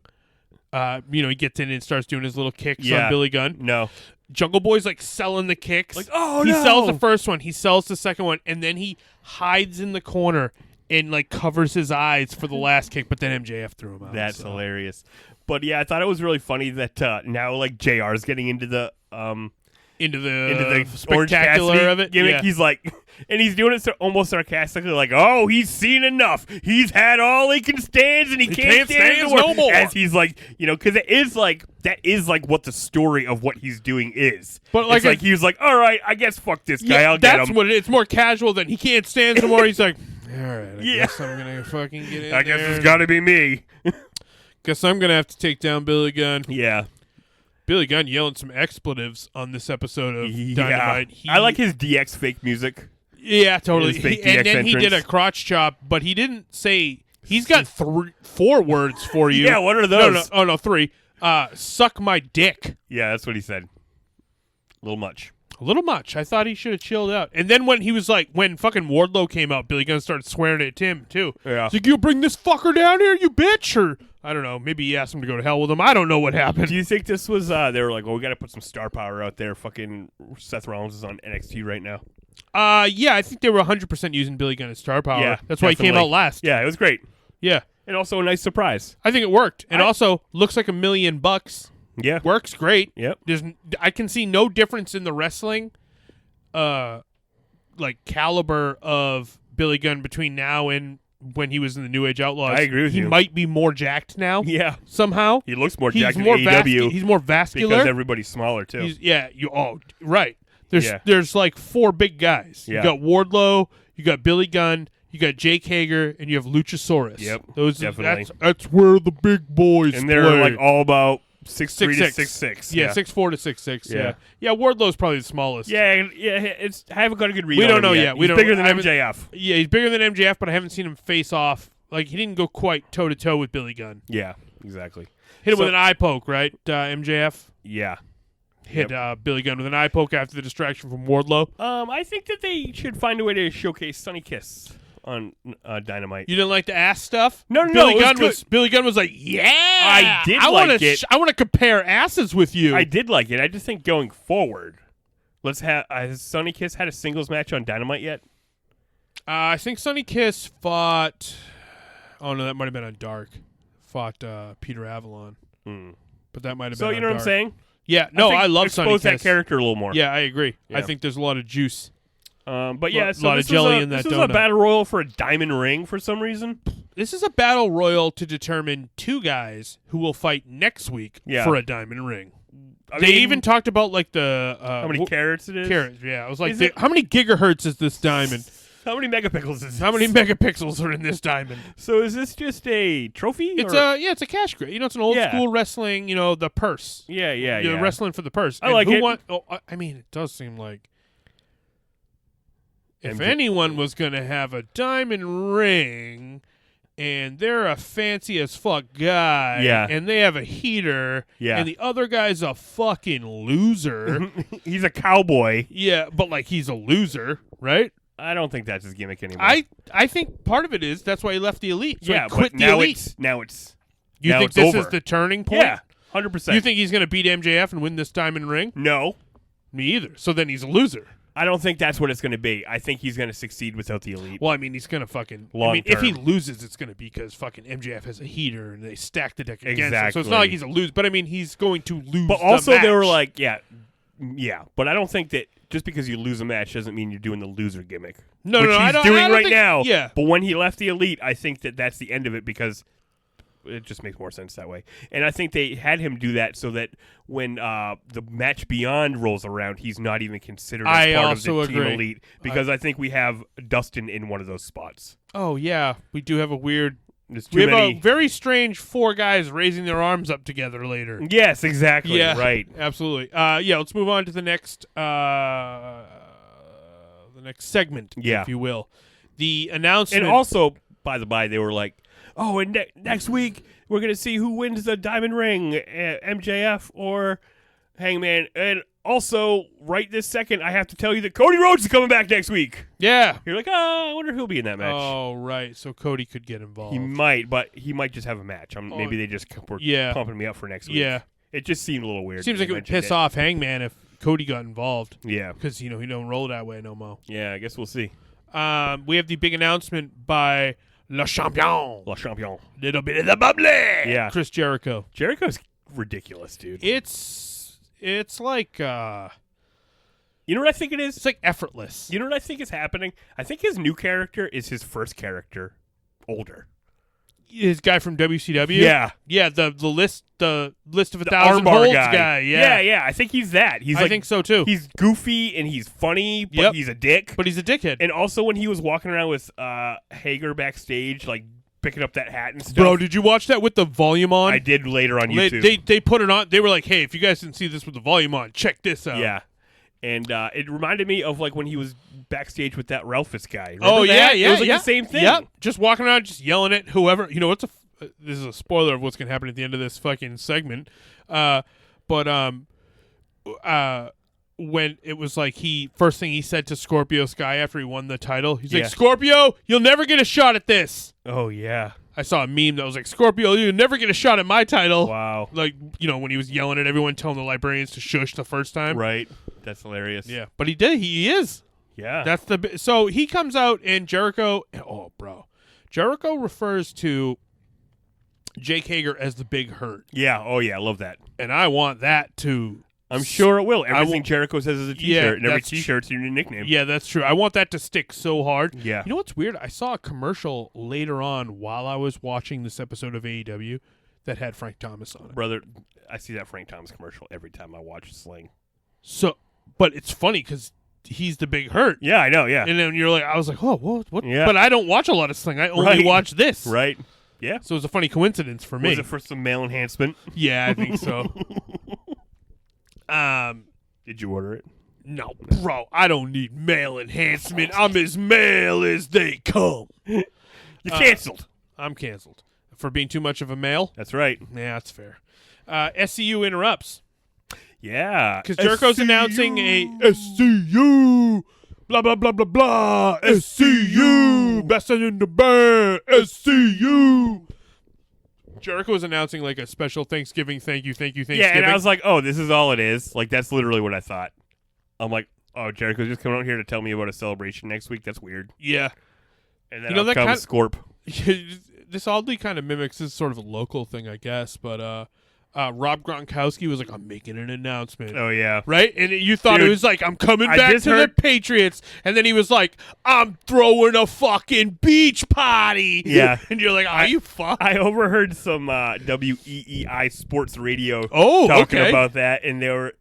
He gets in and starts doing his little kicks Yeah. on Billy Gunn. No. Jungle Boy's like selling the kicks. Like, oh, he no. sells the first one, he sells the second one, and then he hides in the corner and like covers his eyes for the last kick. But then MJF threw him out. That's hilarious. But yeah, I thought it was really funny that now like JR is getting into the Orange spectacular Cassidy of it. gimmick. Yeah. He's like, and he's doing it almost sarcastically, like, "Oh, he's seen enough. He's had all he can stand, and he can't stand no more." As he's like, because it is like that is like what the story of what he's doing is. But like, it's like he was like, "All right, I guess fuck this guy. I'll get him." That's what it's more casual than he can't stand no more. He's like, all right, I Yeah. guess I'm gonna fucking get in. I guess there. it's got to be me. Guess I'm gonna have to take down Billy Gunn. Yeah. Billy Gunn yelling some expletives on this episode of Dynamite. I like his DX fake music. Yeah, totally. His fake And DX then he did a entrance. crotch chop, but he didn't say. He's got 4 words for you. Yeah, what are those? No. Oh no, 3. Suck my dick. Yeah, that's what he said. A little much. A little much. I thought he should have chilled out. And then when he was like, when fucking Wardlow came out, Billy Gunn started swearing at Tim too. Yeah. He's like, "You bring this fucker down here, you bitch!" Or I don't know. Maybe he asked him to go to hell with him. I don't know what happened. Do you think this was, they were like, well, we got to put some star power out there. Fucking Seth Rollins is on NXT right now. Yeah, I think they were 100% using Billy Gunn as star power. Yeah, That's why he came definitely. out last. Yeah, it was great. Yeah. And also a nice surprise. I think it worked. And also, looks like $1 million. Yeah. Works great. Yep. I can see no difference in the wrestling, like caliber of Billy Gunn between now and when he was in the New Age Outlaws. I agree with he you. He might be more jacked now. Yeah. Somehow. He looks more He's jacked more in AEW. He's more vascular. Because everybody's smaller, too. Right. There's like 4 big guys. Yeah. You got Wardlow, you got Billy Gunn, you got Jake Hager, and you have Luchasaurus. Yep, Those definitely. That's where the big boys And they're play. like all about 6'3" to 6'6". 6'6". Yeah, 6'4" to 6'6". Yeah. Yeah, Wardlow's probably the smallest. Yeah, I haven't got a good read We on don't him know yet. yet. He's bigger than MJF. Yeah, he's bigger than MJF, but I haven't seen him face off. Like, he didn't go quite toe-to-toe with Billy Gunn. Yeah, exactly. Hit him with an eye poke, right, MJF? Yeah. Hit Billy Gunn with an eye poke after the distraction from Wardlow. I think that they should find a way to showcase Sunny Kiss on Dynamite. You didn't like the ass stuff? No, Billy Gunn was like, yeah, I like it. I want to compare asses with you. I did like it. I just think going forward, let's have has Sunny Kiss had a singles match on Dynamite yet? I think Sunny Kiss fought. Oh no, that might have been on Dark. Fought Peter Avalon, but that might have been. So on you know what I'm Dark. saying? Yeah, no, I love Sunny Kiss. Expose that character a little more. Yeah, I agree. Yeah. I think there's a lot of juice. But yeah, so lot this of jelly in this that was a donut. battle royal for a diamond ring for some reason. This is a battle royal to determine 2 guys who will fight next week Yeah. for a diamond ring. I They mean, even talked about like the how many carats it is? carats. Yeah, I was like, Is it- how many gigahertz is this diamond? How many megapixels is this? How many megapixels are in this diamond? So is this just a trophy? It's or? it's a cash grab. You know, it's an old Yeah. school wrestling. You know, the purse. Yeah. You're wrestling for the purse. I like it. I mean, it does seem like if MJ anyone was going to have a diamond ring and they're a fancy as fuck guy Yeah. and they have a heater Yeah. and the other guy's a fucking loser. He's a cowboy. Yeah, but like he's a loser, right? I don't think that's his gimmick anymore. I think part of it is that's why he left the Elite. So yeah, he quit but the now Elite. it's You now think it's this over. is the turning point? Yeah, 100%. You think he's going to beat MJF and win this diamond ring? No, Me either. So then he's a loser. I don't think that's what it's going to be. I think he's going to succeed without the Elite. Well, I mean, he's going to fucking... Long if he term. loses, it's going to be because fucking MJF has a heater and they stack the deck against him. So it's Exactly. not like he's a loser. But, I mean, he's going to lose But the also they were match. like, yeah. But I don't think that just because you lose a match doesn't mean you're doing the loser gimmick. No, which no, I he's don't- doing I don't right think- now. yeah. But when he left the Elite, I think that that's the end of it because it just makes more sense that way. And I think they had him do that so that when the match beyond rolls around, he's not even considered as I part also of the agree. Team Elite because I think we have Dustin in one of those spots. Oh, yeah. We do have a weird... There's We too have many. a very strange 4 guys raising their arms up together later. Yes, exactly. Yeah, Right. Absolutely. Yeah, let's move on to the next segment, Yeah. if you will. The announcement. And also, by the by, they were like, "Oh, and next week we're gonna see who wins the Diamond Ring, MJF or Hangman." And Also, right this second, I have to tell you that Cody Rhodes is coming back next week. Yeah. You're like, I wonder if he'll be in that match. Oh, right. So Cody could get involved. He might, but he might just have a match. Maybe they just were pumping me up for next week. Yeah. It just seemed a little weird. Seems like it would piss off Hangman if Cody got involved. Yeah. Because, he don't roll that way no more. Yeah, I guess we'll see. We have the big announcement by Le Champion. Le Champion. Little bit of the bubbly. Yeah. Chris Jericho. Jericho's ridiculous, dude. It's like you know what I think it is? It's like effortless. You know what I think is happening? I think his new character is his first character older. His guy from WCW? Yeah. Yeah, the list of 1,000 armbar holds guy. Yeah. Yeah. I think he's that. I think so too. He's goofy and he's funny, but he's a dick. But he's a dickhead. And also when he was walking around with Hager backstage, like picking up that hat and stuff. Bro, did you watch that with the volume on? I did later on YouTube. They put it on. They were like, hey, if you guys didn't see this with the volume on, check this out. Yeah. And it reminded me of like when he was backstage with that Ralphus guy. Remember Oh, that? yeah. It was like the same thing. Yep. Just walking around, just yelling at whoever. This is a spoiler of what's going to happen at the end of this fucking segment. When it was like first thing he said to Scorpio Sky after he won the title, he's like, Scorpio, you'll never get a shot at this. Oh, yeah. I saw a meme that was like, Scorpio, you'll never get a shot at my title. Wow. Like, when he was yelling at everyone, telling the librarians to shush the first time. Right. That's hilarious. Yeah. But he did. He is. Yeah. So he comes out and Jericho, Jericho refers to Jake Hager as the Big Hurt. Yeah. Oh, yeah. I love that. And I want that to... I'm sure it will. Everything Jericho says is a T-shirt, and every T-shirt's your new nickname. Yeah, that's true. I want that to stick so hard. Yeah. You know what's weird? I saw a commercial later on while I was watching this episode of AEW that had Frank Thomas on it. Brother, I see that Frank Thomas commercial every time I watch Sling. So, but it's funny because he's the Big Hurt. Yeah, I know, yeah. And then I was like, oh, what? Yeah. But I don't watch a lot of Sling. I only watch this. Right. Yeah. So it's a funny coincidence for me. Was it for some male enhancement? Yeah, I think so. Did you order it? No, bro, I don't need male enhancement. I'm as male as they come. You're canceled. I'm canceled. For being too much of a male? That's right. Yeah, that's fair. SCU interrupts. Yeah. Because Jericho's announcing a SCU. Blah, blah, blah, blah, blah. SCU. Best in the band. SCU. Jericho was announcing like a special Thanksgiving, thank you, Thanksgiving. Yeah, and I was like, oh, this is all it is. Like, that's literally what I thought. I'm like, oh, Jericho's just coming out here to tell me about a celebration next week. That's weird. Yeah. And then out comes Scorp. This oddly kind of mimics this sort of a local thing, I guess, but Rob Gronkowski was like, I'm making an announcement. Oh, yeah. Right? And you thought Dude, it was like, I'm coming back to the Patriots. And then he was like, I'm throwing a fucking beach party. Yeah. And you're like, are you fucked? I overheard some WEEI sports radio talking about that. And they were,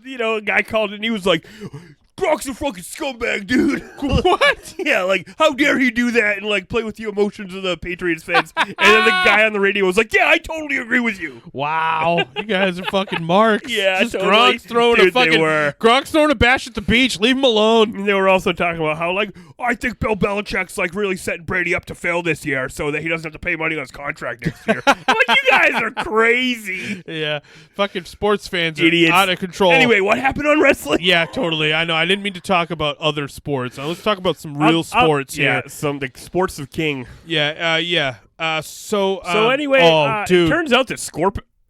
a guy called and he was like, Gronk's a fucking scumbag, dude. What? Yeah, like, how dare he do that and, like, play with the emotions of the Patriots fans. And then the guy on the radio was like, yeah, I totally agree with you. Wow. You guys are fucking marks. Yeah, just totally. Gronk's throwing Gronk's throwing a bash at the beach. Leave him alone. And they were also talking about how, like, I think Bill Belichick's, like, really setting Brady up to fail this year so that he doesn't have to pay money on his contract next year. I'm like, you guys are crazy. Yeah. Fucking sports fans Idiots. are out of control. Anyway, what happened on wrestling? Yeah, totally. I know. I didn't mean to talk about other sports. Now, let's talk about some real sports here. Yeah, some the sports of King. Yeah. So anyway, dude, it turns out that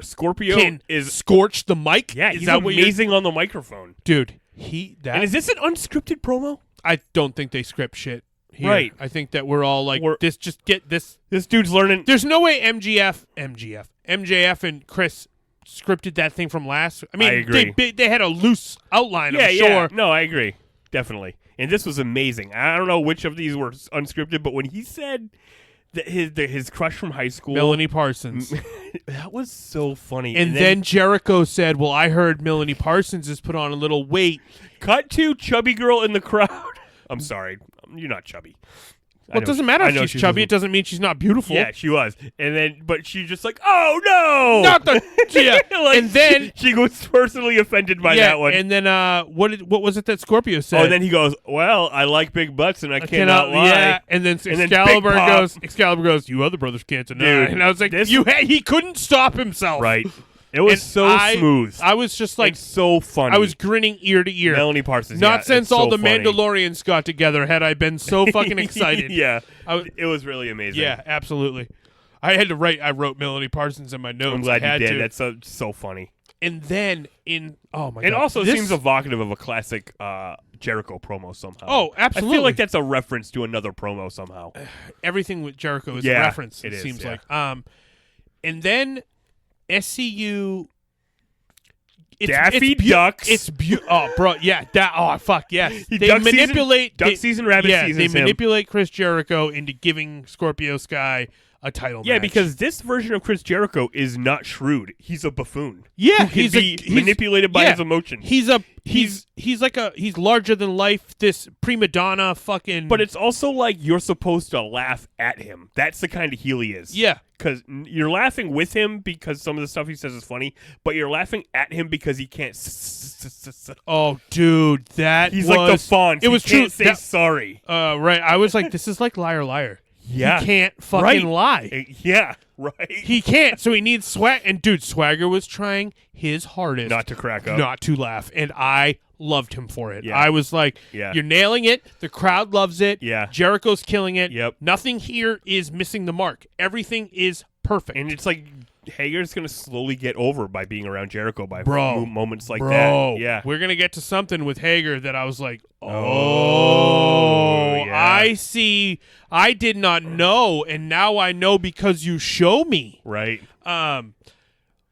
Scorpio is scorch the mic. Yeah, is he's that amazing on the microphone, dude. And is this an unscripted promo? I don't think they script shit here. Right. I think that we're all like, just get this. This dude's learning. There's no way MJF and Chris scripted that thing from last. I mean, I agree. They had a loose outline. Yeah, I'm sure. Yeah. No, I agree. Definitely. And this was amazing. I don't know which of these were unscripted, but when he said that his crush from high school, Melanie Parsons, that was so funny. And then Jericho said, "Well, I heard Melanie Parsons has put on a little weight." Cut to chubby girl in the crowd. I'm sorry, you're not chubby. Well, it doesn't matter if she's chubby. It doesn't mean she's not beautiful. Yeah, she was. And then, but she's just like, oh, no! Not the... Yeah. Like, and then... She was personally offended by that one. And then, what was it that Scorpio said? Oh, and then he goes, well, I like big butts and I cannot lie. Yeah, and then Excalibur goes, you other brothers can't deny. Dude, and I was like, he couldn't stop himself. Right. It was And so smooth. I was just like, it's so funny. I was grinning ear to ear. Melanie Parsons. Not since all so the funny. Mandalorians got together had I been so fucking excited. Yeah, it was really amazing. Yeah, absolutely. I wrote Melanie Parsons in my notes. I'm glad I had you did. to. That's so funny. And then oh my god, it also seems evocative of a classic Jericho promo somehow. Oh, absolutely. I feel like that's a reference to another promo somehow. Everything with Jericho is a Yeah, reference. it is, seems yeah. like. And then SCU. Daffy Ducks. It's oh, bro, yeah. Fuck yes. They Duck manipulate Duck season, rabbit season. They manipulate Chris Jericho into giving Scorpio Sky a title Yeah, match. because this version of Chris Jericho is not shrewd. He's a buffoon. Yeah, who can be manipulated by his emotions. He's larger than life. This prima donna fucking. But it's also like you're supposed to laugh at him. That's the kind of heel he is. Yeah. Because you're laughing with him because some of the stuff he says is funny, but you're laughing at him because he can't. Oh, dude, he's like the Fonz. It was he can't true. say sorry. Right. I was like, this is like Liar Liar. Yeah. He can't fucking lie. Yeah, right. He can't, so he needs swag. And dude, Swagger was trying his hardest not to crack up, not to laugh, and I loved him for it. Yeah. I was like, yeah. You're nailing it. The crowd loves it. Yeah. Jericho's killing it. Yep. Nothing here is missing the mark. Everything is perfect. And it's like Hager's going to slowly get over by being around Jericho by moments like bro, that. Yeah. We're going to get to something with Hager that I was like, yeah. I see. I did not know, and now I know because you show me. Right.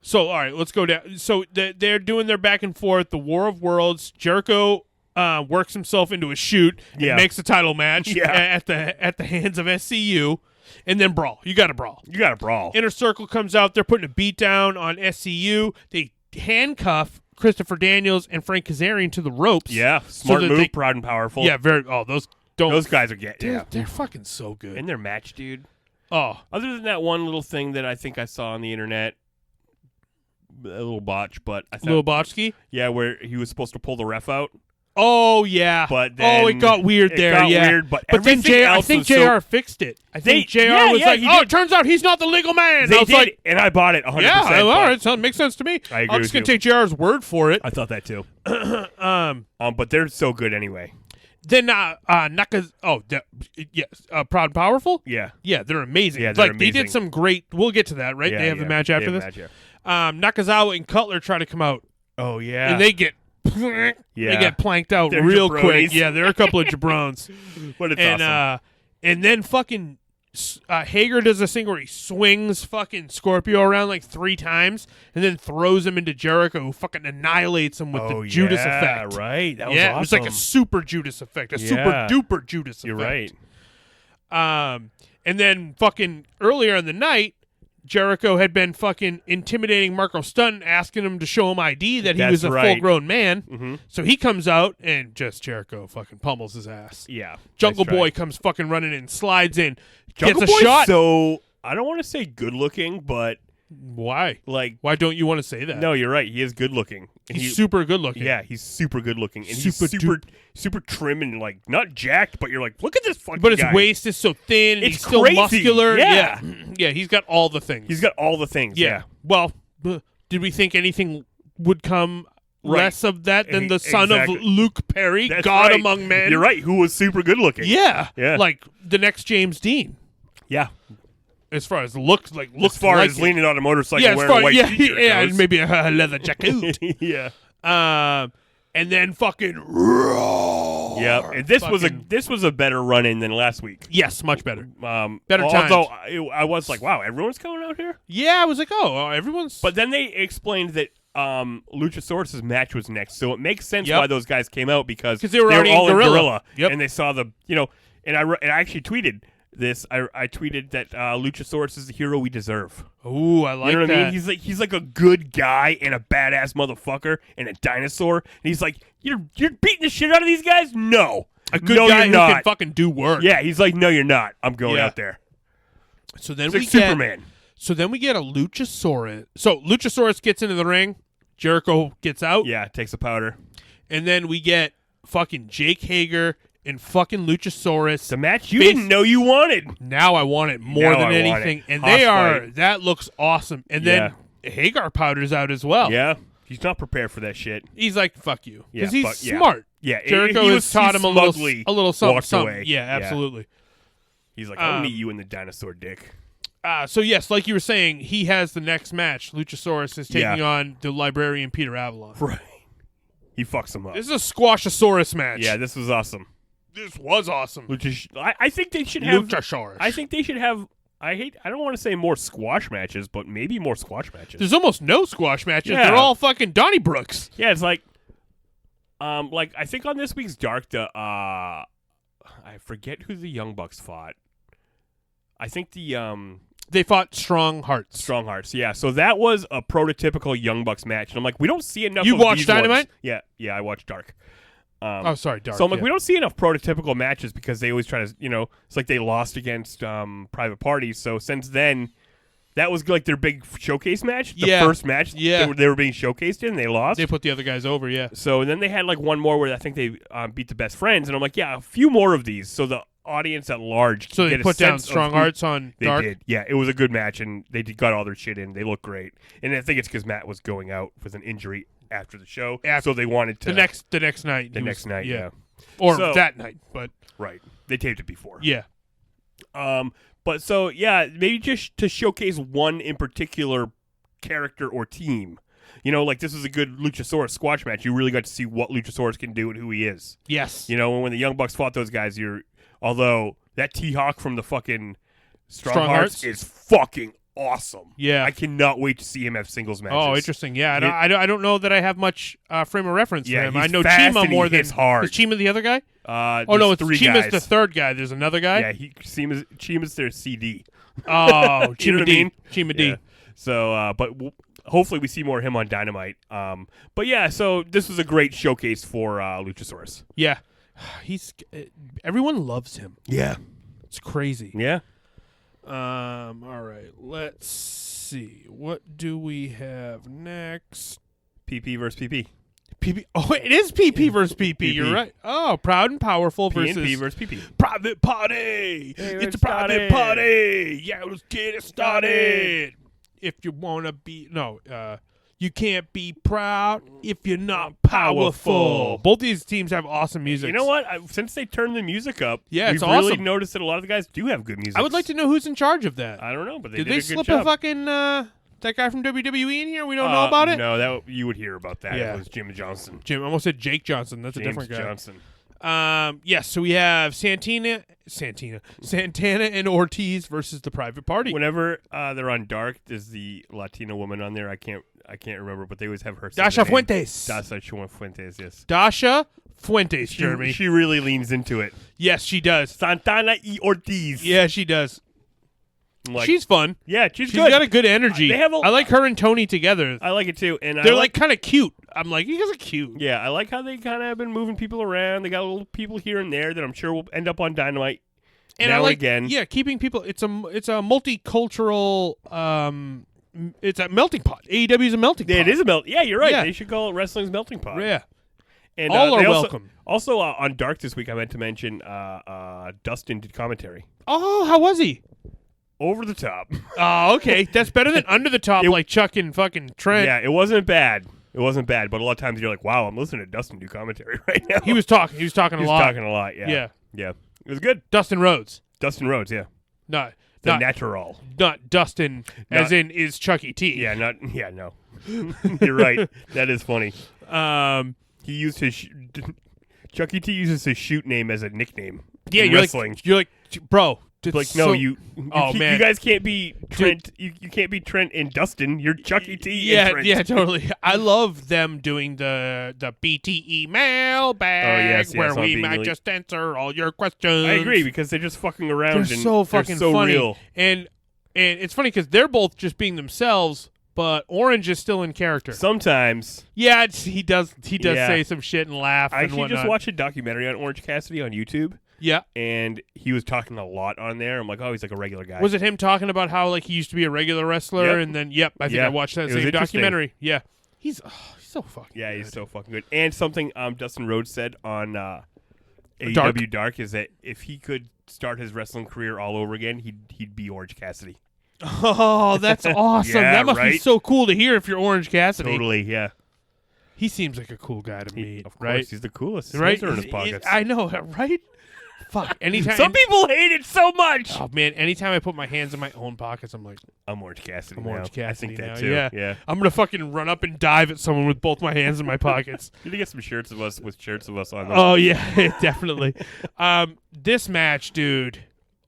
So, all right, let's go down. So, they're doing their back and forth, the War of Worlds. Jericho works himself into a shoot and makes a title match at the hands of SCU. And then brawl. You got to brawl. Inner Circle comes out. They're putting a beat down on SCU. They handcuff Christopher Daniels and Frank Kazarian to the ropes. Yeah, smart move, proud and powerful. Yeah, those guys are getting. They're fucking so good. In their match, dude. Oh, other than that one little thing that I think I saw on the internet, a little botch, but I thought, Little Botchki? Yeah, where he was supposed to pull the ref out. Oh yeah, but then it got weird there. But then I think JR fixed it. I think JR was like, it turns out he's not the legal man. They did, and I bought it 100%. Yeah, all right, so it makes sense to me. I agree. I'm just gonna take JR's word for it. I thought that too. But they're so good anyway. Then Naka's Proud and Powerful. Yeah, they're amazing. Yeah, they're amazing. They did some great. We'll get to that, right? Yeah, they have the match after this. Nakazawa and Cutler try to come out. Oh yeah, and they get. They get planked out real quick. Yeah, they're a couple of jabrones. But it's awesome. And then fucking Hager does this thing where he swings fucking Scorpio around like 3 times and then throws him into Jericho, who fucking annihilates him with the Judas effect. Right. That was awesome. It was like a super Judas effect, a super duper Judas effect. You're right. And then fucking earlier in the night, Jericho had been fucking intimidating Marco Stunt, asking him to show him ID that he was a full-grown man. Mm-hmm. So he comes out, and just Jericho fucking pummels his ass. Yeah. Jungle Boy comes fucking running in, slides in, Jungle gets a Boy's shot. So, I don't want to say good-looking, but... Why? Like, why don't you want to say that? No, you're right. He is good-looking. He's super good-looking. Yeah, he's super good-looking. And he's super trim and, like, not jacked, but you're like, look at this fucking But his guy. waist is so thin, and it's he's still crazy. muscular. Yeah. Yeah, he's got all the things. Yeah. Well, did we think anything would come less of that than the son of Luke Perry, God among men? You're right, who was super good-looking. Yeah. Like the next James Dean. Yeah. As far as looks as far as leaning on a motorcycle wearing a white t-shirt and maybe a leather jacket. Yeah. And then fucking yeah, and this was a better run-in than last week. Yes, much better. Better times. Although I was like, wow, everyone's coming out here? Yeah, I was like, oh, everyone's... But then they explained that Luchasaurus' match was next, so it makes sense why those guys came out because they were already all in Gorilla. Yep. And they saw the, and I actually tweeted this. I tweeted that Luchasaurus is the hero we deserve. Ooh, I like that. You know what I mean? He's like a good guy and a badass motherfucker and a dinosaur. And he's like, you're beating the shit out of these guys? No. A good guy who can fucking do work. Yeah, he's like, no, you're not. I'm going out there. So then it's like Superman. So then we get a Luchasaurus. So Luchasaurus gets into the ring. Jericho gets out. Yeah, takes a powder. And then we get fucking Jake Hager and fucking Luchasaurus. The match you didn't know you wanted. Now I want it more than anything. And that looks awesome. And then Hagar powder's out as well. Yeah. He's not prepared for that shit. He's like, fuck you. Because Yeah, he's smart. Yeah. Jericho he has taught him a little something. walked away. Yeah, absolutely. He's like, I'll meet you in the dinosaur dick. So, yes, like you were saying, he has the next match. Luchasaurus is taking on the librarian Peter Avalon. Right. He fucks him up. This is a Squashosaurus match. Yeah, this was awesome. This was awesome. I think they should have... Luchasaurus. I think they should have... I don't want to say more squash matches, but maybe more squash matches. There's almost no squash matches. Yeah. They're all fucking Donnybrooks. Yeah, it's like I think on this week's Dark, I forget who the Young Bucks fought. I think they fought Strong Hearts. Strong Hearts, yeah. So that was a prototypical Young Bucks match, and I'm like, we don't see enough. You of watched these Dynamite? Ones. Yeah, I watched Dark. Sorry, Dark. So I'm like, we don't see enough prototypical matches because they always try to, it's like they lost against Private Party. So since then, that was like their big showcase match, the first match they were being showcased in, they lost. They put the other guys over, yeah. So then they had like one more where I think they beat the Best Friends, and I'm like, yeah, a few more of these, so the audience at large. So they put down Strong Hearts on Dark. They did, yeah. It was a good match, and they got all their shit in. They looked great, and I think it's because Matt was going out with an injury after the show, so they wanted to the next night. Yeah. Or that night, but right. They taped it before. Yeah. But so yeah, maybe just to showcase one in particular character or team. Like this is a good Luchasaurus squash match. You really got to see what Luchasaurus can do and who he is. Yes. When the Young Bucks fought those guys, although that T-Hawk from the fucking Strong Hearts is fucking awesome. Yeah. I cannot wait to see him have singles matches. Oh, interesting. Yeah, I don't know that I have much frame of reference for him. He's I know fast Chima more than hard. Is Chima the other guy? No, it's Chima's the third guy. There's another guy. Yeah, Chima's their CD. Oh, Chima You know what I D. mean? Chima D. Yeah. So, but hopefully we see more of him on Dynamite. But yeah, so this was a great showcase for Luchasaurus. Yeah, everyone loves him. Yeah, it's crazy. Yeah. All right, let's see. What do we have next? PP versus PP. PP. Oh, it is PP versus PP. You're right. Oh, Proud and Powerful versus PNP versus PP. Private Party. It's a private party. Yeah, let's get it started. If you wanna be you can't be proud if you're not powerful. Both these teams have awesome music. You know what? Since they turned the music up, it's we've really awesome. noticed that a lot of the guys do have good music. I would like to know who's in charge of that. I don't know, but they did did they a good slip job. a fucking that guy from WWE in here? We don't know about it. No, that you would hear about that. Yeah. It was Jim Johnson. Jim, I almost said Jake Johnson. That's James a different guy. Johnson. Yes. So we have Santana, and Ortiz versus the Private Party. Whenever they're on Dark, there's the Latina woman on there. I can't remember, but they always have her. Dasha Fuentes. Dasha Fuentes, yes. Dasha Fuentes, Jeremy. She really leans into it. Yes, she does. Santana y Ortiz. Yeah, she does. She's fun. Yeah, she's good. She's got a good energy. I like her and Tony together. I like it too, and they're like kind of cute. I'm like, you guys are cute. Yeah, I like how they kind of have been moving people around. They got little people here and there that I'm sure will end up on Dynamite. And now I like, again. Yeah, keeping people. It's a multicultural. It's a melting pot. AEW is a melting pot. It is a melting. Yeah, you're right. Yeah. They should call it Wrestling's Melting Pot. Yeah. And all are welcome. Also, on Dark this week, I meant to mention Dustin did commentary. Oh, how was he? Over the top. Oh, okay. That's better than under the top, like Chuck and fucking Trent. Yeah, it wasn't bad. It wasn't bad, but a lot of times you're like, wow, I'm listening to Dustin do commentary right now. He was talking. He was talking a lot. Talking a lot, yeah. Yeah. It was good. Dustin Rhodes. Dustin Rhodes, yeah. Not natural. Not Dustin, as in is Chucky T. Yeah, no. You're right. That is funny. He used his Chucky T uses his shoot name as a nickname. Yeah, in wrestling. You're like, bro. Like, no, you man, you guys can't be Trent. You can't be Trent and Dustin. You're Chucky T. Yeah, and Trent. yeah, totally. I love them doing the BTE mailbag where we might just answer all your questions. I agree because they're just fucking around. They're so fucking funny. Real. And it's funny because they're both just being themselves, but Orange is still in character. Sometimes. Yeah, he does say some shit and laugh. I and actually whatnot. just watched a documentary on Orange Cassidy on YouTube. Yeah. And he was talking a lot on there. I'm like, oh, he's like a regular guy. Was it him talking about how like he used to be a regular wrestler? Yep. And then, I think I watched that same documentary. Yeah. He's so fucking good. He's so fucking good. And something Dustin Rhodes said on AEW Dark is that if he could start his wrestling career all over again, he'd be Orange Cassidy. Oh, that's awesome. Yeah, That must be right? so cool to hear if you're Orange Cassidy. Totally, yeah. He seems like a cool guy to meet, Of course, right? he's the coolest. His Right? hands are in his pockets. I know, right? Fuck. Anytime. Some people hate it so much. Oh man! Anytime I put my hands in my own pockets, I'm like, I'm Orange Cassidy. I'm Orange now. Cassidy I think that now. too. Yeah. I'm gonna fucking run up and dive at someone with both my hands in my pockets. You need to get some shirts of us with shirts of us on them. Oh yeah, definitely. This match, dude.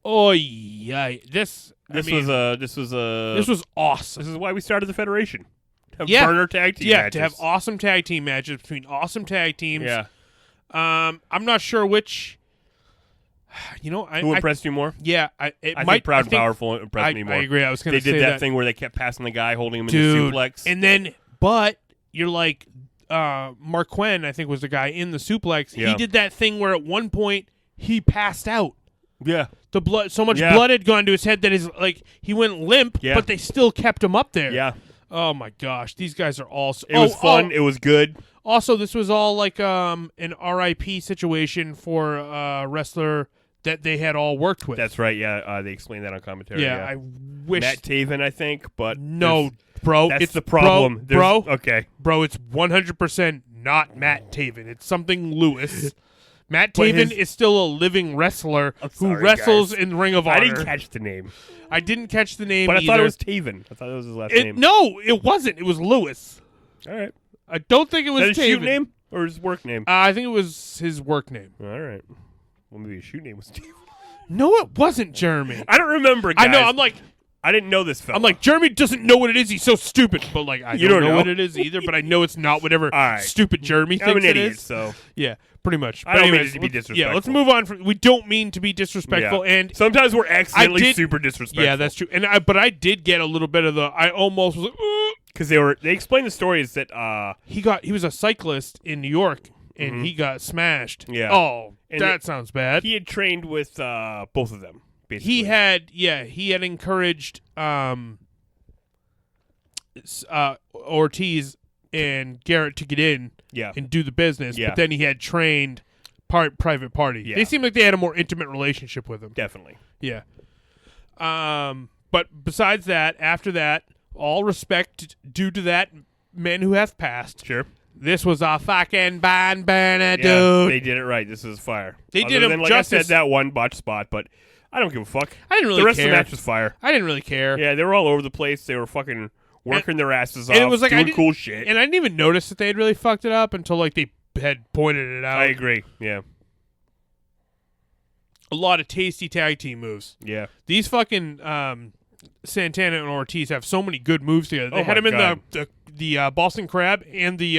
Oh yeah, this was awesome. This is why we started the Federation. To Yeah. burner tag team matches. To have awesome tag team matches between awesome tag teams. Yeah. I'm not sure which. Who impressed you more? Yeah, I think Proud and Powerful impressed me more. I agree. I was going to They say did that thing where they kept passing the guy, holding him in Dude, the suplex. and then, but you're like, Marquand, I think was the guy in the suplex. Yeah. He did that thing where at one point he passed out. Yeah. The blood, so much blood had gone to his head that he went limp, but they still kept him up there. Yeah. Oh my gosh, these guys are all. It was fun. It was good. Also, this was all like an RIP situation for a wrestler that they had all worked with. That's right. Yeah. They explained that on commentary. Yeah, Yeah. I wish. Matt Taven, I think, but No, bro, that's it's the problem. bro. Okay. Bro, it's 100% not Matt Taven. It's something Lewis. Matt But Taven is still a living wrestler who sorry, wrestles guys. in Ring of Honor. I didn't catch the name, I didn't catch the name but I either. thought it was Taven. I thought it was his last name. No, it wasn't. It was Lewis. All right. I don't think it was Is that Taven. his shoot name or his work name? I think it was his work name. All right. Well, maybe his shoot name was Taven. No, it wasn't Jeremy. I don't remember, guys. I know. I didn't know this fella. I'm like, Jeremy doesn't know what it is. He's so stupid. But like, I You don't don't know know. what it is either. But I know it's not whatever All right. stupid Jeremy thinks I'm an it idiot, is. so Yeah, pretty much. I don't mean anyways, it to be let's- disrespectful. Yeah, let's move on. We don't mean to be disrespectful, yeah. and sometimes we're accidentally did- super disrespectful. yeah, that's true. But I did get a little bit of the. I almost was like, because they explained the story is that he was a cyclist in New York and he got smashed. Yeah. Oh, And that sounds bad. he had trained with both of them. Basically. He had encouraged Ortiz and Garrett to get in Yeah. and do the business, Yeah. but then he had trained Private Party. Yeah. They seemed like they had a more intimate relationship with him. Definitely. Yeah. But besides that, after that, all respect due to that man who hath passed. Sure. This was a fucking barn burner, dude. Yeah, they did it right. This is fire. They Other did him than, like justice. I said, that one botch spot, but I don't give a fuck. I didn't really the rest care. of the match was fire. I didn't really care. Yeah, they were all over the place. They were fucking working their asses off, and it was like, doing cool shit. And I didn't even notice that they had really fucked it up until like they had pointed it out. I agree. Yeah. A lot of tasty tag team moves. Yeah. These fucking Santana and Ortiz have so many good moves together. They Oh had my him in God. the Boston Crab and the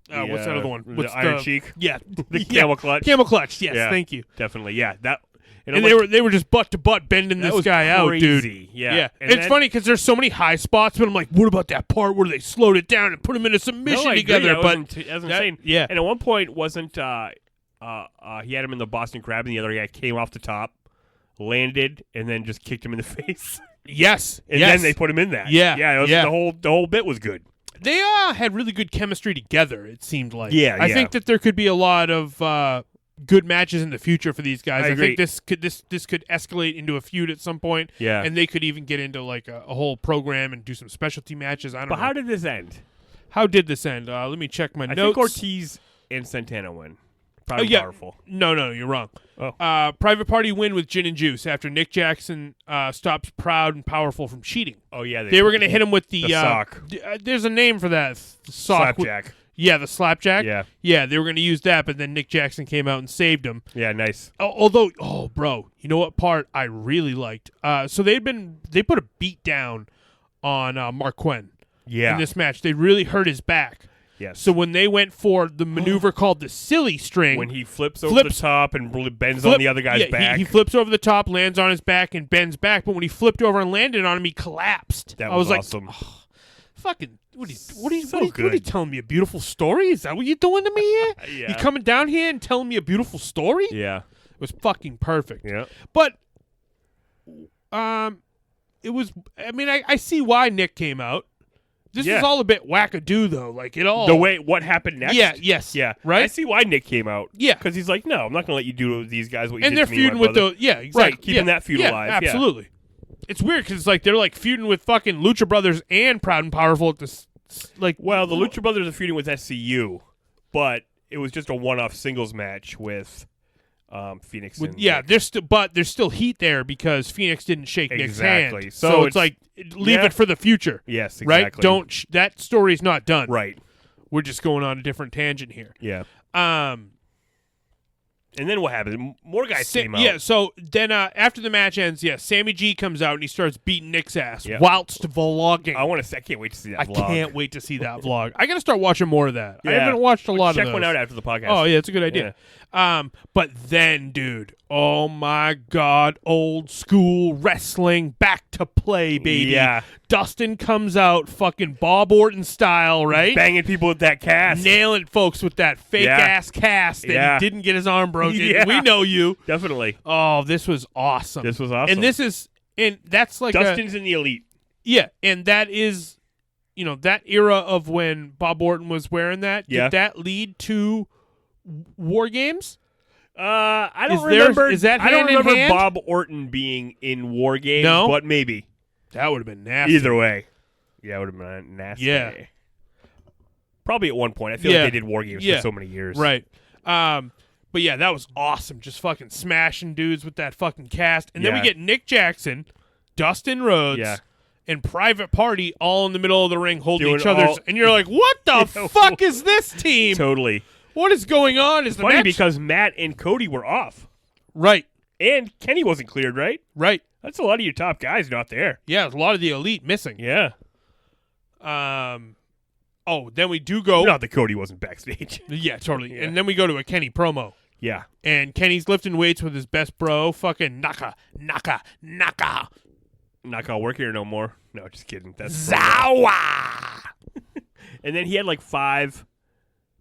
what's that other one? The What's Iron Cheek? Yeah, The Camel Clutch? Camel Clutch. Yes, Yeah. thank you. Definitely. Yeah. That. And they were just butt to butt bending That this was guy out, dude. crazy. Yeah. Yeah, And it's then- funny because there's so many high spots, but I'm like, what about that part where they slowed it down and put him in a submission No, I agree. together? That But was that was that- insane. yeah. And at one point, wasn't he had him in the Boston Crab, and the other guy came off the top, landed, and then just kicked him in the face. yes, And yes. then they put him in that. Yeah, Yeah. yeah. The whole bit was good. They had really good chemistry together, it seemed like. Yeah, I yeah. think that there could be a lot of good matches in the future for these guys. I I agree. think this could escalate into a feud at some point. Yeah. And they could even get into like a whole program and do some specialty matches. I don't But know. how did this end? How did this end? Let me check my I notes. think Ortiz and Santana win. Probably yeah. powerful. No, you're wrong. Oh. Private Party win with Gin and Juice after Nick Jackson stops Proud and Powerful from cheating. Oh, yeah. They were going to hit him with the sock. There's a name for that. The sock. Slapjack. Yeah, the slapjack. Yeah. Yeah, they were going to use that, but then Nick Jackson came out and saved him. Yeah, nice. Although, bro, you know what part I really liked? So they put a beat down on Marquand Yeah. in this match. They really hurt his back. Yes. So when they went for the maneuver called the silly string, when he flips over the top and bends on the other guy's back. He flips over the top, lands on his back, and bends back. But when he flipped over and landed on him, he collapsed. That I was awesome. like, fucking, what are you good. telling me? A beautiful story? Is that what you're doing to me here? Yeah. You coming down here and telling me a beautiful story? Yeah. It was fucking perfect. Yeah. But, it was. I mean, I see why Nick came out. This Yeah. is all a bit wackadoo, though. Like it all. The way what happened next. Yeah. Yes. Yeah. Right. I see why Nick came out. Yeah. Because he's like, no, I'm not going to let you do to these guys what you And did they're to me and my feuding with brother. the exactly. Right, keeping that feud alive, yeah. Absolutely. It's weird because like they're like feuding with fucking Lucha Brothers and Proud and Powerful at this. Like, well, the Lucha Brothers are feuding with SCU, but it was just a one-off singles match with Phoenix. And Nick. There's still heat there because Phoenix didn't shake Nick's Exactly. hand. So it's like leave it for the future. Yes, right. exactly. That story's not done. Right. We're just going on a different tangent here. Yeah. And then what happened? More guys came out. Yeah, so then after the match ends, Sammy G comes out and he starts beating Nick's ass Yep. whilst vlogging. I can't wait to see that vlog. I can't wait to see that vlog. I got to start watching more of that. I Yeah. haven't watched a lot of those. Check one out after the podcast. Oh, yeah, it's a good idea. But then, dude, oh my God, old school wrestling back to play, baby. Yeah. Dustin comes out fucking Bob Orton style, right? Banging people with that cast. Nailing folks with that fake-ass cast that he didn't get his arm broken. Yeah. We know you. Definitely. Oh, this was awesome. This was awesome. And that's like Dustin's in the Elite. Yeah, and that is, that era of when Bob Orton was wearing that. Yeah. Did that lead to War Games? I don't remember. Is that I don't hand in remember hand? Bob Orton being in War Games, No? but maybe. That would have been nasty. Either way. Yeah, it would have been nasty. Yeah. Probably at one point. I feel like they did War Games for so many years. Right. But yeah, that was awesome. Just fucking smashing dudes with that fucking cast. And then we get Nick Jackson, Dustin Rhodes, and Private Party all in the middle of the ring holding Doing each other's. And you're like, what the fuck is this team? Totally. What is going on? Is the Funny match? because Matt and Cody were off. Right. And Kenny wasn't cleared, right? Right. That's a lot of your top guys not there. Yeah, a lot of the Elite missing. Yeah. Then we do go. Not that Cody wasn't backstage. Yeah, totally. Yeah. And then we go to a Kenny promo. Yeah. And Kenny's lifting weights with his best bro, fucking Naka. Not gonna work here no more. No, just kidding. That's Zawa! And then he had like 5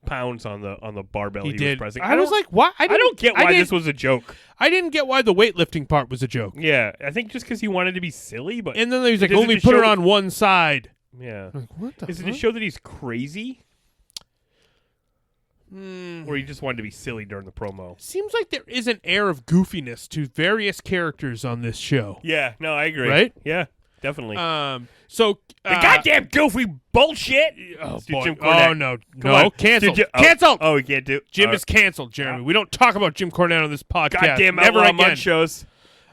pounds on the barbell he was pressing. I was like, what? I don't get why this was a joke. I didn't get why the weightlifting part was a joke. Yeah, I think just because he wanted to be silly, but And then he was like, Does it only just put show- it on one side. yeah. I'm like, what the Is it fuck? to show that he's crazy, or he just wanted to be silly during the promo? Seems like there is an air of goofiness to various characters on this show. Yeah, no, I agree. Right? Yeah, definitely. So the goddamn goofy bullshit. Oh, Dude, boy. Jim Cornette. Oh no, Come on. canceled. Dude, Canceled. Oh, we can't do. Jim is canceled, Jeremy. We don't talk about Jim Cornette on this podcast. Goddamn Never Outlaw again. Mud shows.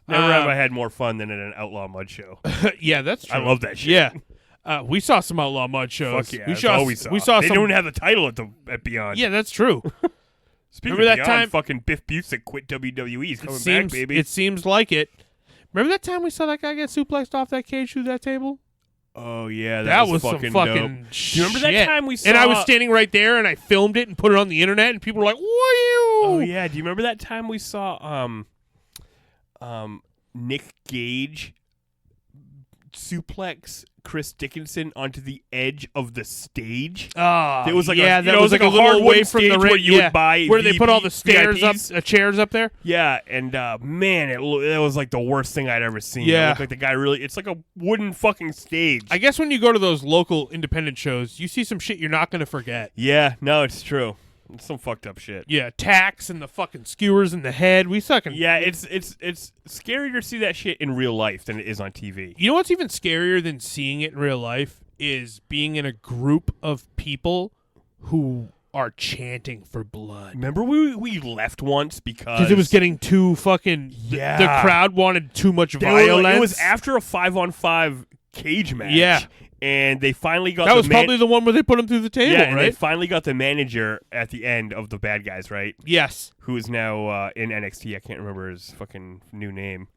Never have I had more fun than in an Outlaw Mud show. Yeah, that's true. I love that shit. Yeah. We saw some Outlaw Mud shows. Fuck yeah, we that's saw, all we saw. We saw they some. don't have the title at Beyond. Yeah, that's true. Speaking Remember of that Beyond, time- fucking Biff Busick quit WWE. He's coming seems, back, baby. It seems like it. Remember that time we saw that guy get suplexed off that cage through that table? Oh yeah, That was fucking some fucking dope. shit. Do you remember that time we saw? And I was standing right there, and I filmed it and put it on the internet, and people were like, "Whoa!" Oh yeah, do you remember that time we saw Nick Gage suplex Chris Dickinson onto the edge of the stage? Oh, It was like yeah, a, that it was like a little hardwood away from stage the ring. where you would buy where they put all the stairs VIPs. up, chairs up there. Yeah, and man, it was like the worst thing I'd ever seen. Yeah. It looked like the guy really. It's like a wooden fucking stage. I guess when you go to those local independent shows, you see some shit you're not going to forget. Yeah, no, it's true. It's some fucked up shit. Yeah, tacks and the fucking skewers in the head. We sucking. Yeah, it's scarier to see that shit in real life than it is on TV. You know what's even scarier than seeing it in real life is being in a group of people who are chanting for blood. Remember we left once because Because it was getting too fucking. Yeah. The crowd wanted too much they were violence. like, it was after a 5-on-5 cage match. Yeah. And they finally got that was probably the one where they put him through the table, yeah, and they right? finally got the manager at the end of the bad guys, right? Yes. Who is now in NXT. I can't remember his fucking new name.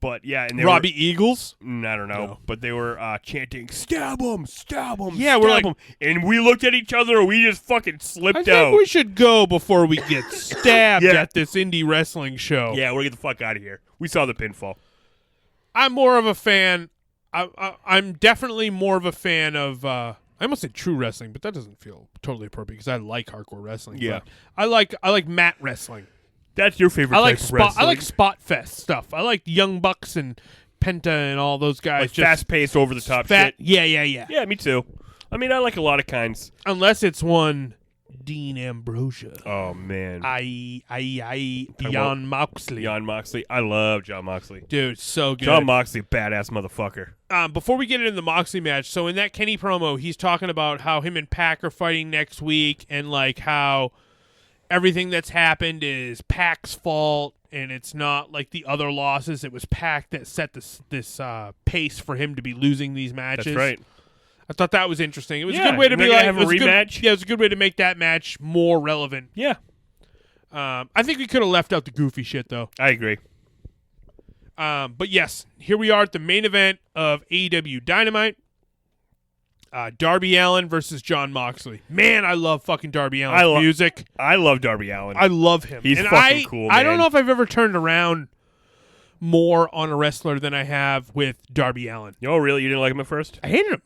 But yeah, and they Robbie Eagles? I don't know. No. But they were chanting, "Stab him, stab him, Yeah, stab we're like- him." And we looked at each other and we just fucking I slipped think out. we should go before we get stabbed Yeah. at this indie wrestling show. Yeah, we're gonna get the fuck out of here. We saw the pinfall. I'm more of a fan. I'm definitely more of a fan of. I almost said true wrestling, but that doesn't feel totally appropriate because I like hardcore wrestling. Yeah. but I like mat wrestling. That's your favorite I like type of spot. wrestling. I like spot fest stuff. I like Young Bucks and Penta and all those guys. like just fast-paced, over-the-top fat. shit. Yeah. Yeah, me too. I mean, I like a lot of kinds. Unless it's one Dean Ambrosia. Oh man, Jon Moxley. Jon Moxley. I love Jon Moxley. Dude, so good. Jon Moxley, badass motherfucker. Before we get into the Moxley match, so in that Kenny promo, he's talking about how him and Pac are fighting next week, and like how everything that's happened is Pac's fault, and it's not like the other losses. It was Pac that set this pace for him to be losing these matches. That's right. I thought that was interesting. It was a good way to be like have a rematch. It was a good way to make that match more relevant. Yeah. I think we could have left out the goofy shit though. I agree. But yes, here we are at the main event of AEW Dynamite. Darby Allin versus Jon Moxley. Man, I love fucking Darby Allin's music. I love Darby Allin. I love him. He's fucking cool, man. I don't know if I've ever turned around more on a wrestler than I have with Darby Allin. Oh, really? You didn't like him at first? I hated him.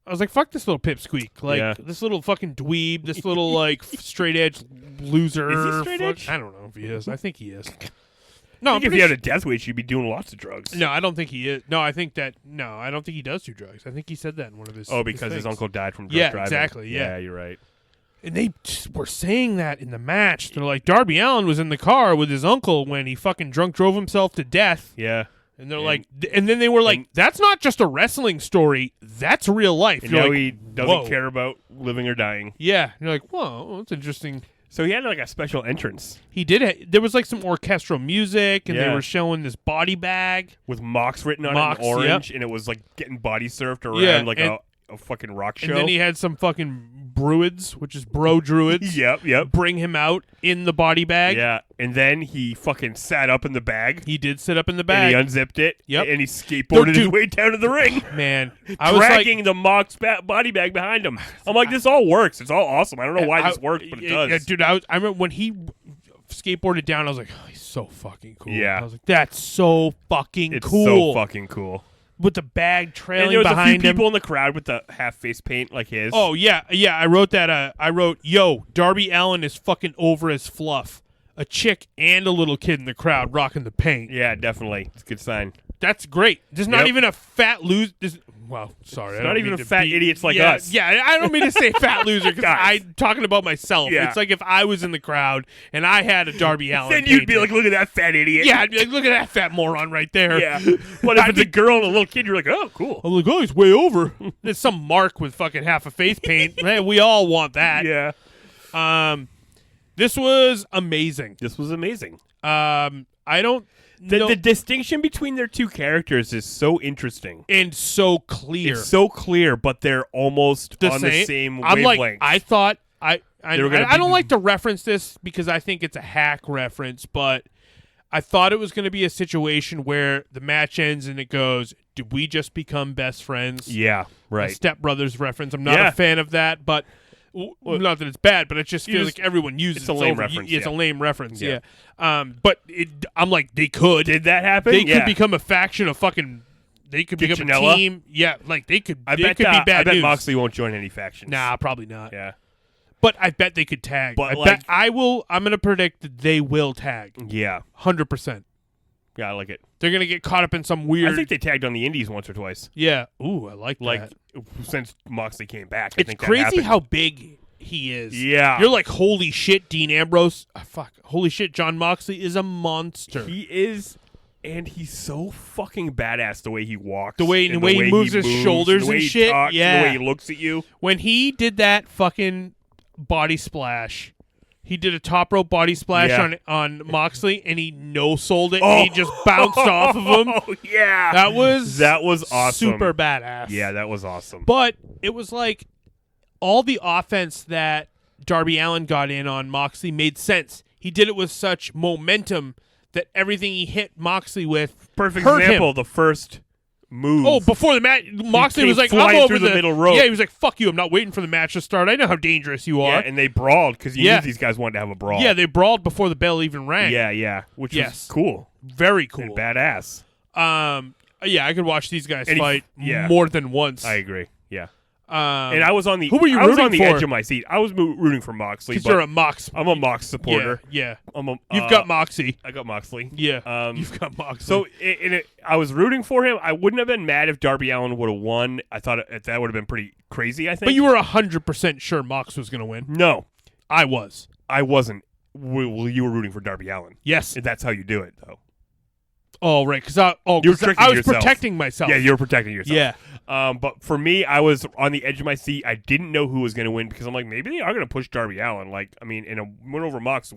I was like, fuck this little pipsqueak. Like, this little fucking dweeb, this little, like, straight edge loser. Is he straight edge? I don't know if he is. I think he is. No, I think if you had a death wish, you'd be doing lots of drugs. No, I don't think he is. No, I don't think he does do drugs. I think he said that in one of his because his uncle died from drunk driving. Yeah, exactly, yeah. You're right. And they were saying that in the match. They're like, Darby Allin was in the car with his uncle when he fucking drunk drove himself to death. Yeah. And they're and then they were like, that's not just a wrestling story. That's real life. And now he doesn't care about living or dying. Yeah. And you're like, whoa, that's interesting. So he had like a special entrance. He did. There was like some orchestral music, and they were showing this body bag with Mox written on it in orange, and it was like getting body surfed around like a fucking rock show. And then he had some fucking Druids, which is bro Druids. Yep. Bring him out in the body bag. Yeah, and then he fucking sat up in the bag. He did sit up in the bag. And he unzipped it. Yep. And he skateboarded his way down to the ring. Man, I was dragging the Mox body bag behind him. I'm like, this all works. It's all awesome. I don't know why this works, but it does. Yeah, dude, I remember when he skateboarded down, I was like, oh, he's so fucking cool. Yeah. I was like, that's so fucking it's cool. So fucking cool. With the bag trailing behind him. And there was a few people in the crowd with the half-face paint like his. Oh, yeah. I wrote that. I wrote, yo, Darby Allin is fucking over as fluff. A chick and a little kid in the crowd rocking the paint. Yeah, definitely. It's a good sign. That's great. There's not even a fat loser. Well, sorry. It's not even a fat idiots like us. Yeah, I don't mean to say fat loser because I'm talking about myself. Yeah. It's like if I was in the crowd and I had a Darby Allin then you'd be like, look at that fat idiot. Yeah, I'd be like, look at that fat moron right there. Yeah. But if it's a girl and a little kid, you're like, oh, cool. I'm like, oh, he's way over. There's some mark with fucking half a face paint. Hey, we all want that. Yeah. This was amazing. I don't... The distinction between their two characters is so interesting. And so clear. It's so clear, but they're almost on the same wavelength. Like, I thought... I don't like to reference this because I think it's a hack reference, but I thought it was going to be a situation where the match ends and it goes, did we just become best friends? Yeah, right. A Step Brothers reference. I'm not a fan of that, but... not that it's bad, but it just feels like everyone uses it. It's a lame reference. It's a lame reference, yeah. But I'm like, they could. Did that happen? They could become a faction of fucking... They could become a team. Yeah, like they could be bad I bet news. Moxley won't join any factions. Nah, probably not. Yeah. But I bet they could tag. But I'm going to predict that they will tag. Yeah. 100%. Yeah, I like it. They're going to get caught up in some weird... I think they tagged on the Indies once or twice. Yeah. Ooh, I like that. Since Moxley came back. It's crazy how big... he is. Yeah. You're like, holy shit, Dean Ambrose. Holy shit, Jon Moxley is a monster. He is, and he's so fucking badass the way he walks. The way he moves his shoulders the way and he shit. Talks, yeah. the way he looks at you. When he did that fucking body splash, he did a top rope body splash on Moxley, and he no-sold it, and he just bounced off of him. Oh, yeah. That was awesome. Super badass. Yeah, that was awesome. But it was like... all the offense that Darby Allin got in on Moxley made sense. He did it with such momentum that everything he hit Moxley with perfect hurt example. him. The first move. Oh, before the match, Moxley was like, "I'm over the middle rope." Yeah, he was like, "Fuck you! I'm not waiting for the match to start. I know how dangerous you are." Yeah, and they brawled because he knew these guys wanted to have a brawl. Yeah, they brawled before the bell even rang. Yeah, which was cool, very cool, and badass. Yeah, I could watch these guys fight Yeah. more than once. I agree. Yeah. And I was on the who were you I was on rooting the for? edge of my seat. I was rooting for Moxley. Because you're a Mox. I'm a Mox supporter. Yeah. You've got Moxie. I got Moxley. Yeah. You've got Moxley. So I was rooting for him. I wouldn't have been mad if Darby Allin would have won. I thought that would have been pretty crazy, I think. But you were 100% sure Mox was going to win. No. I was. I wasn't. Well, you were rooting for Darby Allin. Yes. And that's how you do it, though. Oh, right. Because I You're was tricking yourself. protecting myself. Yeah, you were protecting yourself. Yeah. But for me, I was on the edge of my seat. I didn't know who was going to win because I'm like, maybe they are going to push Darby Allin. Like, I mean, in a win over Mox,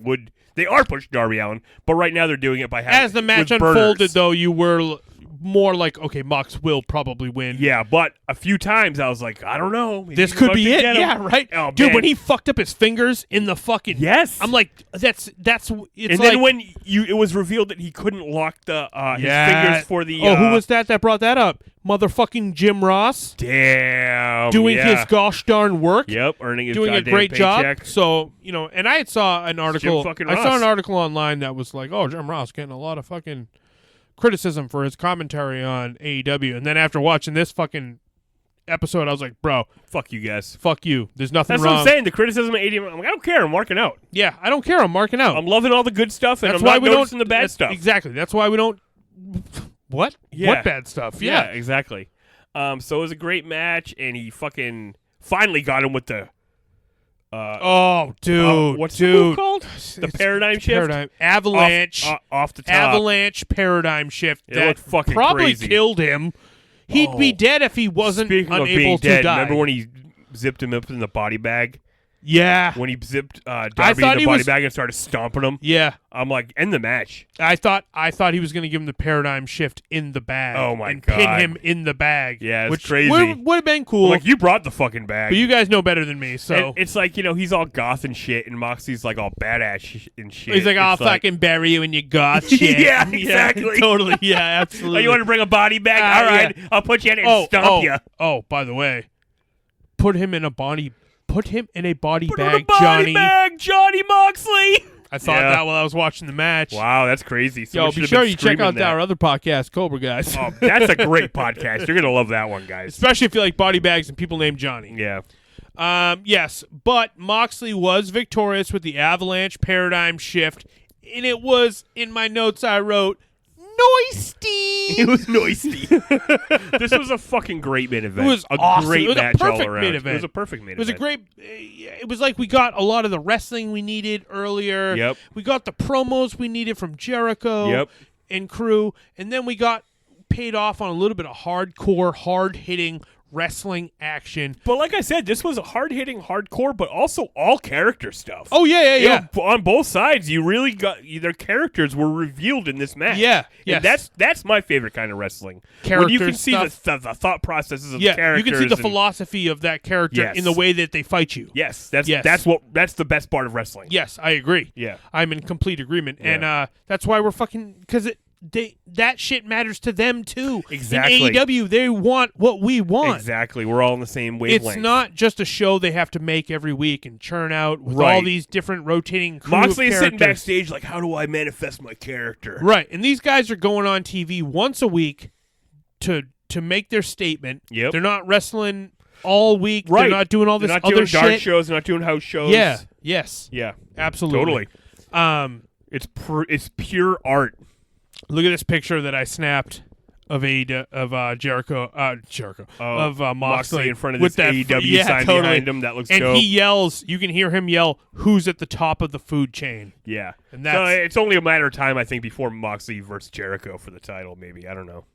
they are pushing Darby Allin, but right now they're doing it by having As the match with unfolded, burners. though, you were more like, okay, Mox will probably win. Yeah, but a few times I was like, I don't know. Maybe This he's could about be to it. get him. Yeah, right. Oh, Dude, man. when he fucked up his fingers in the fucking... Yes. I'm like, it's And like... then when it was revealed that he couldn't lock the his fingers for the... who was that brought that up? Motherfucking Jim Ross. Damn. Doing yeah. his gosh darn work. Yep, earning his Doing a goddamn great paycheck. job. So, and I saw an article... fucking I saw Ross. an article online that was like, oh, Jim Ross getting a lot of fucking criticism for his commentary on AEW. And then after watching this fucking episode, I was like, bro, Fuck you guys. fuck you. There's nothing That's wrong. what I'm saying. The criticism of AEW, I'm like, I don't care. I'm marking out. Yeah, I don't care. I'm marking out. I'm loving all the good stuff, and That's I'm why not we noticing don't the bad stuff. Exactly. That's why we don't. What? Yeah. What bad stuff? Yeah, Yeah. exactly. So it was a great match, and he fucking finally got him with the... Oh, dude. what's the dude. move called? The It's paradigm shift? Paradigm. Avalanche. Off the top. Avalanche paradigm shift. It that looked fucking probably crazy. killed him. He'd be dead if he wasn't Speaking of being unable to dead, die. remember when he zipped him up in the body bag? Yeah. When he zipped Darby thought in the he body was- bag and started stomping him? Yeah. I'm like, end the match. I thought he was going to give him the paradigm shift in the bag. Oh, my and God. pin him in the bag. Yeah, it's which crazy. Would have been cool. I'm like, you brought the fucking bag. but you guys know better than me, so. And it's like, he's all goth and shit, and Moxie's like all badass and shit. He's like, I'll It's like, fucking bury you in your goth shit. Yeah, exactly. Totally. Yeah, Oh, absolutely. you want to bring a body bag? All right, yeah. I'll put you in and stomp you. Oh, by the way, put him in a body Put him in bag, a body Johnny. bag, Johnny Moxley. I thought Yeah. that while I was watching the match. Wow, that's crazy. Yo, Someone be should have sure been you check screaming out that. our other podcast, Cobra Guys. Oh, that's a great podcast. You're gonna love that one, guys. Especially if you like body bags and people named Johnny. Yeah. Yes, but Moxley was victorious with the Avalanche paradigm shift, and it was, in my notes I wrote, It was noisy. This was a fucking great main event. It was a awesome. great It was a match all perfect around. main event. It was a perfect main It was a event. great. It was like we got a lot of the wrestling we needed earlier. Yep. We got the promos we needed from Jericho. Yep. And crew, and then we got paid off on a little bit of hardcore, hard hitting wrestling action. But like I said, this was a hard-hitting, hardcore, but also all character stuff. Oh yeah. You know, on both sides, you really got their characters were revealed in this match. Yeah, and yes. that's my favorite kind of wrestling. When you Character can see stuff. the thought processes of Yeah, characters. you can see the and- philosophy of that character Yes. in the way that they fight you. Yes, Yes. that's the best part of wrestling. Yes, I agree. Yeah. I'm in complete agreement, Yeah. and that's why we're fucking because that shit matters to them too. Exactly. In AEW, they want what we want. Exactly. We're all on the same wavelength. It's not just a show they have to make every week and churn out with Right. all these different rotating crew Moxley of is sitting characters. backstage like, how do I manifest my character? Right, and these guys are going on TV once a week to make their statement. Yep. They're not wrestling all week. Right. They're not doing all They're this not other doing dark shit. shows. They're not doing house shows. Yeah. Yes. Yeah. Absolutely. Totally. It's pure art. Look at this picture that I snapped of Jericho, of Moxley in front of with this that AEW sign totally. behind him. That looks and dope. he yells. You can hear him yell, "Who's at the top of the food chain?" Yeah. And So that's it's only a matter of time, I think, before Moxley versus Jericho for the title. Maybe I don't know.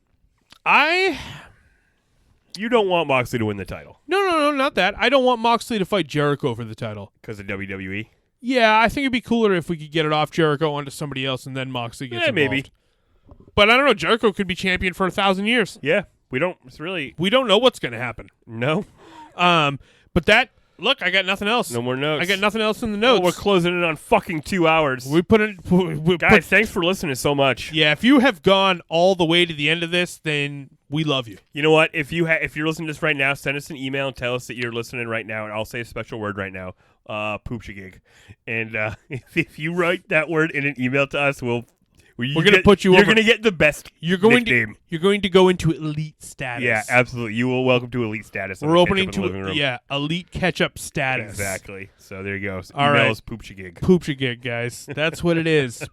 You don't want Moxley to win the title No, not that. I don't want Moxley to fight Jericho for the title. because of WWE. Yeah, I think it'd be cooler if we could get it off Jericho onto somebody else and then Moxley gets involved. Maybe. But I don't know. Jericho could be champion for 1,000 years. Yeah. We don't. It's really We don't know what's going to happen. no. But that. Look, I got nothing else. No more notes. I got nothing else in the Oh, notes. we're closing it on fucking 2 hours. We put it. Guys, thanks for listening so much. Yeah, if you have gone all the way to the end of this, then we love you. You know what? If you're listening to this right now, send us an email and tell us that you're listening right now, and I'll say a special word right now, poopshagig. And if you write that word in an email to us, we're gonna put you You're over. gonna get the best You're going nickname. to go into elite status. Yeah, absolutely. You will welcome to elite status. on We're the opening Ketchup in the living room. elite ketchup status. Exactly. So there you go. So All email right. us poopshagig. Poopshagig, guys. That's what it is.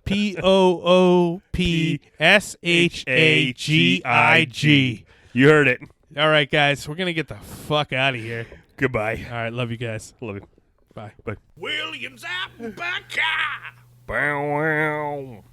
POOPSHAGIG. You heard it. All right, guys. We're gonna get the fuck out of here. Goodbye. All right, love you guys. Love you. Bye. Bye. Williams Apple Pie. Bow wow.